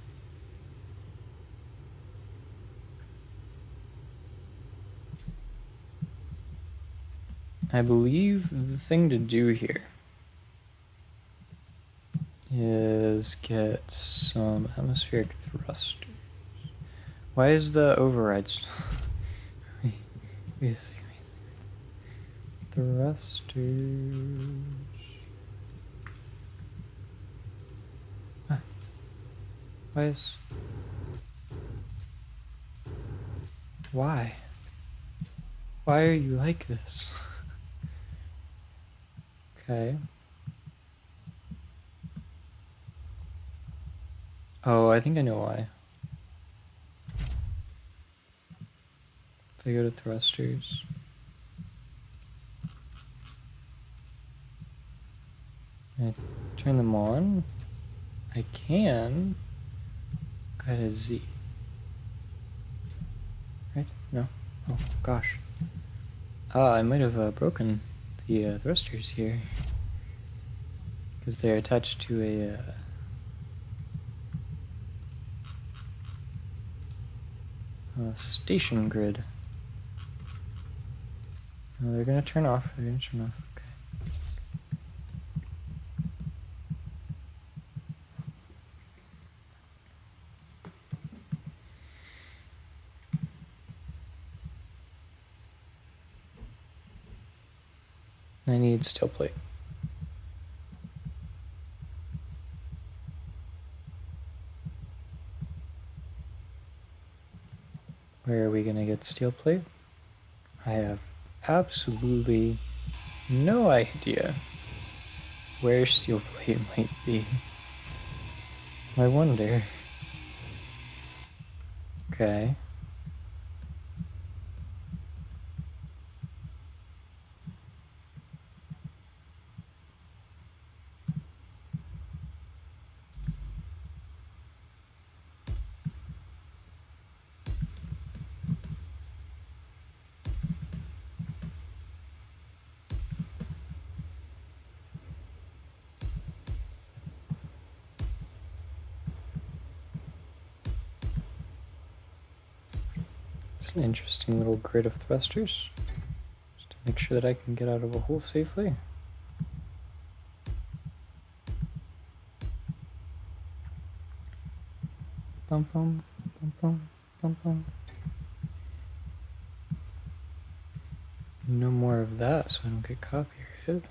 I believe the thing to do here is says get some atmospheric thrusters. Why is the override wait a second. Thrusters. What? Why is... Why? Why are you like this? Okay. Oh, I think I know why. If I go to thrusters. I turn them on. I can go to Z. Right? No? Oh, gosh. Ah, I might have broken the thrusters here. Because they're attached to a station grid. Oh, they're gonna turn off. They're gonna turn off. Okay. I need steel plate. Where are we gonna get steel plate? I have absolutely no idea where steel plate might be. I wonder. Okay. It's an interesting little grid of thrusters. Just to make sure that I can get out of a hole safely. Bum bum, bum bum, bum bum. No more of that so I don't get copyrighted.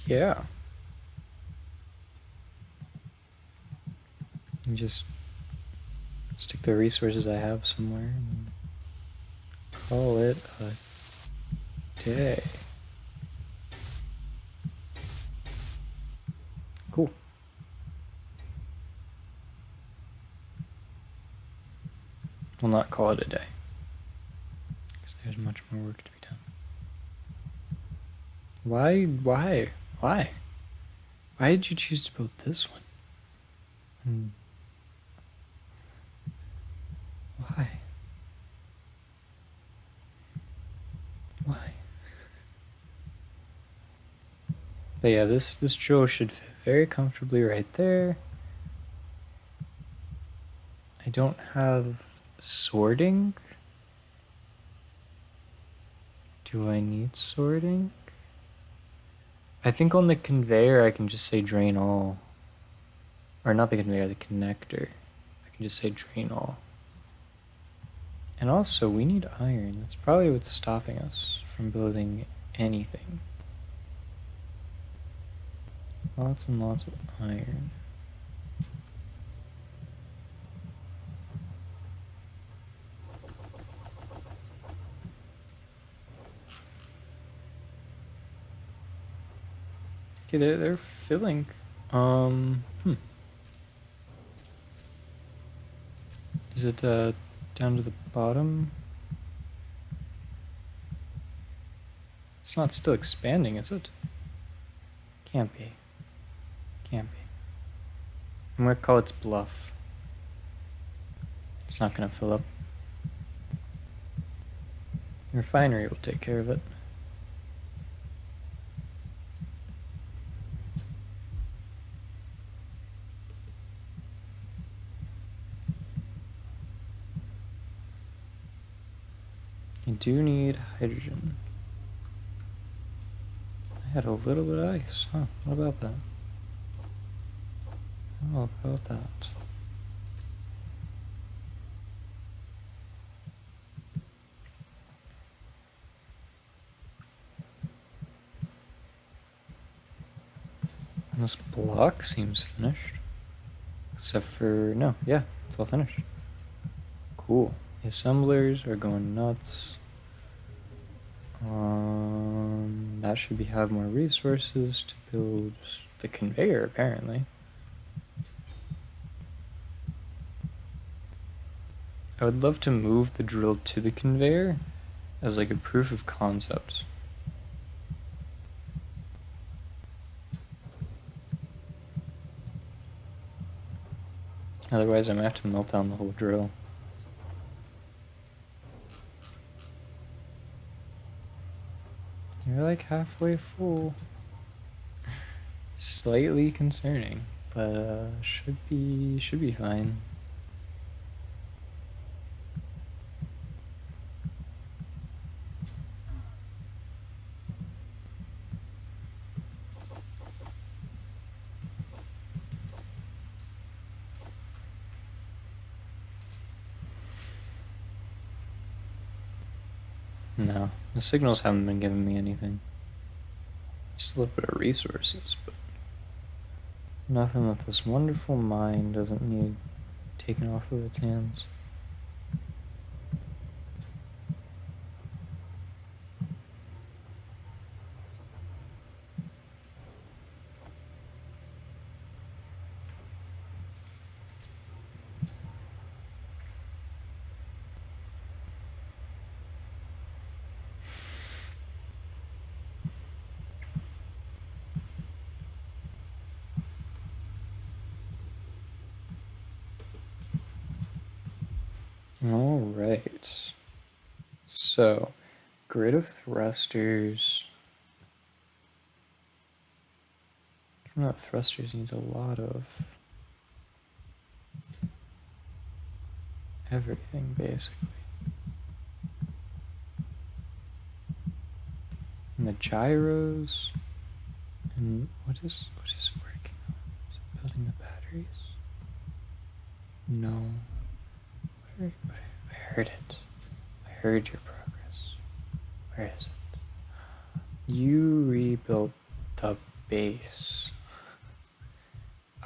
Yeah. And just stick the resources I have somewhere and call it a day. Cool. We'll not call it a day, because there's much more work to be done. Why? Why did you choose to build this one? Why? Why? But yeah, this drill should fit very comfortably right there. I don't have sorting. Do I need sorting? I think on the conveyor I can just say drain all. Or not the conveyor, the connector. I can just say drain all. And also, we need iron. That's probably what's stopping us from building anything. Lots and lots of iron. Okay, they're filling. Is it down to the bottom? It's not still expanding, is it? Can't be. Can't be. I'm gonna call it bluff. It's not gonna fill up. The refinery will take care of it. I do need hydrogen. I had a little bit of ice, huh? What about that? How about that? This block seems finished. Except for, no, yeah, it's all finished. Cool. The assemblers are going nuts. That should have more resources to build the conveyor, apparently. I would love to move the drill to the conveyor as like a proof of concept. Otherwise, I might have to melt down the whole drill. You're like halfway full. Slightly concerning, but should be fine. No, the signals haven't been giving me anything. Just a little bit of resources, but nothing that this wonderful mine doesn't need taken off of its hands. Alright. So, grid of thrusters. I don't know, thrusters needs a lot of everything, basically. And the gyros. And what is working on? Is it building the batteries? No. I heard it. I heard your progress. Where is it? You rebuilt the base.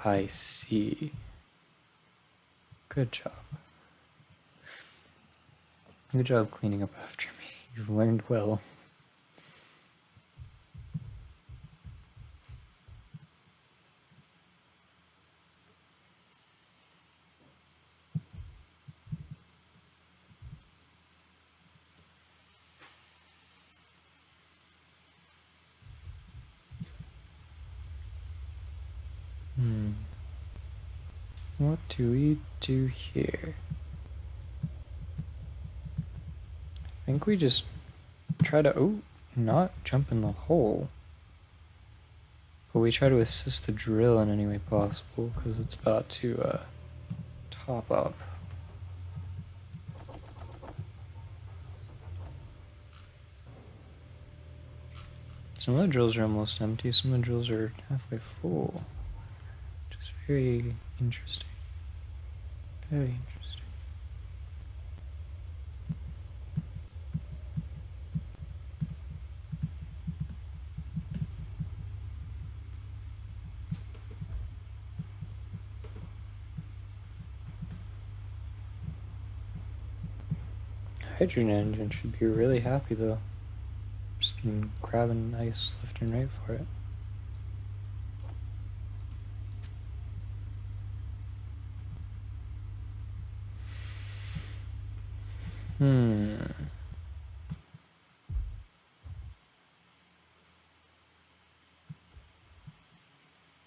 I see. Good job. Good job cleaning up after me. You've learned well. What do we do here? I think we just try to, not jump in the hole. But we try to assist the drill in any way possible because it's about to top up. Some of the drills are almost empty, some of the drills are halfway full. Which is very interesting. Very interesting. Hydrogen engine should be really happy though. Just been grabbing ice left and right for it.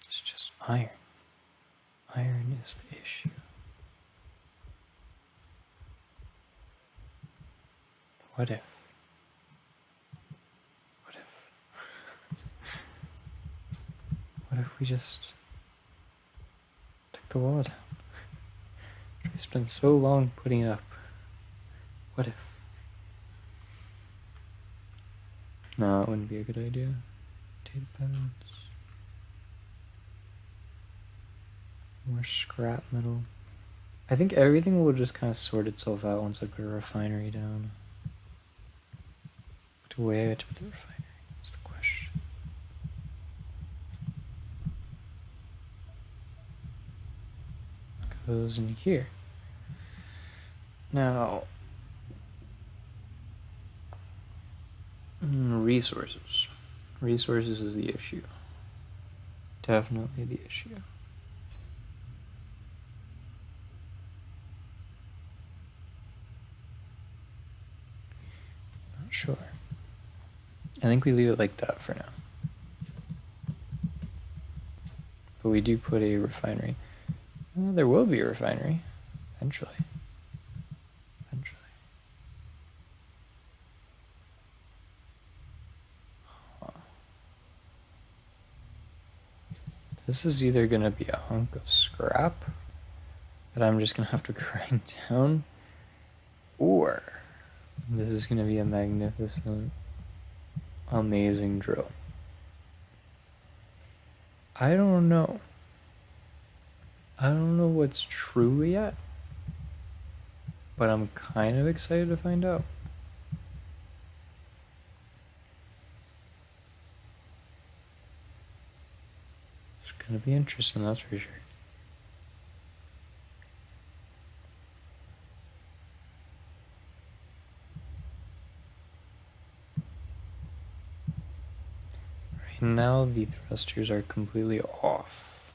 It's just iron. Iron is the issue. What if? What if we just took the wall down? We spent so long putting it up. What if? No, it wouldn't be a good idea. Data pads. More scrap metal. I think everything will just kind of sort itself out once I put a refinery down. But where to put the refinery is the question. It goes in here. Now, resources. Resources is the issue. Definitely the issue. Not sure. I think we leave it like that for now. But we do put a refinery. Well, there will be a refinery eventually. This is either going to be a hunk of scrap that I'm just going to have to grind down, or this is going to be a magnificent, amazing drill. I don't know. I don't know what's true yet, but I'm kind of excited to find out. It's going to be interesting, that's for sure. Right now, the thrusters are completely off.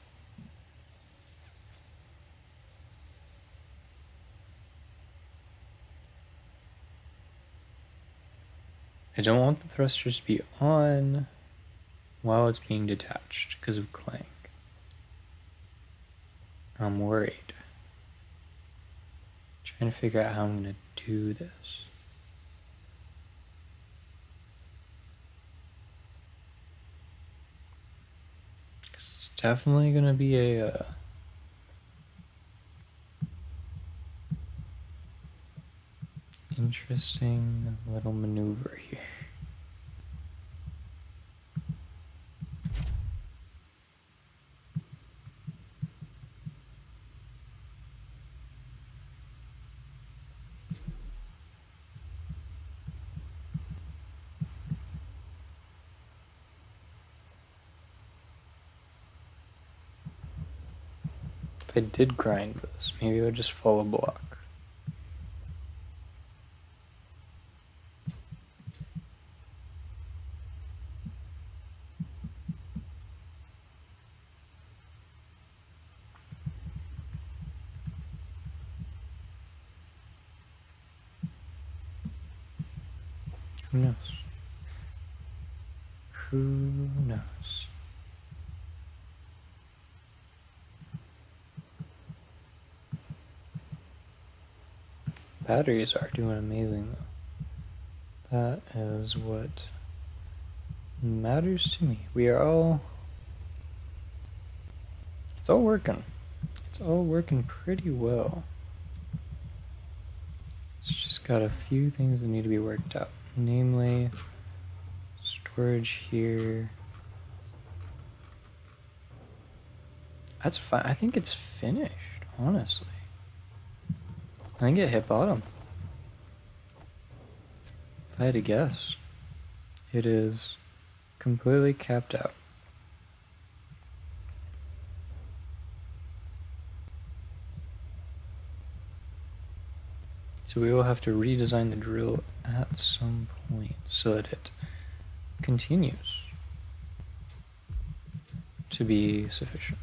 I don't want the thrusters to be on while it's being detached because of clang. I'm worried. Trying to figure out how I'm going to do this. It's definitely going to be a interesting little maneuver here. If I did grind this, maybe it would just fall a block. Who knows? Who knows? Batteries are doing amazing though. That is what matters to me. We are all... It's all working. It's all working pretty well. It's just got a few things that need to be worked out. Namely, storage here. That's fine. I think it's finished, honestly. I think it hit bottom. If I had to guess, it is completely capped out. So we will have to redesign the drill at some point so that it continues to be sufficient.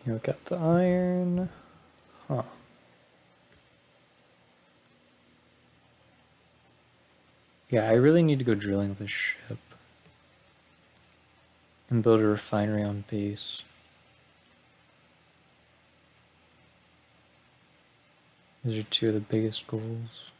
Here we got the iron. Huh. Yeah, I really need to go drilling with a ship and build a refinery on base. Those are two of the biggest goals.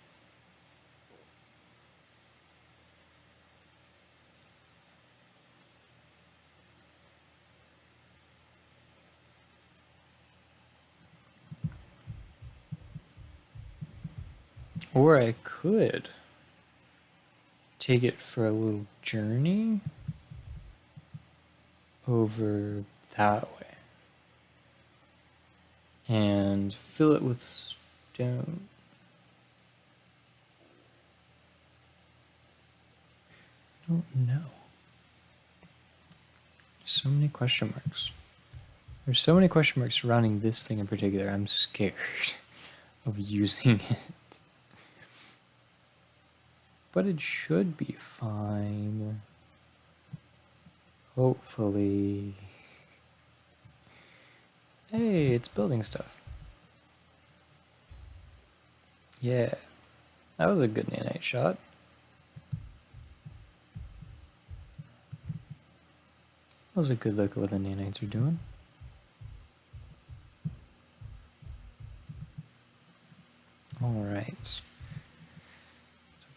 Or I could take it for a little journey over that way and fill it with stone. I don't know. So many question marks. There's so many question marks surrounding this thing in particular. I'm scared of using it. But it should be fine. Hopefully. Hey, it's building stuff. Yeah. That was a good nanite shot. That was a good look at what the nanites are doing. Alright.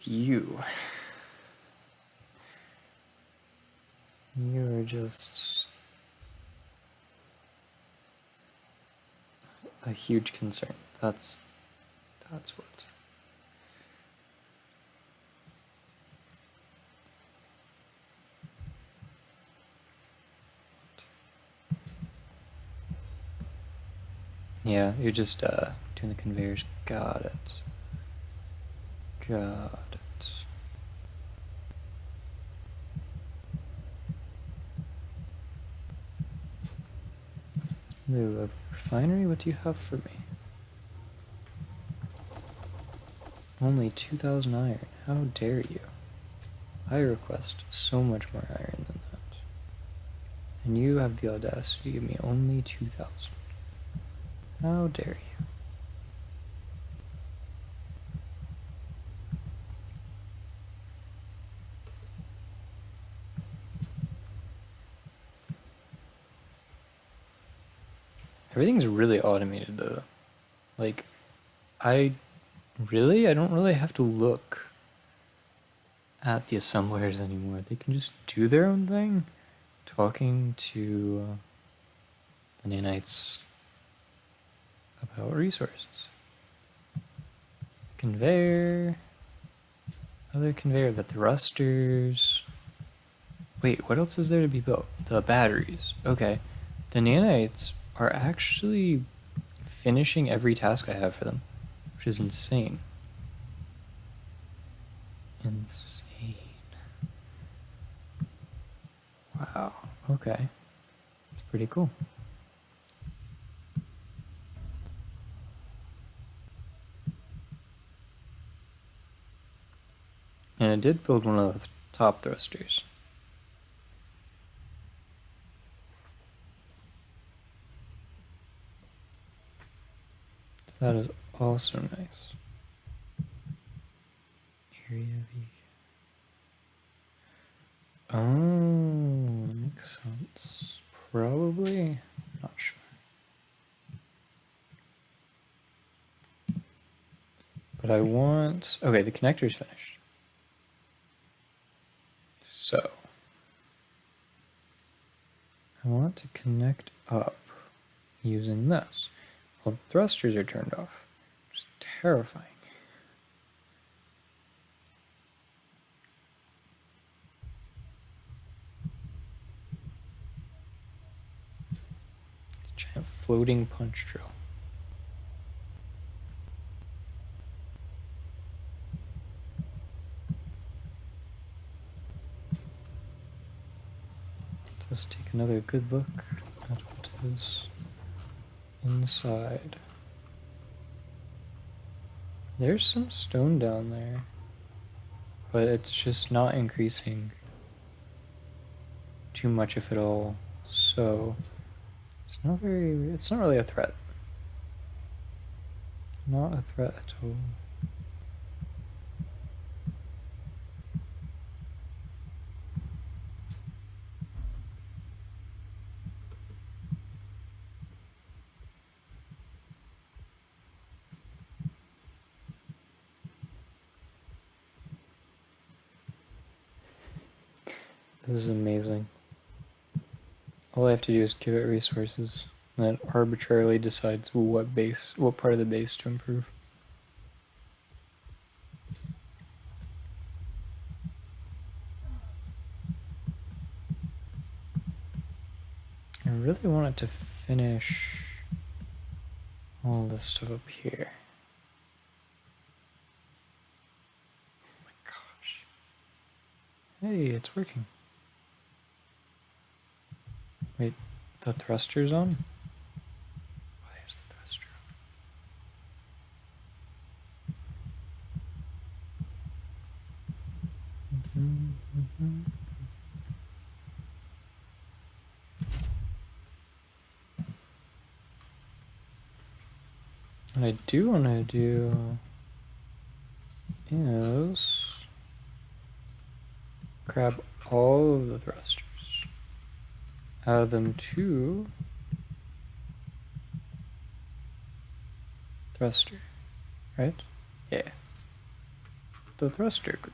You are just a huge concern. That's what. Yeah, you're just doing the conveyors. Got it. Got it. Hello, lovely refinery. What do you have for me? Only 2,000 iron. How dare you? I request so much more iron than that. And you have the audacity to give me only 2,000. How dare you? Everything's really automated though. Like, I don't really have to look at the assemblers anymore. They can just do their own thing. Talking to the nanites about resources. Conveyor. Other conveyor, the thrusters. Wait, what else is there to be built? The batteries. Okay. The nanites are actually finishing every task I have for them, which is insane. Insane. Wow. Okay. That's pretty cool. And I did build one of the top thrusters. That is also nice. Area beacon. Oh, makes sense. Probably. Not sure. But I want... Okay, the connector's finished. So, I want to connect up using this. Well, the thrusters are turned off, which is terrifying. It's a giant floating punch drill. Let's take another good look at what is inside. There's some stone down there, but it's just not increasing too much, if at all. So it's not really a threat. Not a threat at all. This is amazing. All I have to do is give it resources, and it arbitrarily decides what part of the base to improve. really want it to finish all this stuff up here. Oh my gosh. Hey, it's working. Wait, the thruster's on? Why is the thruster on? What I do want to do is grab all of the thrusters, add them to thruster, right? Yeah. The thruster group.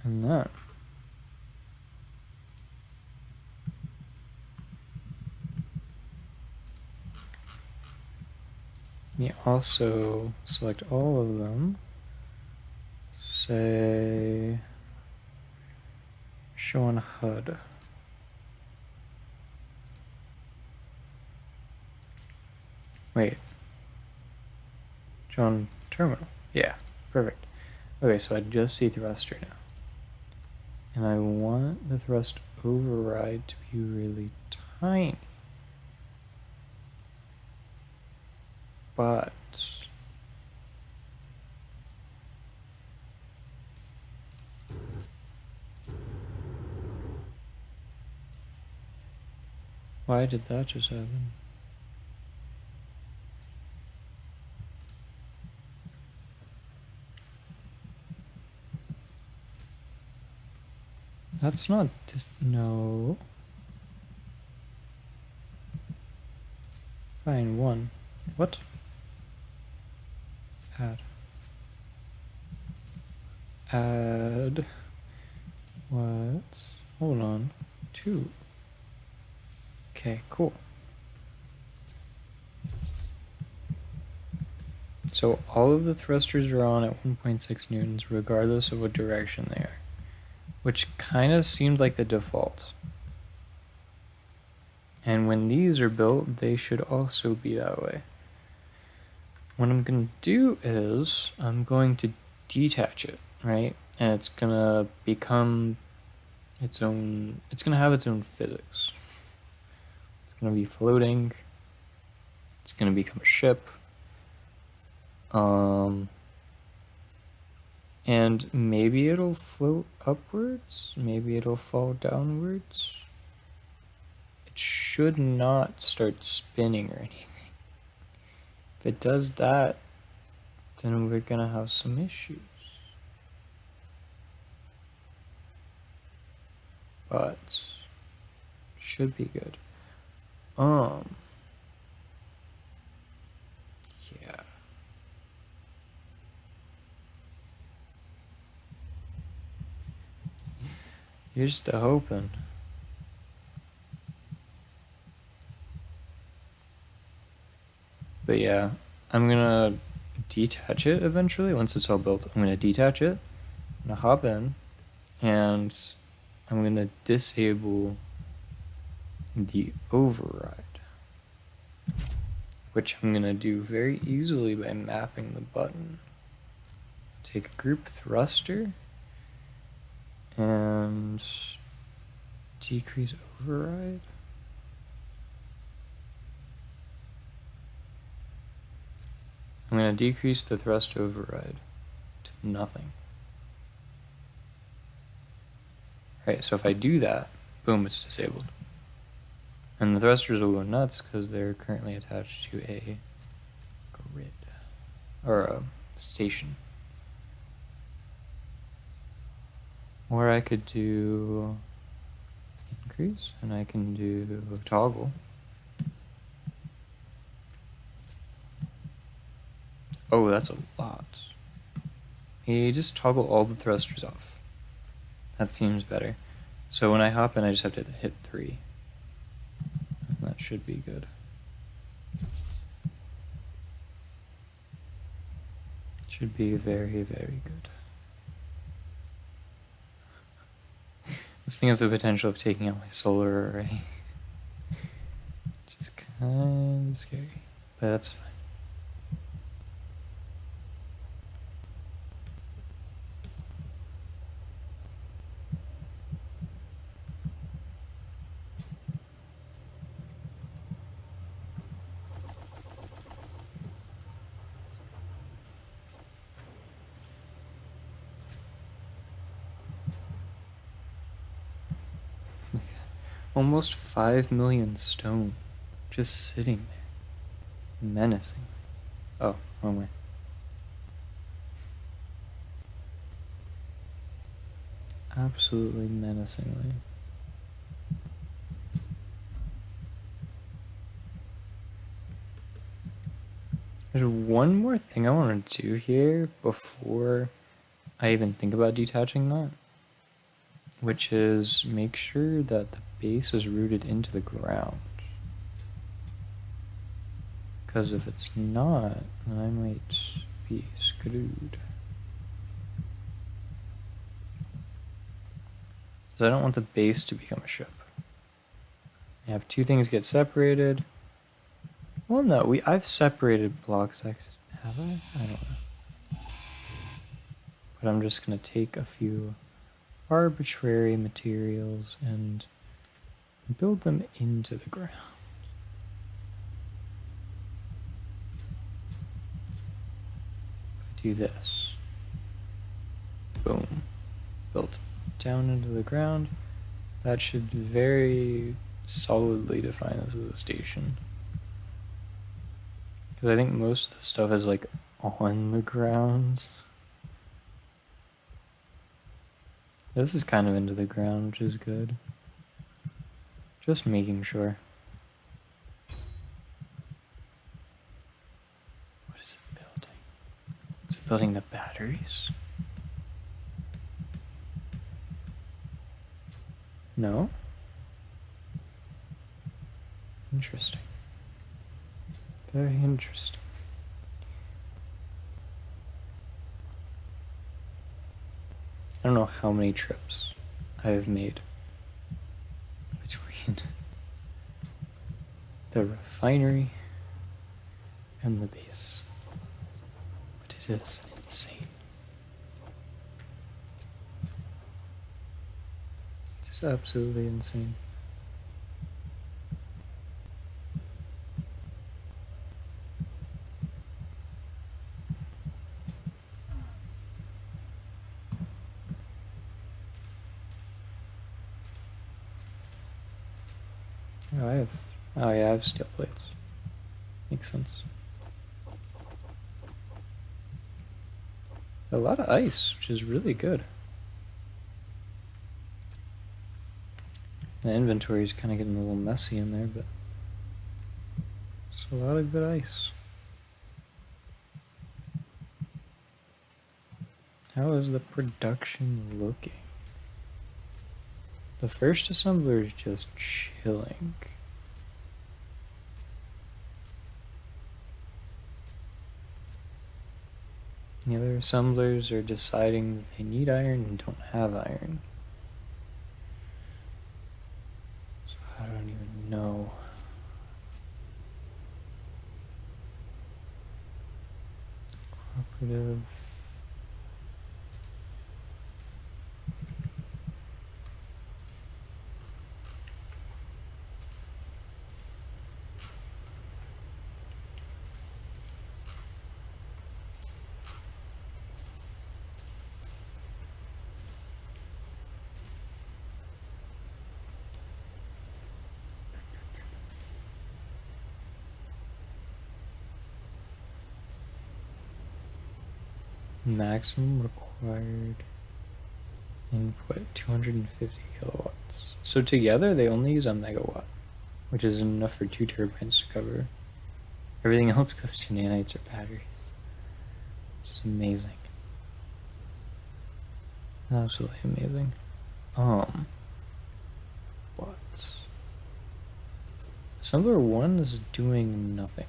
And then we also select all of them, say show on HUD. Wait, show on terminal. Yeah, perfect. Okay, so I just see thruster now. And I want the thrust override to be really tiny. But why did that just happen? That's not just no. Fine, one. What? Add. What? Hold on. 2. Okay, cool. So all of the thrusters are on at 1.6 newtons, regardless of what direction they are, which kind of seemed like the default. And when these are built, they should also be that way. What I'm going to do is I'm going to detach it, right? And it's going to become its own, it's going to have its own physics. It's going to be floating. It's going to become a ship. And maybe it'll float upwards. Maybe it'll fall downwards. It should not start spinning or anything. If it does that, then we're gonna have some issues. But should be good. Yeah. You're just hoping. But yeah, I'm gonna detach it eventually. Once it's all built, I'm gonna detach it. I'm gonna hop in, and I'm gonna disable the override, which I'm gonna do very easily by mapping the button. Take a group thruster and decrease override. I'm going to decrease the thrust override to nothing. Alright, so if I do that, boom, it's disabled. And the thrusters will go nuts because they're currently attached to a grid, or a station. Or I could do increase, and I can do toggle. Oh, that's a lot. You just toggle all the thrusters off. That seems better. So when I hop in, I just have to hit 3. And that should be good. Should be very, very good. This thing has the potential of taking out my solar array. Kind of scary, but that's fine. Almost 5 million stone just sitting there. Menacing. Oh, wrong way. Absolutely menacingly. There's one more thing I want to do here before I even think about detaching that, which is make sure that the base is rooted into the ground. Because if it's not, then I might be screwed. Because I don't want the base to become a ship. I have two things get separated. Well, no, I've separated blocks. Have I? I don't know. But I'm just gonna take a few arbitrary materials and build them into the ground. If I do this, boom, built down into the ground. That should very solidly define this as a station. Because I think most of the stuff is like on the ground. This is kind of into the ground, which is good. Just making sure. What is it building? Is it building the batteries? No? Interesting. Very interesting. I don't know how many trips I have made between the refinery and the base, but it is insane. It is absolutely insane. Oh yeah, I have steel plates. Makes sense. A lot of ice, which is really good. The inventory is kind of getting a little messy in there, but it's a lot of good ice. How is the production looking? The first assembler is just chilling. The other assemblers are deciding that they need iron and don't have iron. So I don't even know. Cooperative. Maximum required input 250 kilowatts. So together they only use a megawatt, which is enough for 2 turbines to cover. Everything else goes to nanites or batteries. It's amazing. Absolutely amazing. What? Assembler 1 is doing nothing.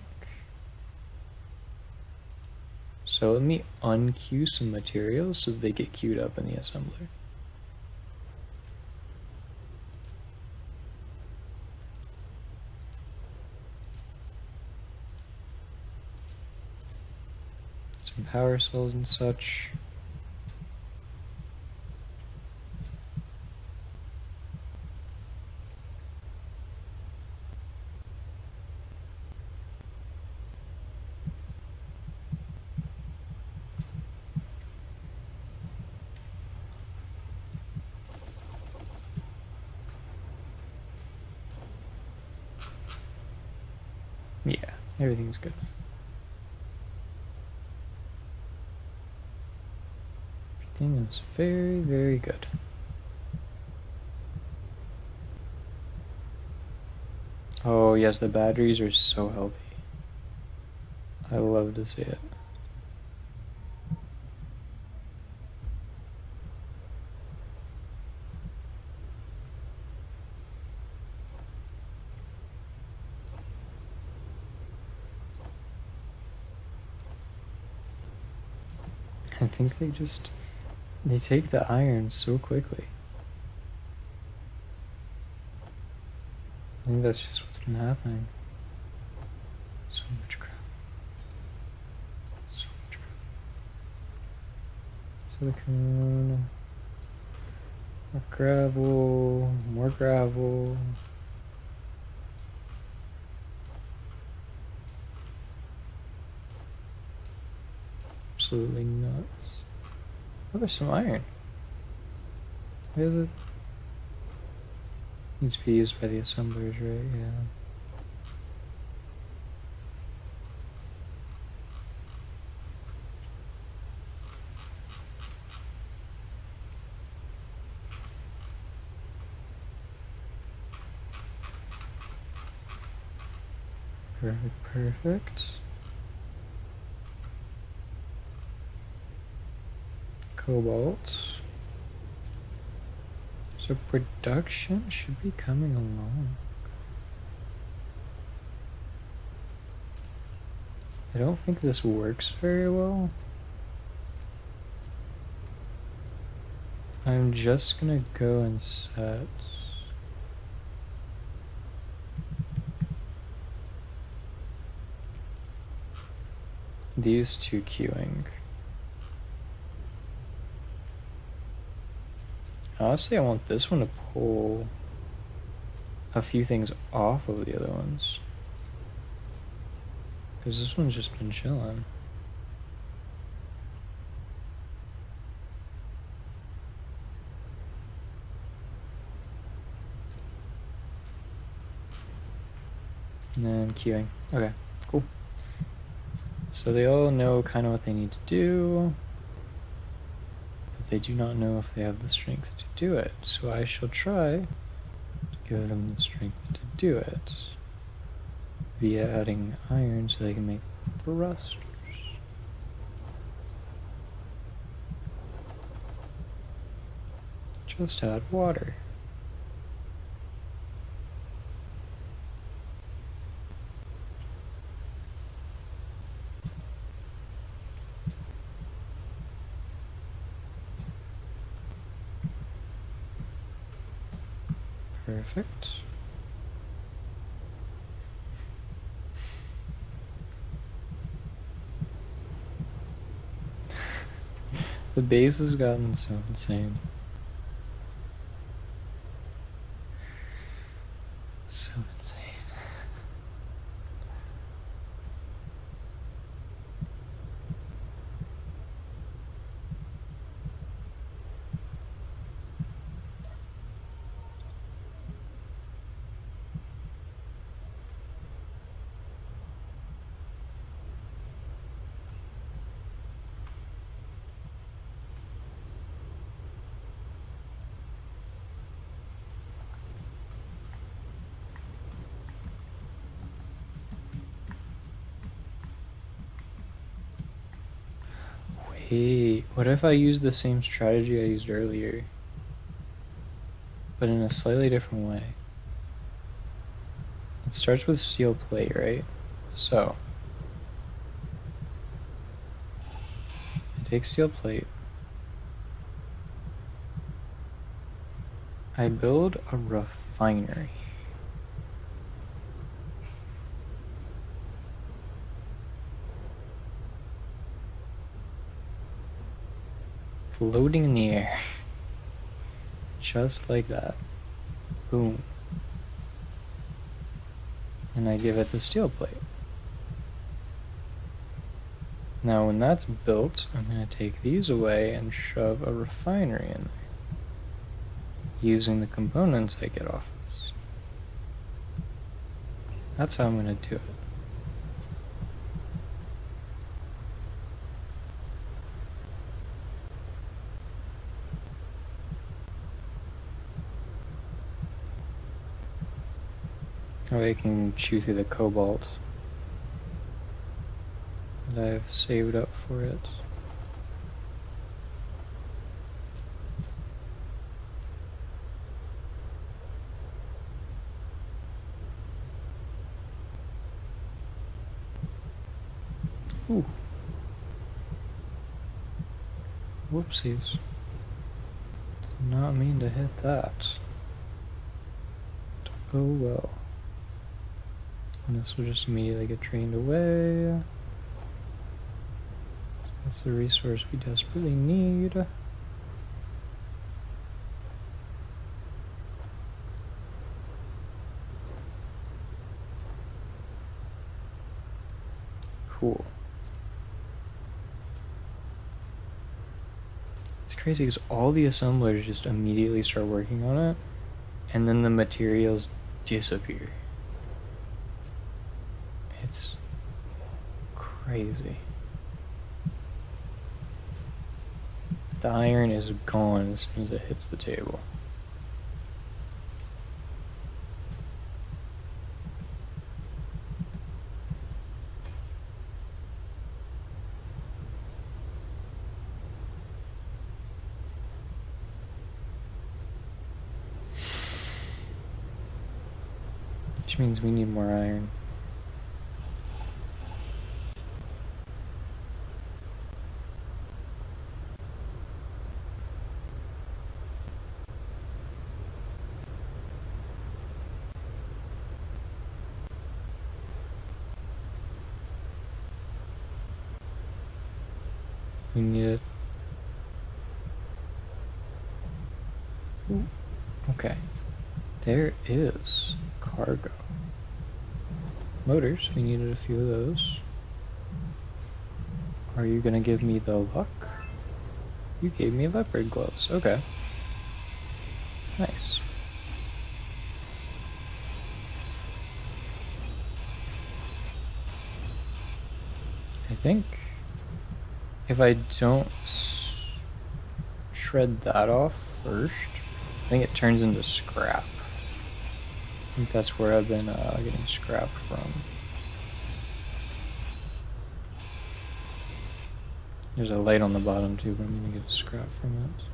So let me unqueue some materials so they get queued up in the assembler. some power cells and such. Yeah, everything's good. Everything is very, very good. Oh, yes, the batteries are so healthy. I love to see it. I think they take the iron so quickly. I think that's just what's been happening. So much crap. So much crap. Silicone. More gravel. More gravel. Absolutely nuts. Oh, there's some iron. Where is it? Needs to be used by the assemblers, right? Yeah. Perfect, perfect. Cobalt. So production should be coming along. I don't think this works very well. I'm just gonna go and set these two queuing. Honestly, I want this one to pull a few things off of the other ones. Because this one's just been chilling. And then queuing. Okay, cool. So they all know kind of what they need to do, but they do not know if they have the strength to do it. So I shall try to give them the strength to do it via adding iron so they can make thrusters. Just add water. Perfect. The base has gotten so insane. So insane. Wait, what if I use the same strategy I used earlier, but in a slightly different way? It starts with steel plate, right? So, I take steel plate. I build a refinery. floating in the air. Just like that. Boom. And I give it the steel plate. Now when that's built, I'm going to take these away and shove a refinery in there, using the components I get off this. That's how I'm going to do it. That way I can chew through the cobalt that I've saved up for it. Ooh. Whoopsies. Did not mean to hit that. Oh well. And this will just immediately get drained away. That's the resource we desperately need. Cool. It's crazy because all the assemblers just immediately start working on it, and then the materials disappear. It's crazy. The iron is gone as soon as it hits the table. Which means we need more iron. We need it. Ooh. Okay. There is cargo. Motors, we needed a few of those. Are you gonna give me the luck? You gave me leopard gloves. Okay. Nice. I think if I don't shred that off first, I think it turns into scrap. I think that's where I've been getting scrap from. There's a light on the bottom too, but I'm gonna get scrap from it.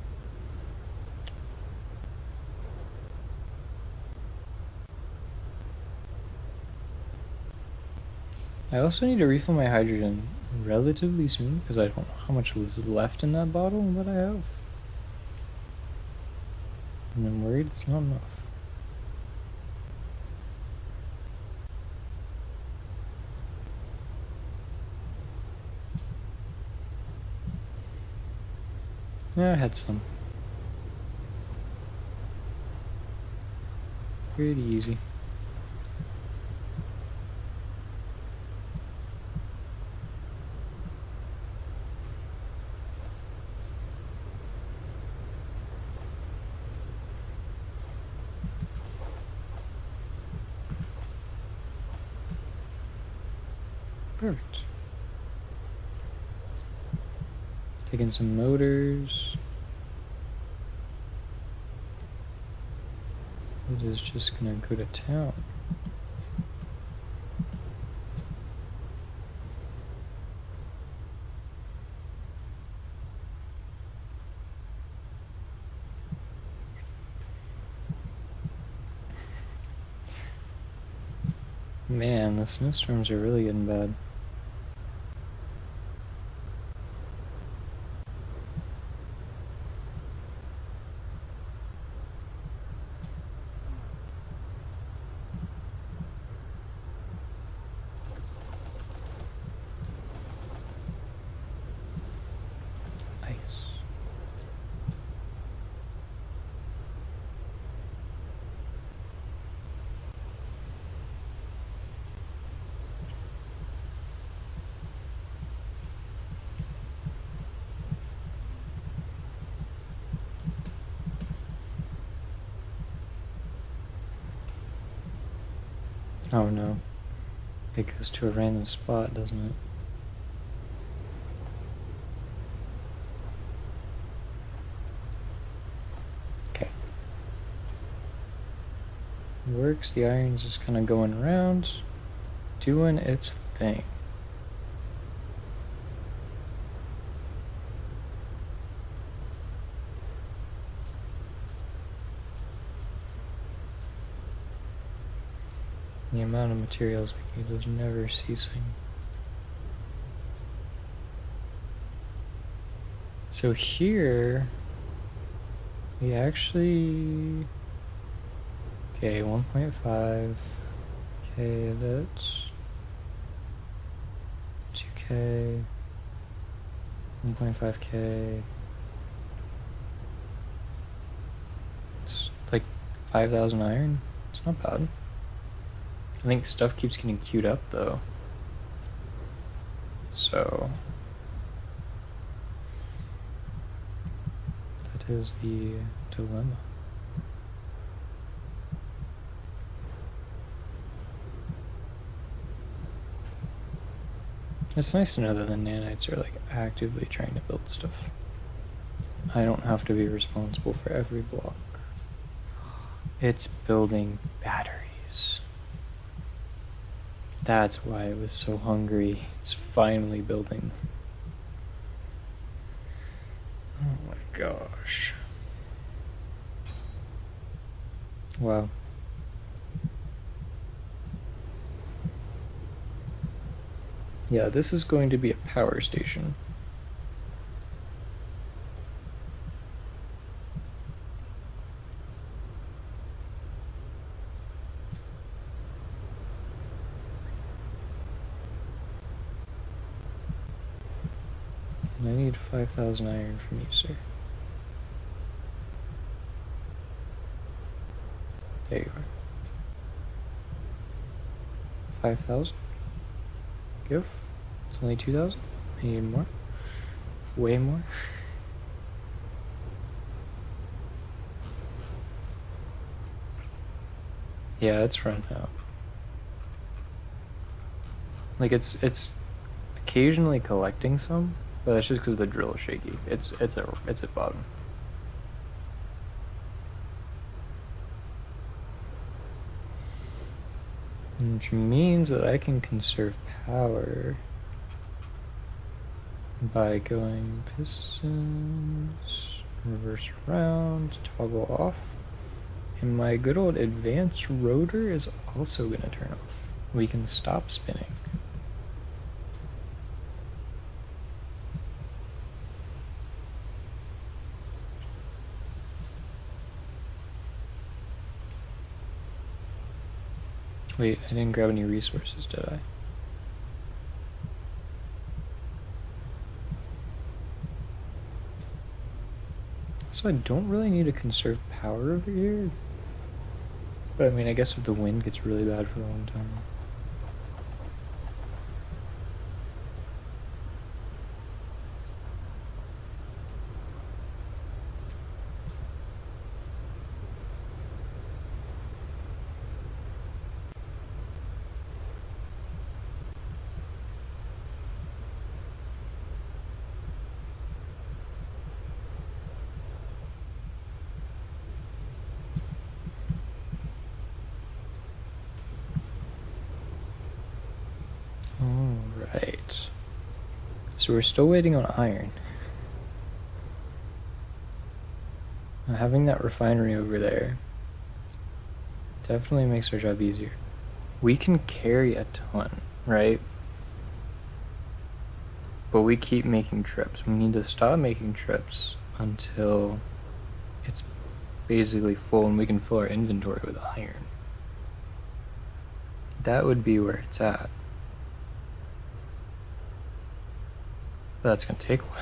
I also need to refill my hydrogen relatively soon because I don't know how much is left in that bottle that I have. And I'm worried it's not enough. Yeah, I had some. Pretty easy. Perfect. Taking some motors. It is just gonna go to town. Man, the snowstorms are really getting bad. Ice. Oh no. It goes to a random spot, doesn't it? Okay. Works, the iron's just kind of going around, doing its thing. The amount of materials we need is never ceasing. So here, we actually, okay, 1.5, okay, that's 2K, 1.5K, it's like 5,000 iron, it's not bad. I think stuff keeps getting queued up though, so that is the dilemma. It's nice to know that the nanites are like actively trying to build stuff. I don't have to be responsible for every block. It's building batteries. That's why it was so hungry. It's finally building. Oh my gosh. Wow. Yeah, this is going to be a power station. And I need 5,000 iron from you, sir. There you are. 5,000? Give. It's only 2,000? I need more. Way more. Yeah, it's run out. Like it's occasionally collecting some, but that's just because the drill is shaky. It's at bottom. Which means that I can conserve power by going pistons, reverse around, toggle off. And my good old advanced rotor is also going to turn off. We can stop spinning. Wait, I didn't grab any resources, did I? So I don't really need to conserve power over here. But I mean, I guess if the wind gets really bad for a long time. Alright. So we're still waiting on iron. Having that refinery over there definitely makes our job easier. We can carry a ton, right? But we keep making trips. We need to stop making trips until it's basically full and we can fill our inventory with iron. That would be where it's at. But that's gonna take a while.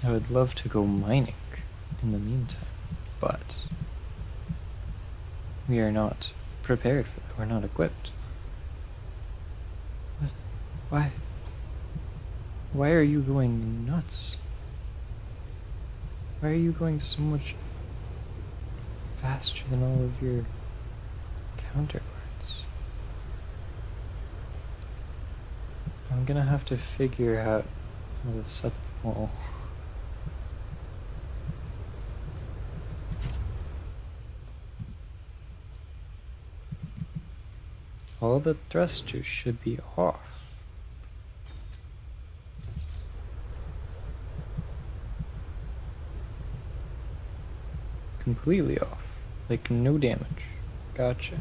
I would love to go mining in the meantime, but we are not prepared for that. We're not equipped. Why? Why are you going nuts? Why are you going so much faster than all of your counterparts? I'm gonna have to figure out how to set the wall. All the thrusters should be off. Completely off. Like no damage. Gotcha.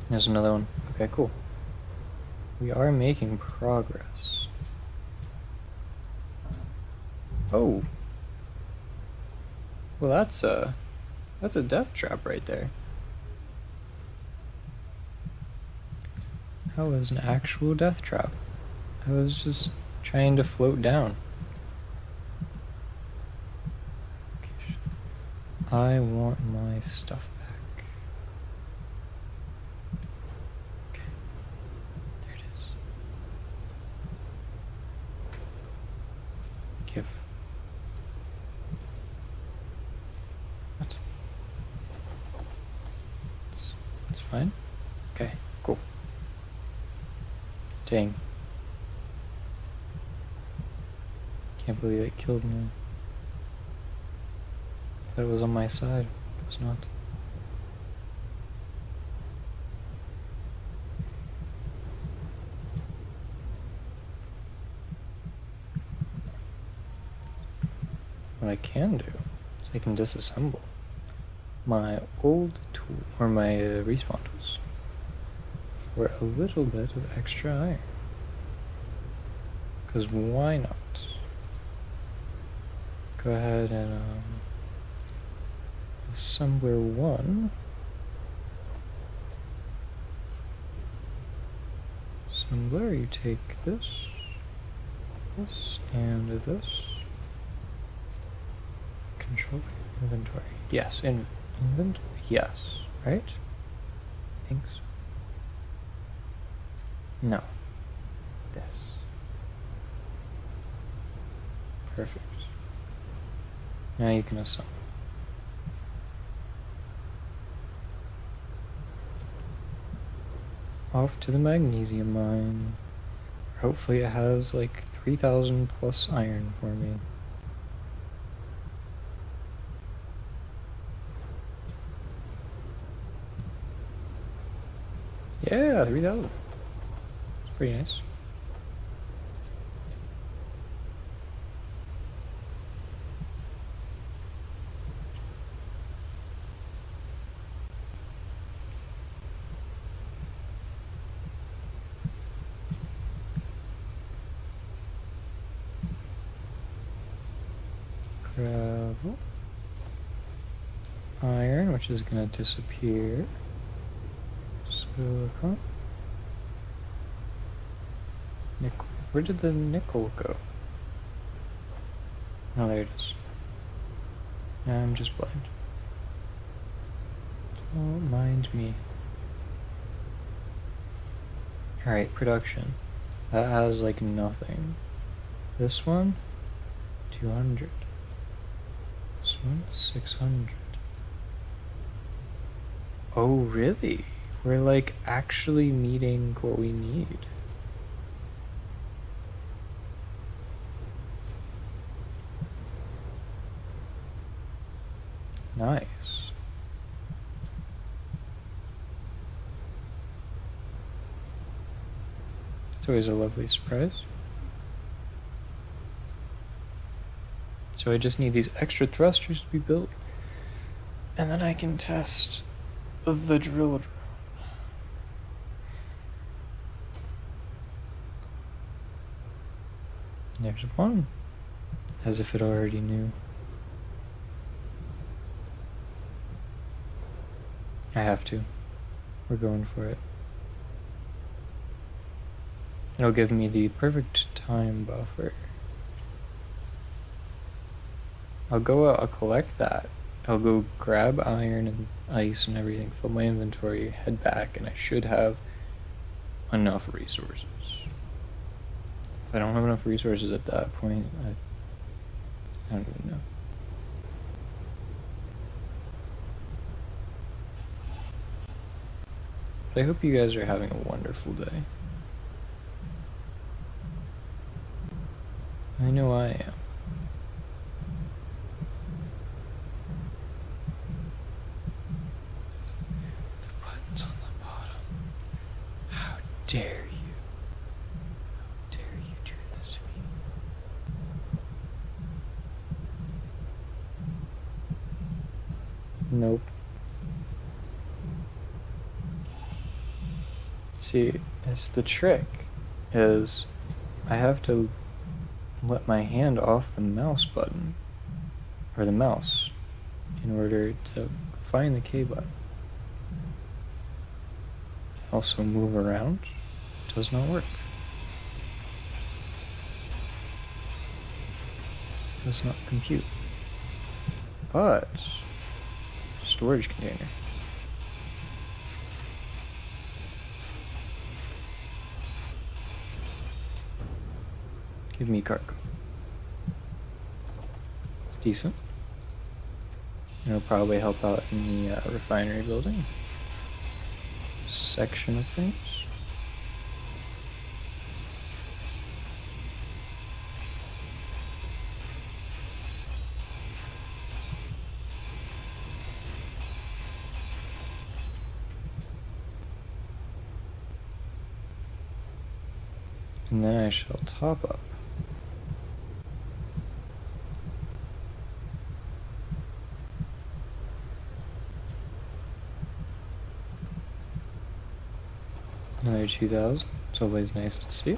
There's another one. Okay, cool. We are making progress. Oh. Well, that's a death trap right there. That was an actual death trap. I was just trying to float down. Okay. I want my stuff back. Okay. There it is. Give. What? It's fine? Okay, cool. Dang. Can't believe it killed me. Thought it was on my side. It's not. What I can do is I can disassemble my old tool, or my respawn tools, for a little bit of extra iron. Because why not? Go ahead and assembler one. Assembler, you take this, and this. Control inventory. Yes, inventory. Yes, right? I think so. No. This. Perfect. Now you can assemble. Off to the magnesium mine. Hopefully it has like 3,000 plus iron for me. Yeah, 3,000. It's pretty nice. Gravel. Iron, which is gonna disappear. Silicon. Nickel. Where did the nickel go? Oh, there it is. I'm just blind. Don't mind me. Alright, production. That has like nothing. This one, 200. This one, 600. Oh, really? We're like actually meeting what we need. Nice. It's always a lovely surprise. So I just need these extra thrusters to be built, and then I can test the drill drone. There's one, as if it already knew. I have to. We're going for it. It'll give me the perfect time buffer. I'll collect that I'll go grab iron and ice and everything, fill my inventory, head back, and I should have enough resources. If I don't have enough resources at that point, I don't even know. But I hope you guys are having a wonderful day. I know I am. The button's on the bottom. How dare you? How dare you do this to me? Nope. See, it's the trick is I have to let my hand off the mouse button, or the mouse, in order to find the K button. Also move around does not work. Does not compute. But storage container. Give me cargo. Decent. It'll probably help out in the refinery building section of things. And then I shall top up. Another 2,000. It's always nice to see.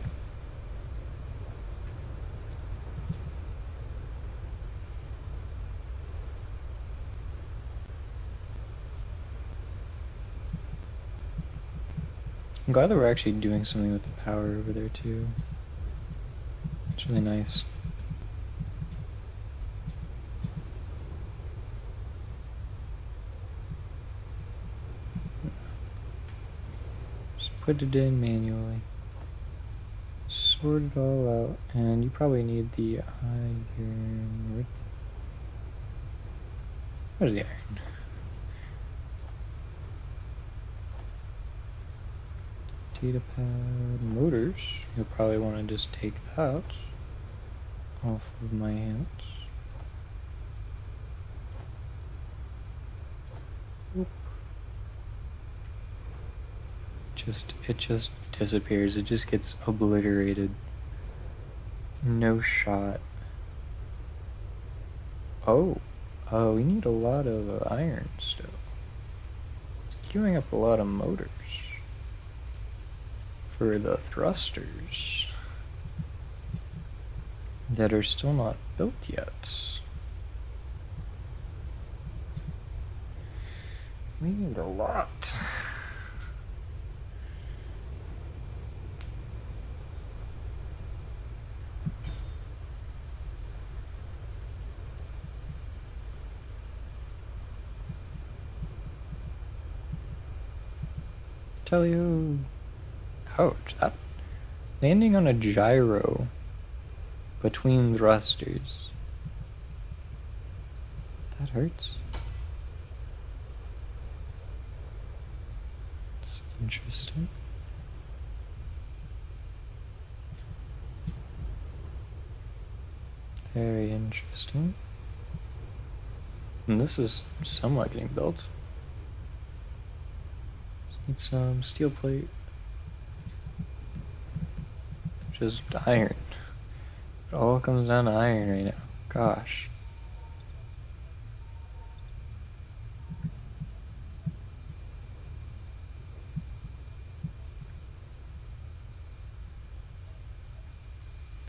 I'm glad that we're actually doing something with the power over there too. It's really nice. Just put it in manually. Sort it all out, and you probably need the iron. Where's the iron? Data pad motors. You'll probably want to just take that off of my hands. Oop. It just disappears. It just gets obliterated. No shot. Oh, we need a lot of iron still. It's queuing up a lot of motors for the thrusters that are still not built yet. We need a lot. Tell you. Ouch, that landing on a gyro between thrusters. That hurts. It's interesting. Very interesting. And this is somewhat getting built. Just need some steel plate. Just iron. It all comes down to iron right now. Gosh.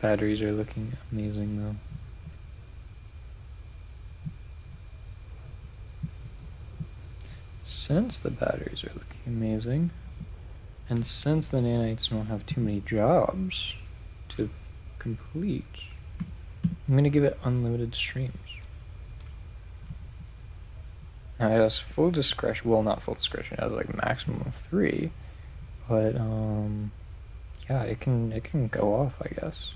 Batteries are looking amazing though. Since the batteries are looking amazing, and since the nanites don't have too many jobs to complete, I'm going to give it unlimited streams. Now it has full discretion. Well, not full discretion. It has like maximum of 3, but yeah, it can go off, I guess.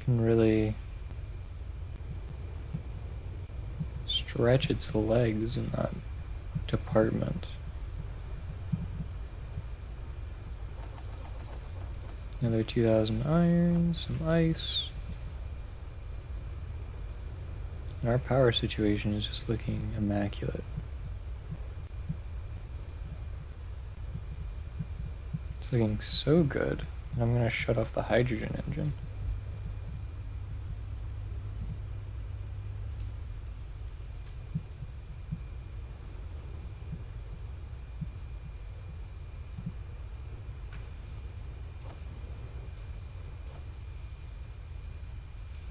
Can really stretch its legs in that department. Another 2,000 iron, some ice. And our power situation is just looking immaculate. It's looking so good. And I'm gonna shut off the hydrogen engine.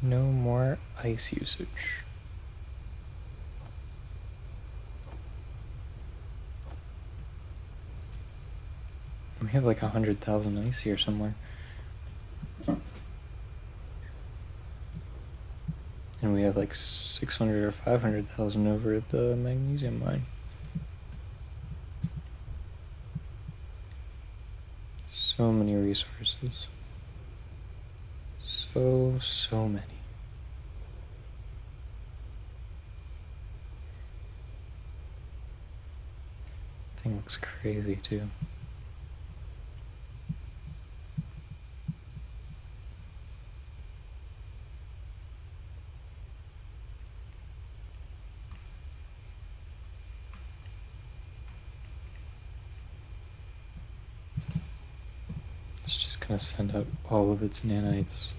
No more ice usage. We have like 100,000 ice here somewhere. And we have like 600 or 500,000 over at the magnesium mine. So many resources. So many. Thing looks crazy too. It's just gonna send out all of its nanites.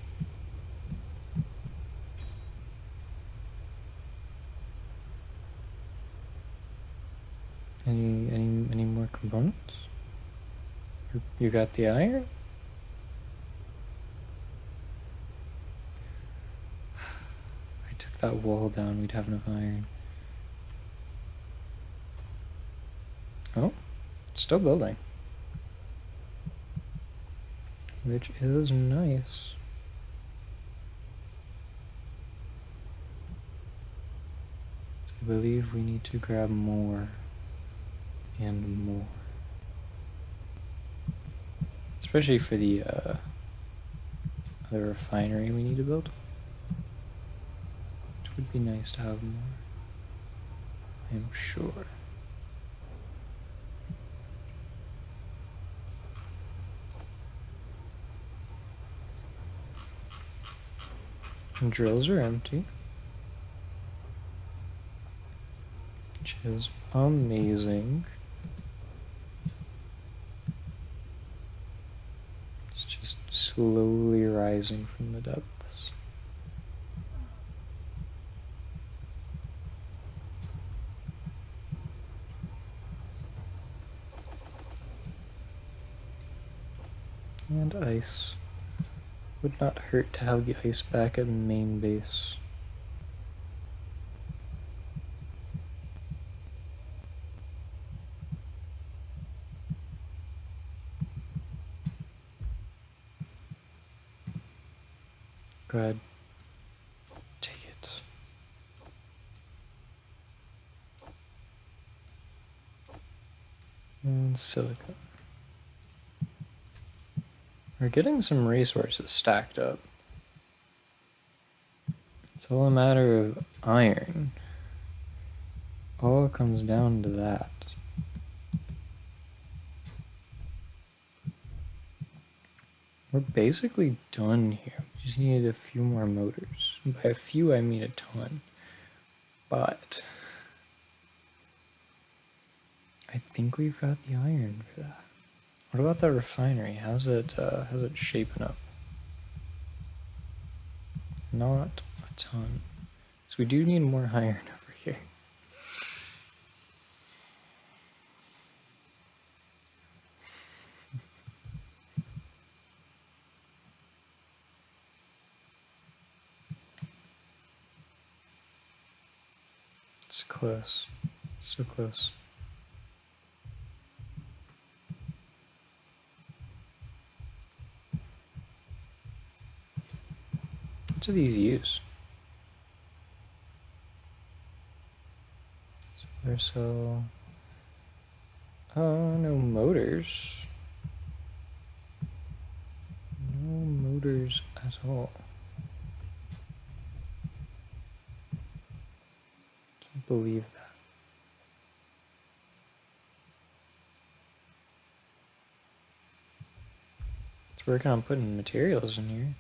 Any more components? You got the iron? If I took that wall down, we'd have enough iron. Oh, it's still building. Which is nice. So I believe we need to grab more and more. Especially for the other refinery we need to build. Which would be nice to have more, I'm sure. And drills are empty. Which is amazing. It's just slowly rising from the depths. And ice. Would not hurt to have the ice back at main base. Go ahead. Take it. And silica. We're getting some resources stacked up. It's all a matter of iron. All comes down to that. We're basically done here. We just needed a few more motors. And by a few, I mean a ton. But I think we've got the iron for that. What about the refinery? How's it shaping up? Not a ton. So we do need more iron over here. It's close. So close. What do these use? solar cell. Oh, no motors. No motors at all. Can't believe that. It's working on putting materials in here.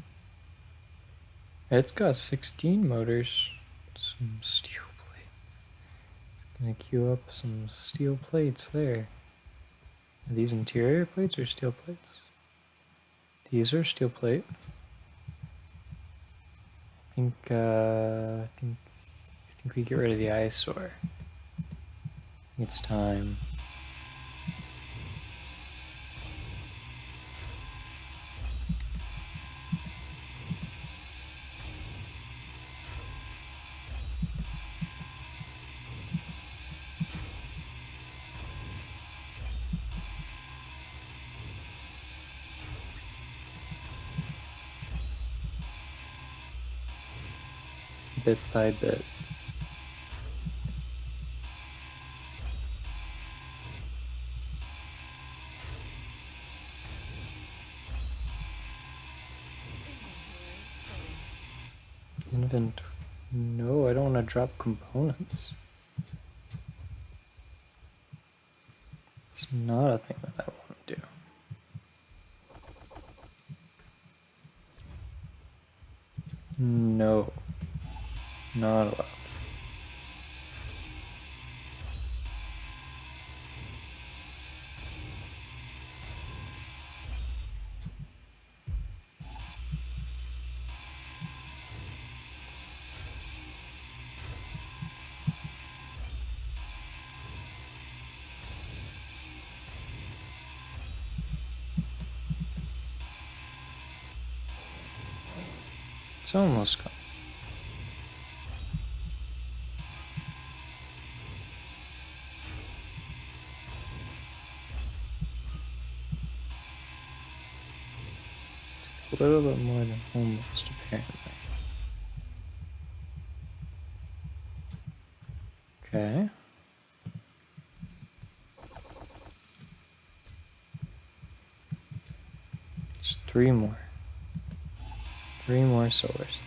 It's got 16 motors. Some steel plates. It's gonna queue up some steel plates there. Are these interior plates or steel plates? These are steel plate. I think we get rid of the eyesore. It's time. Bit by bit. Inventory. No, I don't want to drop components. It's not a thing that I want to do. No. Not allowed. It's almost gone. It's a little bit more than almost, apparently. Okay. Just 3 more. 3 more solar cells.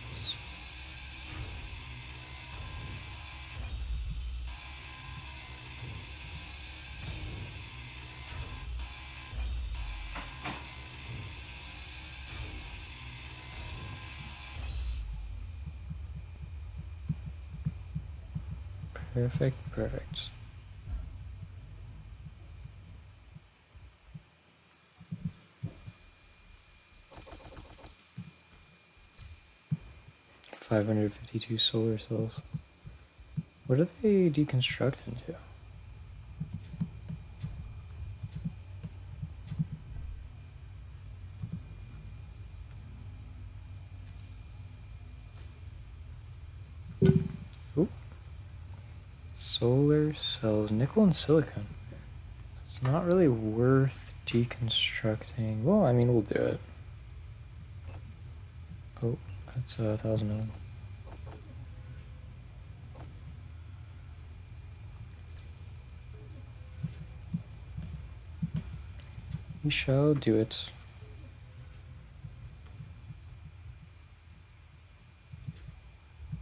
Perfect, perfect. $552 solar cells. What do they deconstruct into? Ooh. Solar cells, nickel and silicon. It's not really worth deconstructing. Well, I mean, we'll do it. Oh, that's 1,000 of them. We shall do it.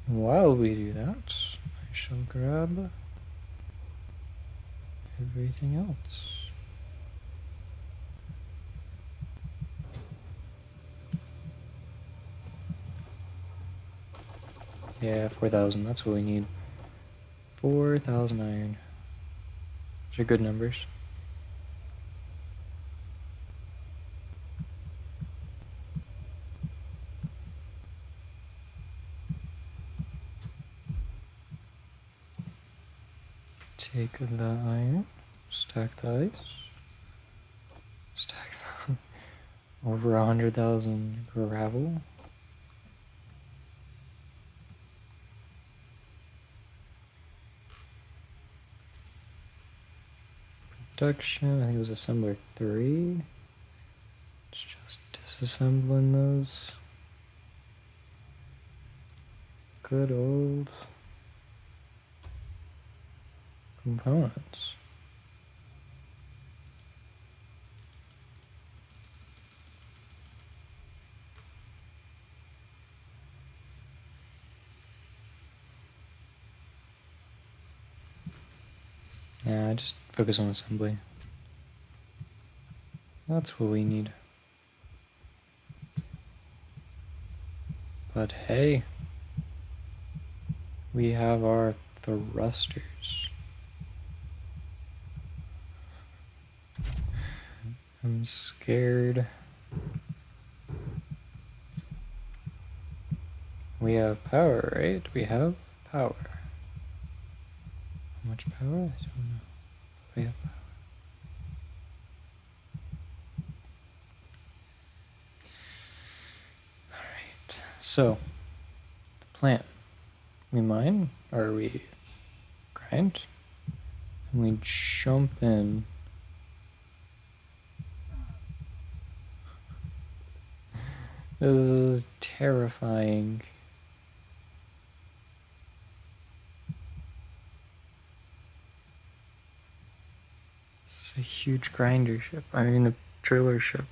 While we do that, I shall grab everything else. Yeah, 4,000, that's what we need. 4,000 iron. Those are good numbers. Take the iron, stack the ice, stack over 100,000 gravel. Production, I think it was assembler 3. It's just disassembling those. Good old components. Yeah, just focus on assembly. That's what we need. But hey, we have our thrusters. I'm scared. We have power, right? We have power. How much power? I don't know. We have power. Alright, so the plan. We mine, or we grind, and we jump in. This is terrifying. It's a huge grinder ship. I mean, a trailer ship.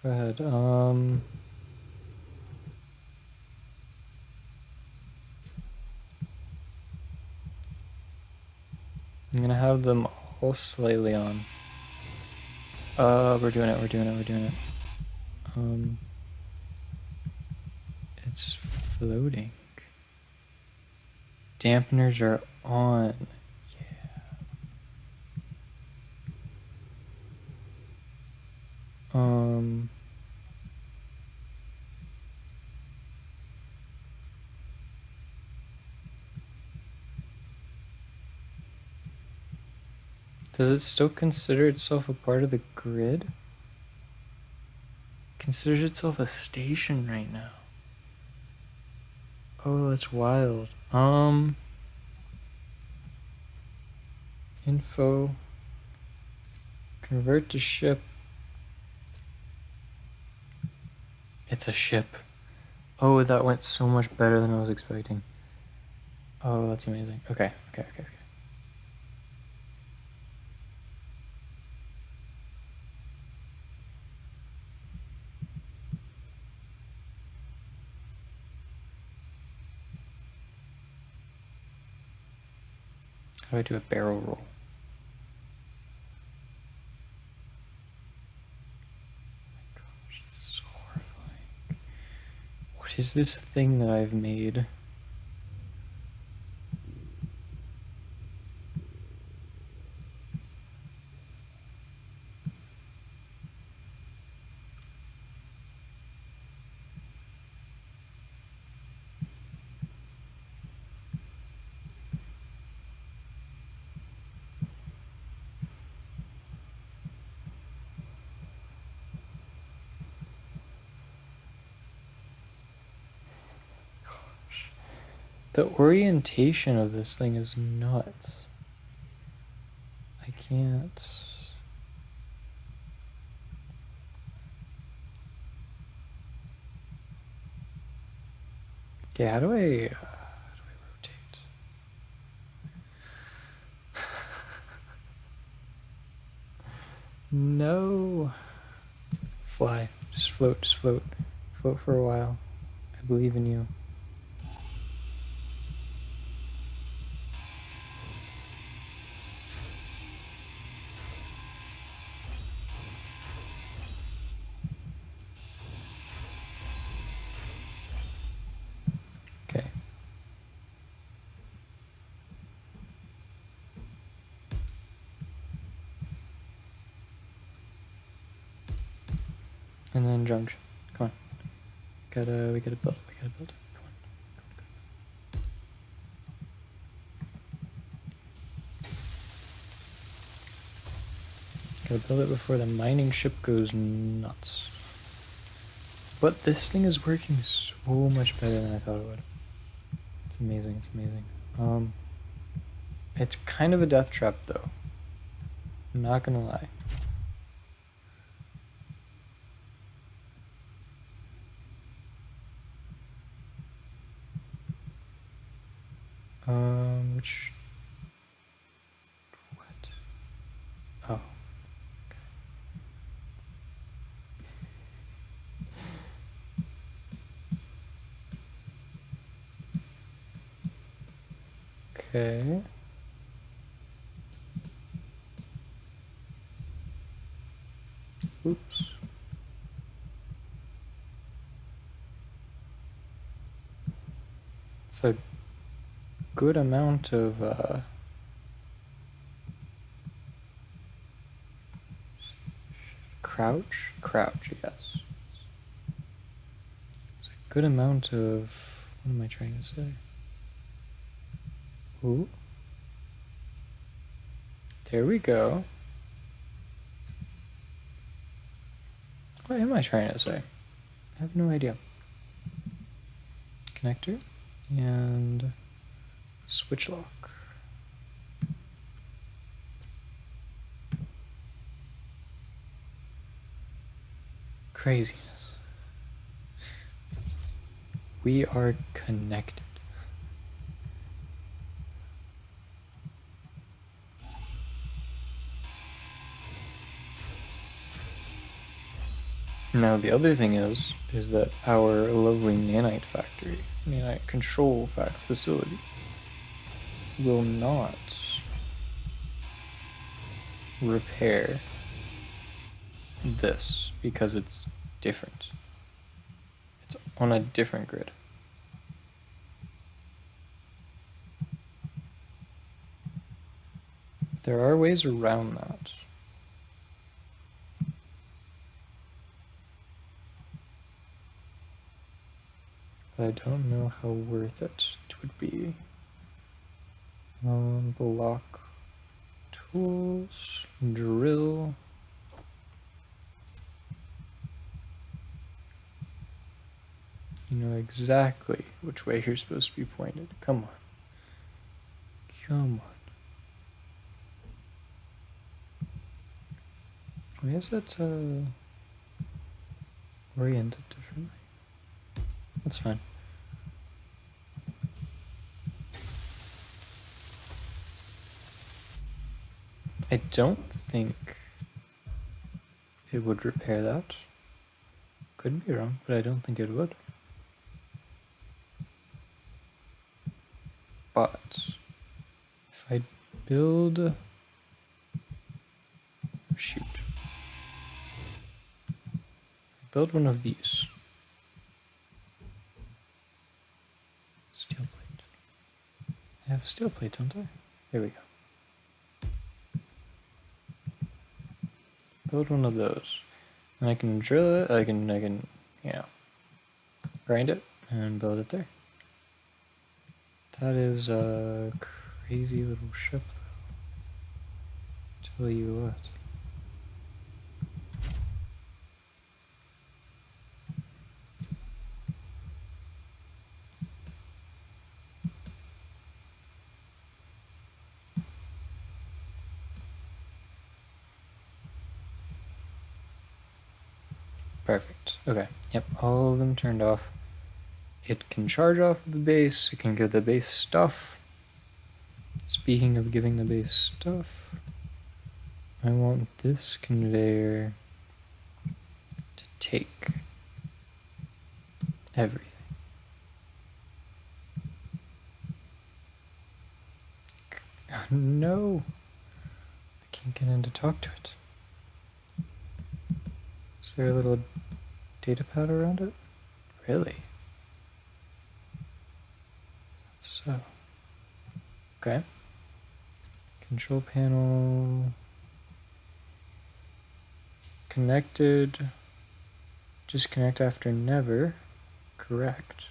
Go ahead. I'm gonna have them all slightly on. We're doing it. It's floating. Dampeners are on. Yeah. Does it still consider itself a part of the grid? Considers itself a station right now. Oh, that's wild. Info. Convert to ship. It's a ship. Oh, that went so much better than I was expecting. Oh, that's amazing. Okay. How do I do a barrel roll? Oh my gosh, this is so horrifying. What is this thing that I've made? The orientation of this thing is nuts. I can't. Okay, how do I rotate? No. Fly. Just float. Float for a while. I believe in you. Okay. And then junction. Come on. We gotta build it. Come on. Gotta build it before the mining ship goes nuts. But this thing is working so much better than I thought it would. It's amazing. It's kind of a death trap though. I'm not gonna lie. Which... What? Oh. Okay. Oops. It's a good amount of crouch, yes. It's a good amount of, what am I trying to say? Ooh. There we go. What am I trying to say? I have no idea. Connector and switch lock. Craziness. We are connected. Now the other thing is that our lovely nanite factory, nanite control facility, will not repair this because it's different. It's on a different grid. There are ways around that. But I don't know how worth it would be. Block tools, drill. You know exactly which way you're supposed to be pointed. Come on. Come on. Why is it oriented differently? That's fine. I don't think it would repair that. Could be wrong, but I don't think it would. But if I build... Shoot. Build one of these. Steel plate. I have a steel plate, don't I? There we go. Build one of those. And I can drill it, I can, you know, grind it and build it there. That is a crazy little ship, though. Tell you what. Perfect. Okay. Yep, all of them turned off. It can charge off of the base. It can give the base stuff. Speaking of giving the base stuff, I want this conveyor to take everything. No! I can't get in to talk to it. Is there a little data pad around it? Really? So. Okay. Control panel. Connected. Disconnect after never. Correct.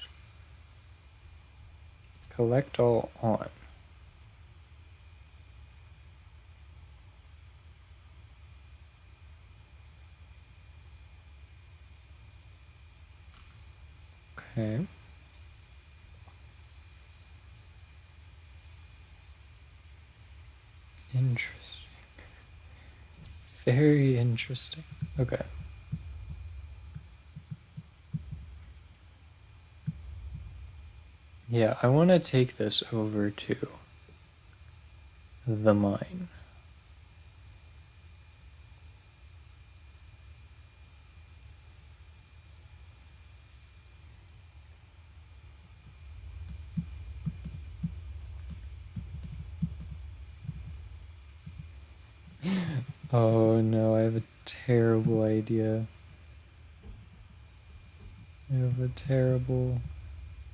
Collect all on. Okay. Interesting. Very interesting. Okay. Yeah, I want to take this over to the mine. Oh no, I have a terrible idea. I have a terrible,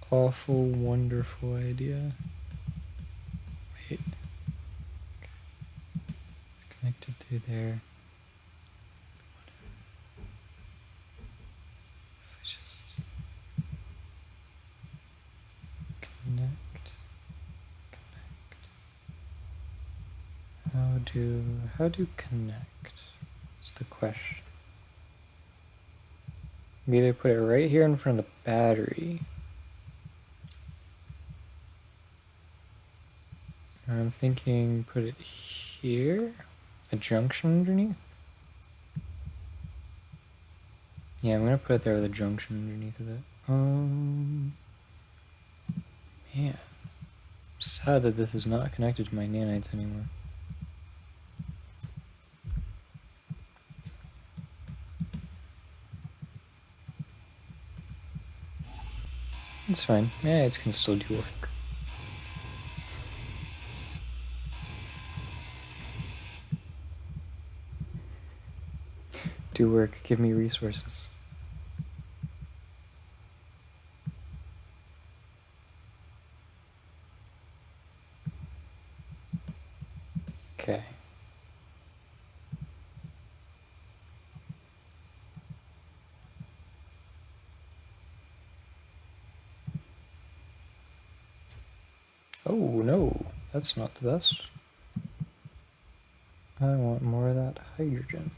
awful, wonderful idea. Wait. Connected to there. If I just connect. How do connect? Is the question. We either put it right here in front of the battery. Or I'm thinking put it here? The junction underneath? Yeah, I'm gonna put it there with a junction underneath of it. Man. I'm sad that this is not connected to my nanites anymore. It's fine. Nanites can still do work. Do work, give me resources. Okay. Oh no, that's not the best. I want more of that hydrogen.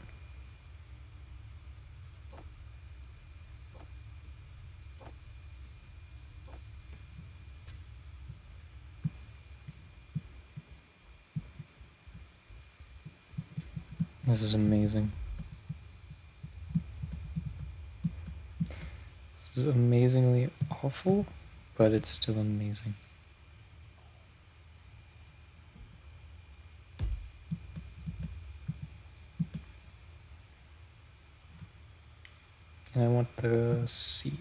This is amazing. This is amazingly awful, but it's still amazing. And I want the seat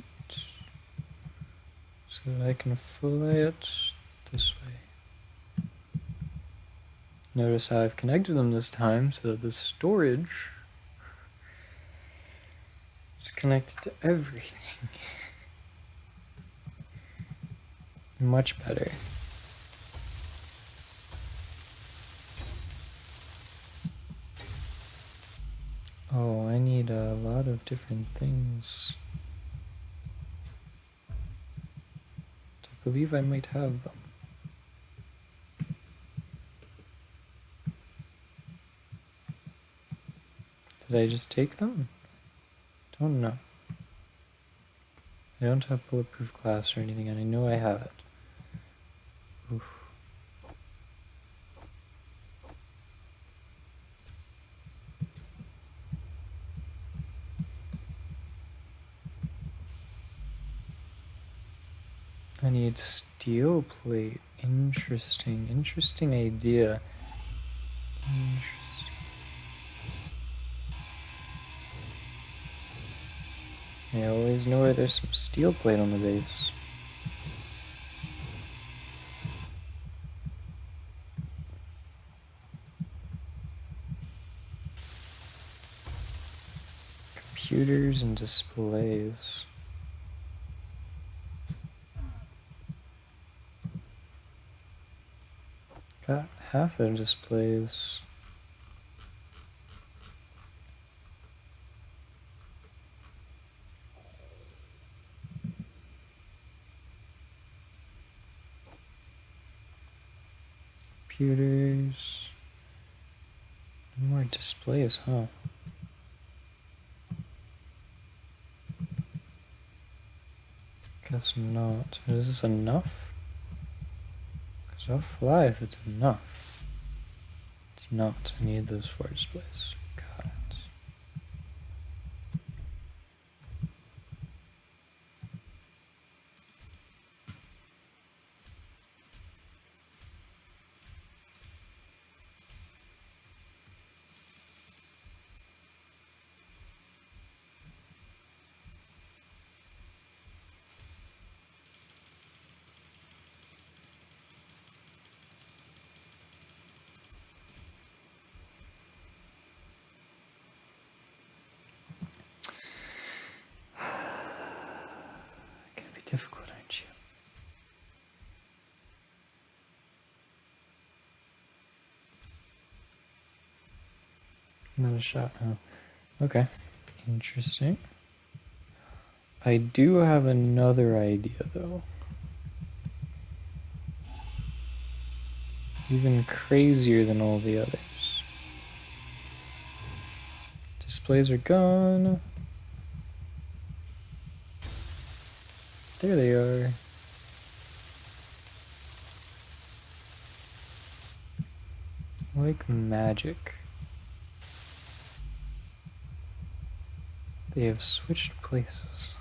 so that I can fly it this way. Notice how I've connected them this time so that the storage is connected to everything. Much better. Oh, I need a lot of different things. I believe I might have them. Did I just take them? Don't know. I don't have bulletproof glass or anything, and I know I have it. Oof. I need steel plate. Interesting. Interesting idea. I always know where there's some steel plate on the base. Computers and displays. Got half the displays. Computers. No more displays, huh? Guess not. Is this enough? Because I'll fly if it's enough. It's not. I need those 4 displays. Got it. Not a shot, huh? Okay. Interesting. I do have another idea, though. Even crazier than all the others. Displays are gone. There they are. Like magic. They have switched places.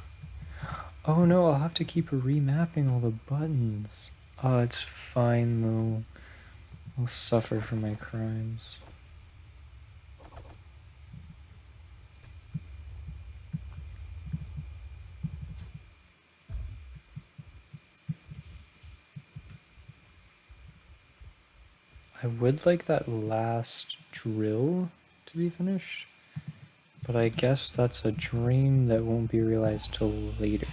Oh no, I'll have to keep remapping all the buttons. Oh, it's fine though. I'll suffer for my crimes. I would like that last drill to be finished, but I guess that's a dream that won't be realized till later.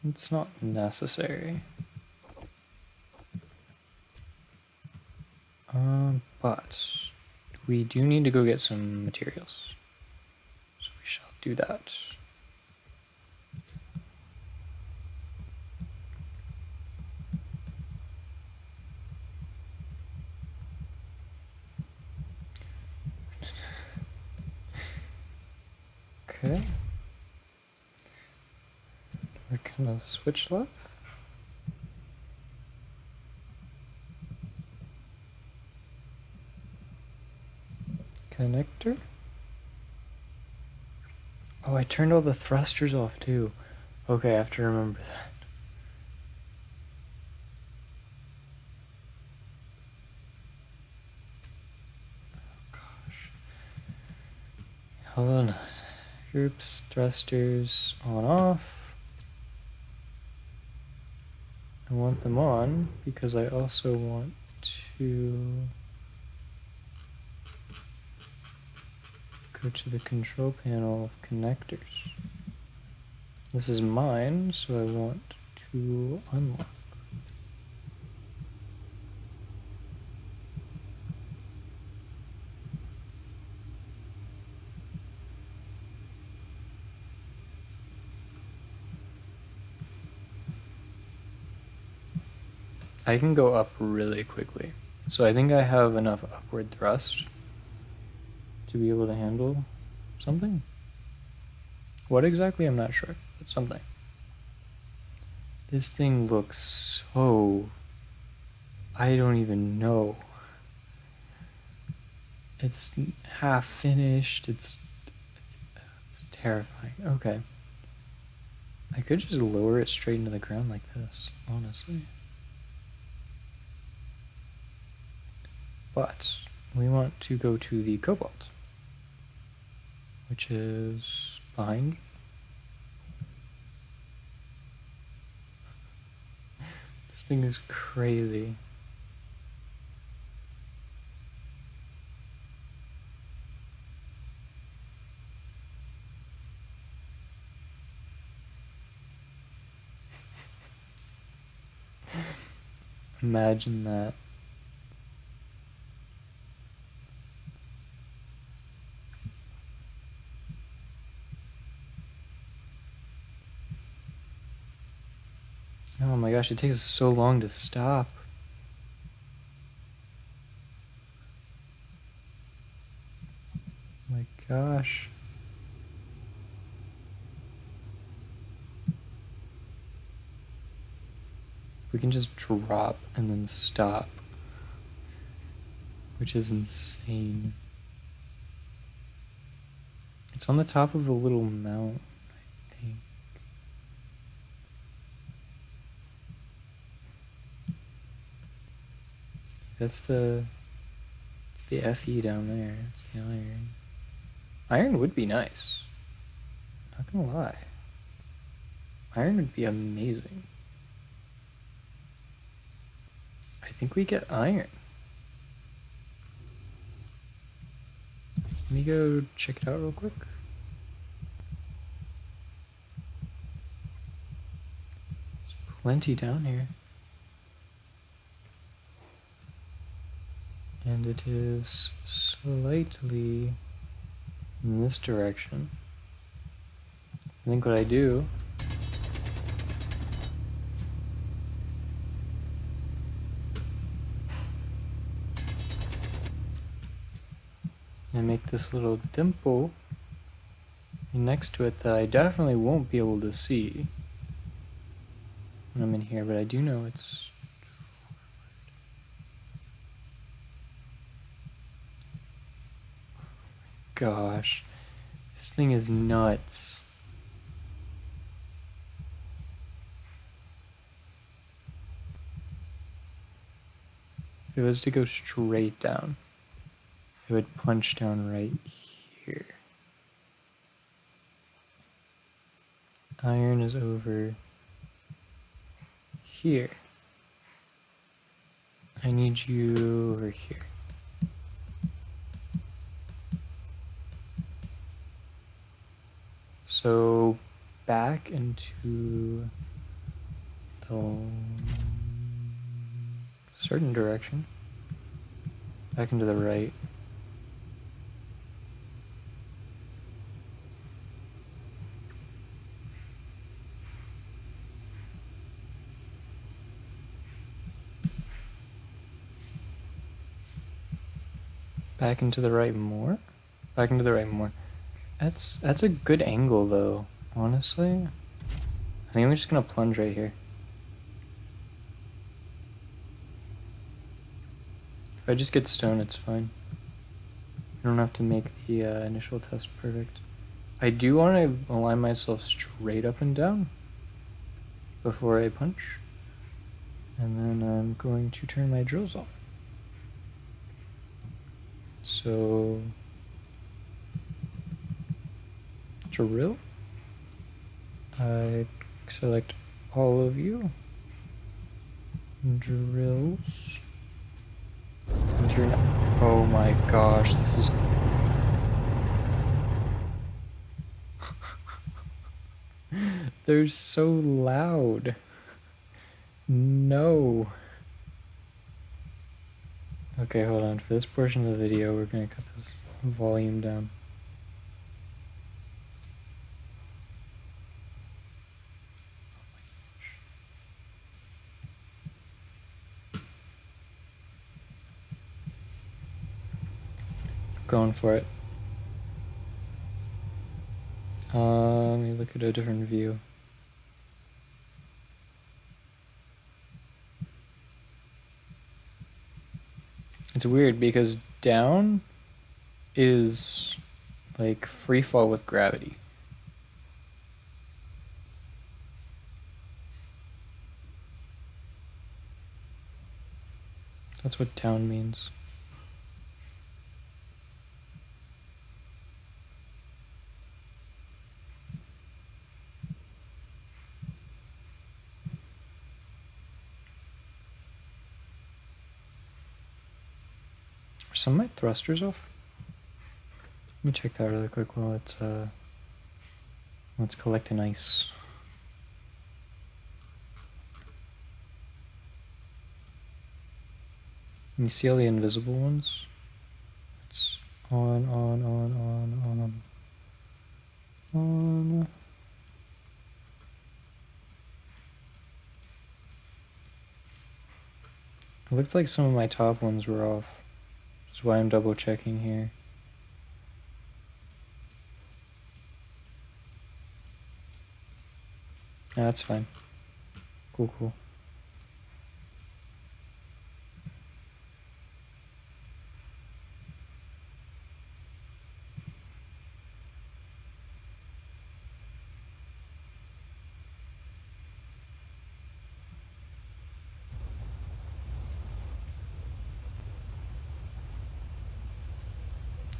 It's not necessary. But we do need to go get some materials. So we shall do that. Okay. We're gonna switch left. Connector. Oh, I turned all the thrusters off too. Okay, I have to remember that. Oh gosh. Hold on. Groups, thrusters on off. I want them on because I also want to go to the control panel of connectors. This is mine, so I want to unlock. I can go up really quickly. So I think I have enough upward thrust to be able to handle something. What exactly? I'm not sure, but something. This thing looks so... I don't even know. It's half finished. It's terrifying. Okay. I could just lower it straight into the ground like this, honestly. But we want to go to the cobalt, which is behind. This thing is crazy. Imagine that. Oh my gosh, it takes so long to stop. Oh my gosh. We can just drop and then stop, which is insane. It's on the top of a little mount, I think. It's the FE down there. It's the iron. Iron would be nice. Not gonna lie. Iron would be amazing. I think we get iron. Let me go check it out real quick. There's plenty down here. And it is slightly in this direction. I think what I do I make this little dimple next to it that I definitely won't be able to see when I'm in here, but I do know it's gosh, this thing is nuts. If it was to go straight down, it would punch down right here. Iron is over here. I need you over here. So back into the certain direction. Back into the right. Back into the right more. Back into the right more. That's a good angle though, honestly. I think I'm just gonna plunge right here. If I just get stone, it's fine. I don't have to make the initial test perfect. I do want to align myself straight up and down before I punch. And then I'm going to turn my drills on. So, drill. I select all of you. Drills. And you're, oh my gosh, this is... They're so loud. No. Okay, hold on. For this portion of the video, we're gonna cut this volume down. Going for it. Let me look at a different view. It's weird because down is like free fall with gravity. That's what down means. Are some of my thrusters off? Let me check that really quick while it's collecting ice. You see all the invisible ones? It's on. It looks like some of my top ones were off. Which is why I'm double checking here. Yeah, that's fine. Cool.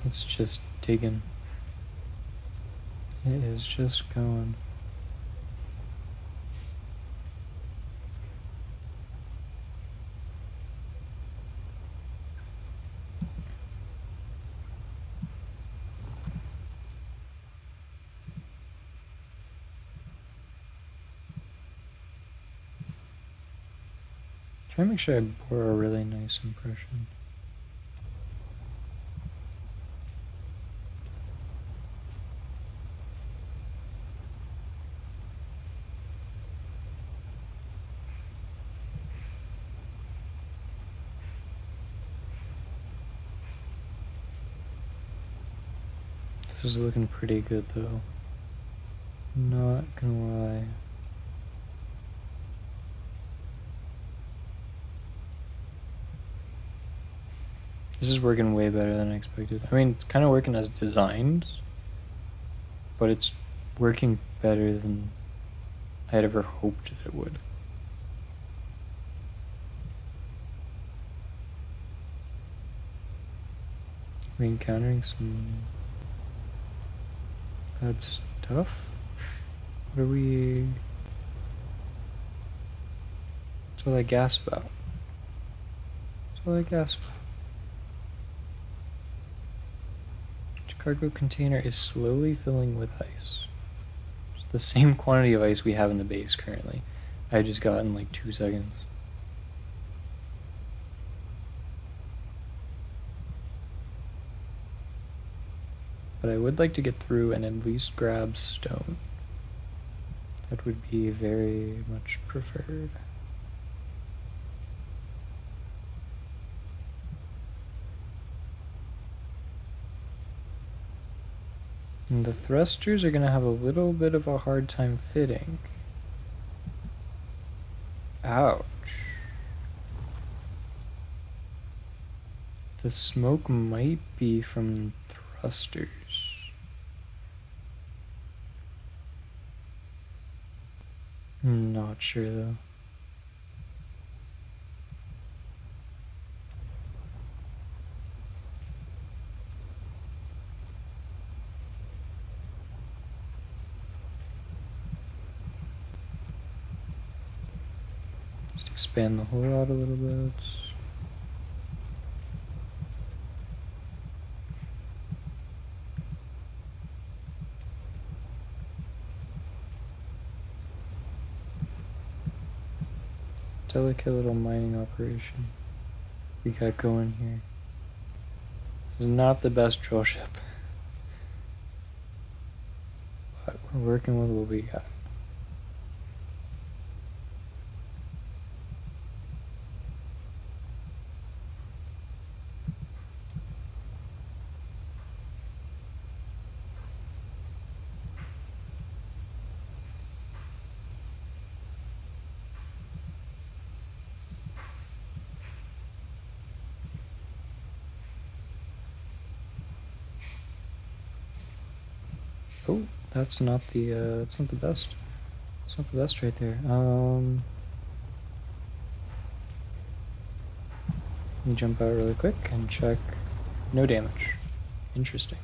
It's just digging. It is just going. Try to make sure I bore a really nice impression. This is looking pretty good though. Not gonna lie. This is working way better than I expected. I mean, it's kind of working as designed, but it's working better than I had ever hoped that it would. Are we encountering some bad stuff? What are we... What's all that gas about? What's all that gas about? Each cargo container is slowly filling with ice. It's the same quantity of ice we have in the base currently. I just got in like 2 seconds. But I would like to get through and at least grab stone. That would be very much preferred. And the thrusters are going to have a little bit of a hard time fitting. Ouch. The smoke might be from thrusters. I'm not sure though. Just expand the hole out a little bit. Delicate little mining operation we got going here. This is not the best drill ship, but we're working with what we got. Oh, that's not the best. It's not the best right there. Let me jump out really quick and check. No damage. Interesting.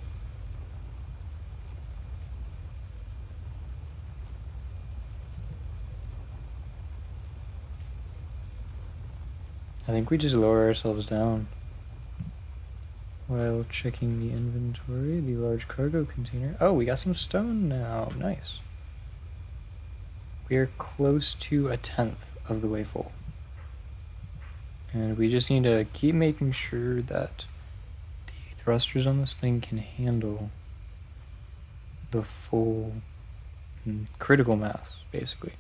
I think we just lower ourselves down. While checking the inventory, the large cargo container. Oh, we got some stone now. Nice. We are close to 1/10 of the way full. And we just need to keep making sure that the thrusters on this thing can handle the full critical mass, basically.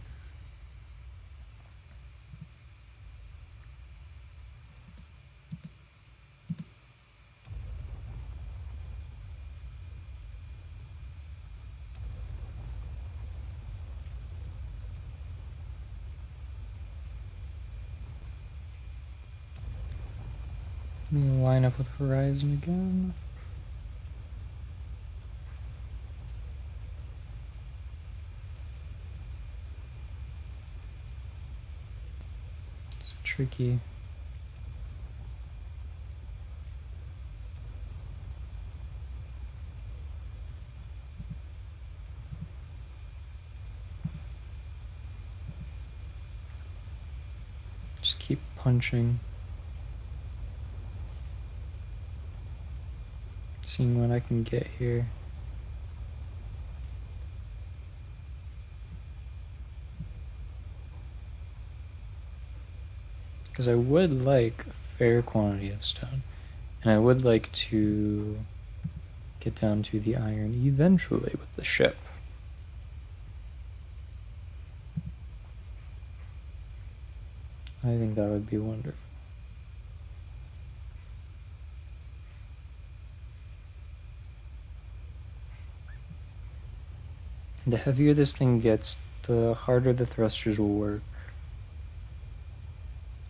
Let me line up with Horizon again. It's tricky. Just keep punching. Seeing what I can get here. Because I would like a fair quantity of stone. And I would like to get down to the iron eventually with the ship. I think that would be wonderful. The heavier this thing gets, the harder the thrusters will work.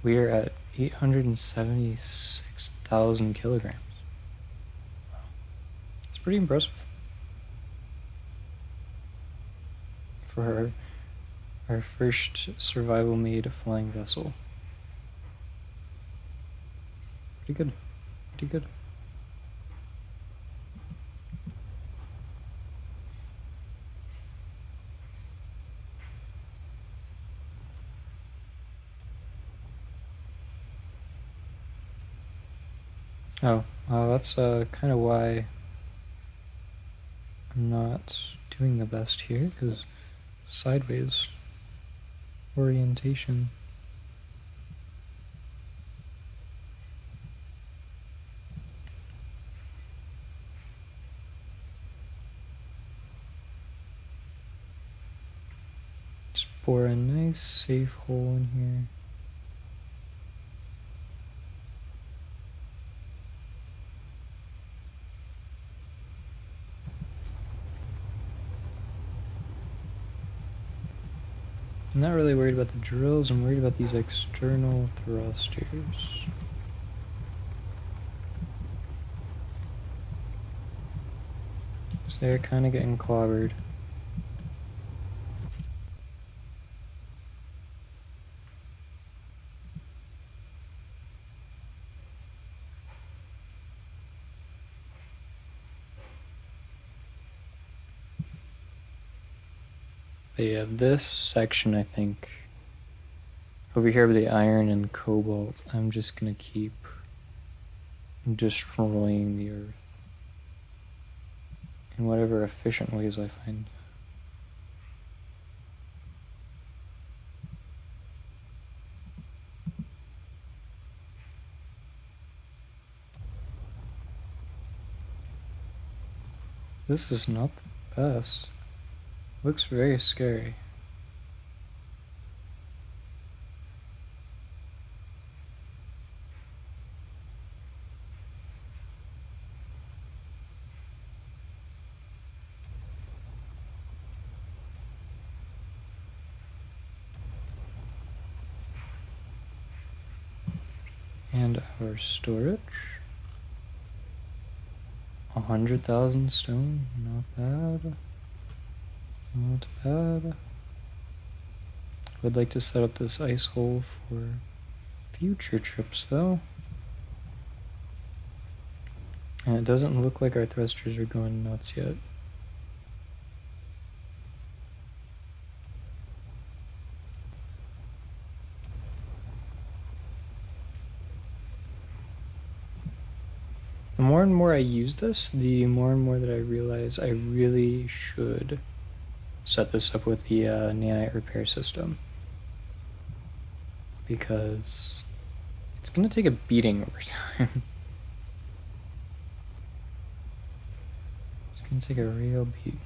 We are at 876,000 kilograms. Wow. It's pretty impressive. For our first survival-made flying vessel. Pretty good. Pretty good. Oh, that's kind of why I'm not doing the best here, because sideways orientation. Just bore a nice safe hole in here. I'm not really worried about the drills, I'm worried about these external thrusters. So they're kind of getting clobbered. But yeah, this section, I think, over here with the iron and cobalt, I'm just gonna keep destroying the earth in whatever efficient ways I find. This is not the best. Looks very scary. And our storage. 100,000 stone, not bad. Not bad. I'd like to set up this ice hole for future trips though. And it doesn't look like our thrusters are going nuts yet. The more and more I use this, the more and more that I realize I really should set this up with the nanite repair system. Because it's going to take a beating over time. It's going to take a real beat.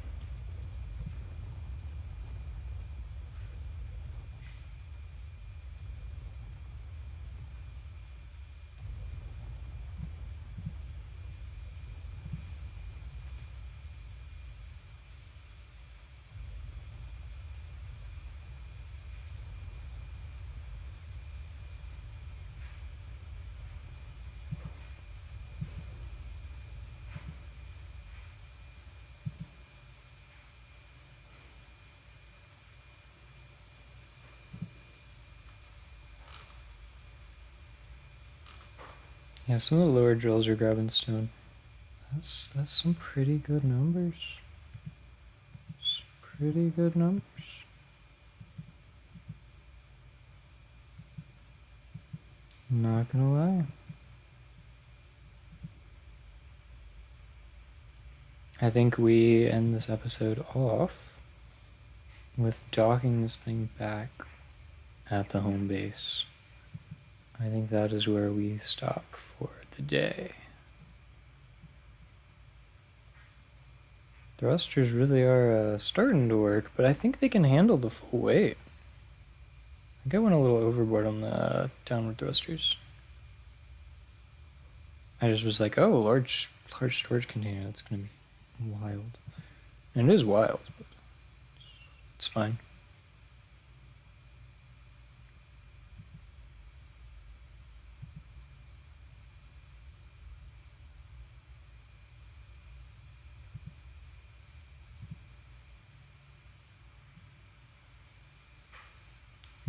Yeah, some of the lower drills are grabbing stone. That's some pretty good numbers. Some pretty good numbers. Not gonna lie. I think we end this episode off with docking this thing back at the home base. I think that is where we stop for the day. Thrusters really are starting to work, but I think they can handle the full weight. I think I went a little overboard on the downward thrusters. I just was like, oh, large storage container, that's gonna be wild. And it is wild, but It's fine.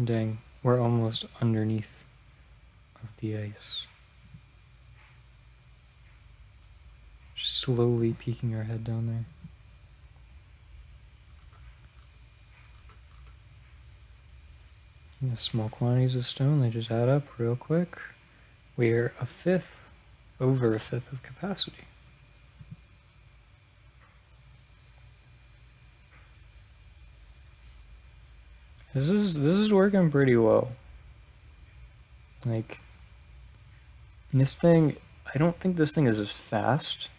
Dang, we're almost underneath of the ice. Just slowly peeking our head down there. Yeah, small quantities of stone, they just add up real quick. We're over a fifth of capacity. This is working pretty well. Like, this thing, I don't think this thing is as fast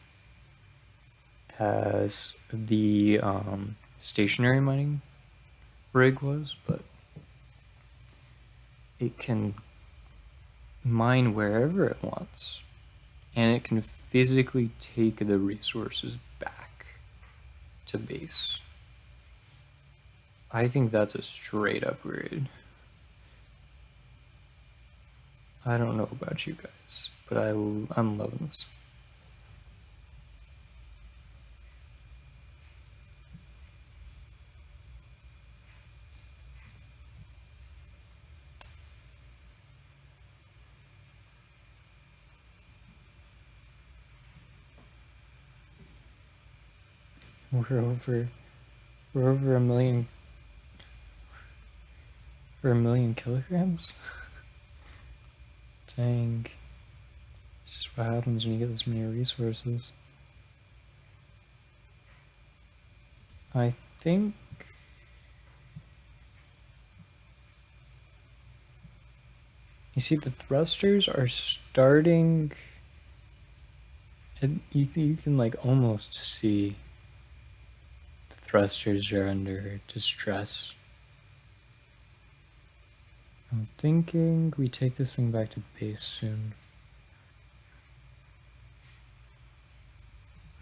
as the stationary mining rig was, but it can mine wherever it wants, and it can physically take the resources back to base. I think that's a straight upgrade. I don't know about you guys, but I'm loving this. We're over a million. For 1,000,000 kilograms? Dang. It's just what happens when you get this many resources. I think... You see, the thrusters are starting... You can like almost see the thrusters are under distress. I'm thinking we take this thing back to base soon.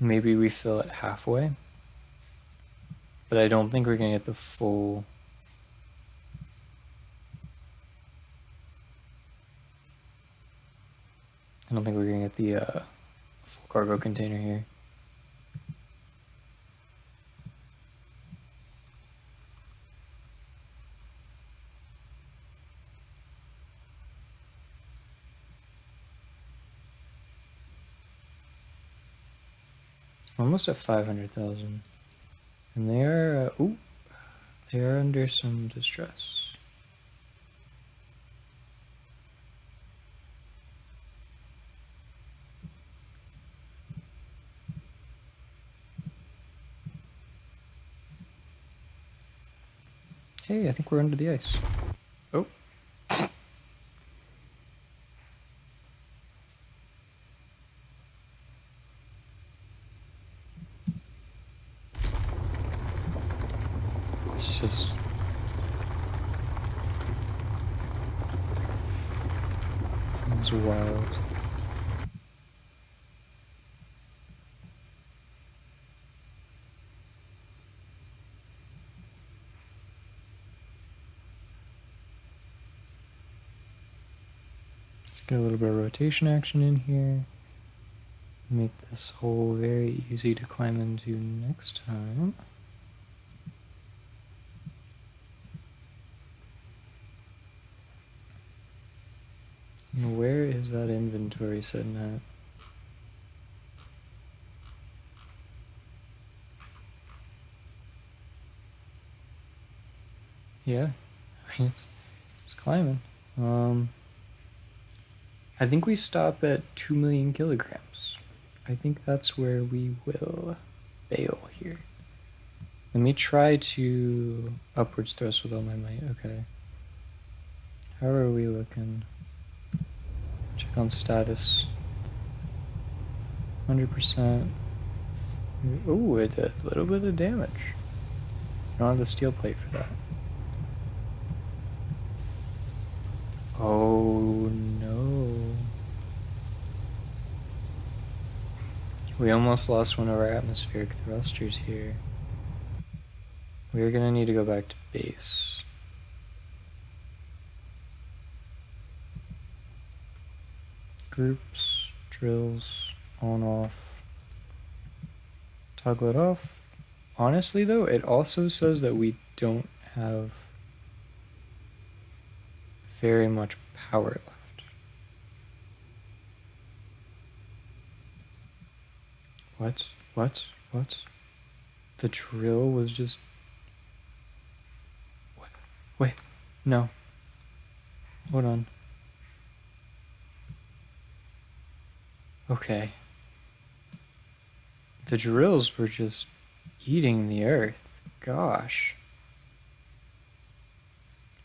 Maybe we fill it halfway. But I don't think we're gonna get the full... I don't think we're gonna get the full cargo container here. Almost at 500,000. And they are, they are under some distress. Hey, I think we're under the ice. Oh. It's just... It's wild. Let's get a little bit of rotation action in here. Make this hole very easy to climb into next time. Where is that inventory sitting at? Yeah, it's climbing. I think we stop at 2,000,000 kilograms. I think that's where we will bail here. Let me try to upwards thrust with all my might. Okay. How are we looking? Check on status. 100%. Oh, it did a little bit of damage. I don't have the steel plate for that. Oh no. We almost lost one of our atmospheric thrusters here. we're gonna need to go back to base. Groups, drills, on, off, toggle it off. Honestly though, it also says that we don't have very much power left. What? The drill was just... Wait, no. Hold on. Okay. The drills were just eating the earth. Gosh.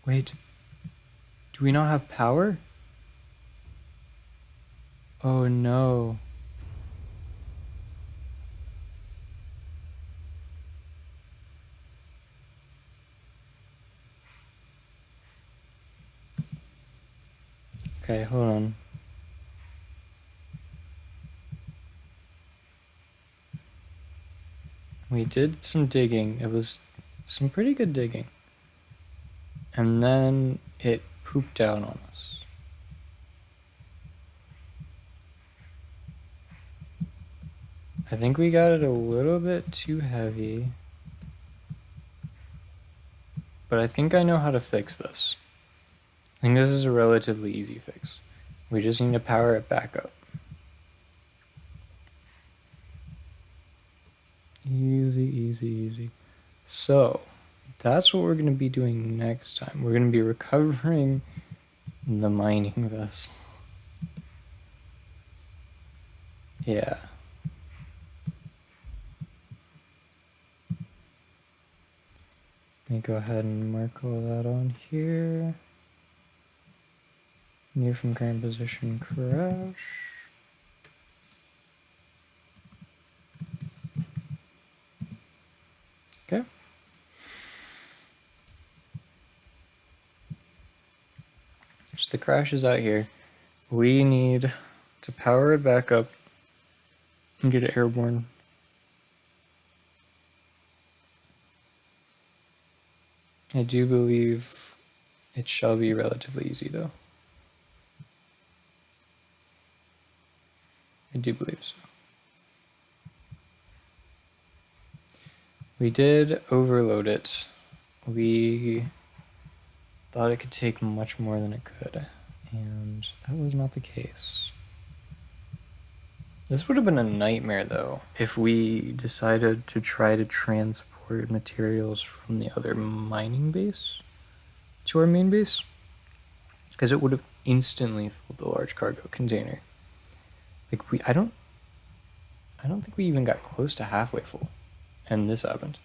Wait. Do we not have power? Oh no. Okay, hold on. We did some digging. It was some pretty good digging. And then it pooped down on us. I think we got it a little bit too heavy. But I think I know how to fix this. I think this is a relatively easy fix. We just need to power it back up. Easy. So, that's what we're going to be doing next time. We're going to be recovering the mining vessel. Yeah. Let me go ahead and mark all that on here. Near from current position crash. Okay. So the crash is out here. We need to power it back up and get it airborne. I do believe it shall be relatively easy though. I do believe so. We did overload it. We thought it could take much more than it could, and that was not the case. This would have been a nightmare though if we decided to try to transport materials from the other mining base to our main base, because it would have instantly filled the large cargo container. Like I don't think we even got close to halfway full, and this happened.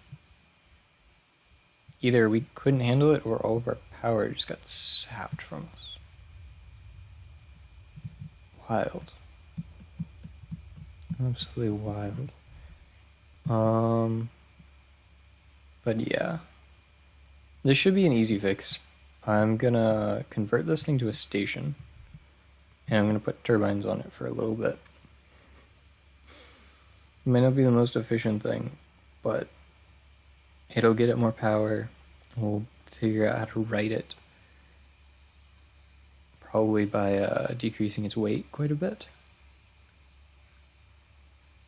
Either we couldn't handle it or all of our power just got sapped from us. Wild. Absolutely wild. But yeah. This should be an easy fix. I'm gonna convert this thing to a station, and I'm gonna put turbines on it for a little bit. It may not be the most efficient thing, but it'll get it more power. We'll figure out how to write it. Probably by decreasing its weight quite a bit.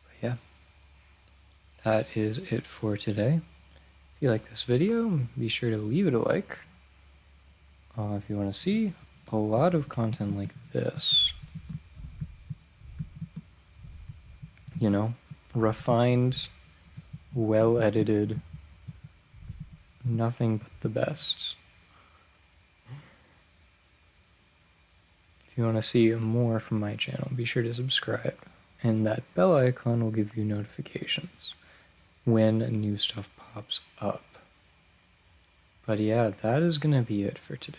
But yeah, that is it for today. If you like this video, be sure to leave it a like. If you want to see a lot of content like this, you know, refined, well edited, nothing but the best. If you want to see more from my channel, be sure to subscribe, and that bell icon will give you notifications when new stuff pops up. But yeah, that is gonna be it for today.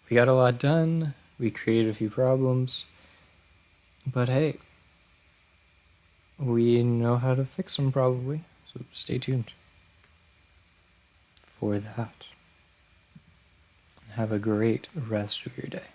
We got a lot done, we created a few problems, but hey, we know how to fix them probably, so stay tuned for that. Have a great rest of your day.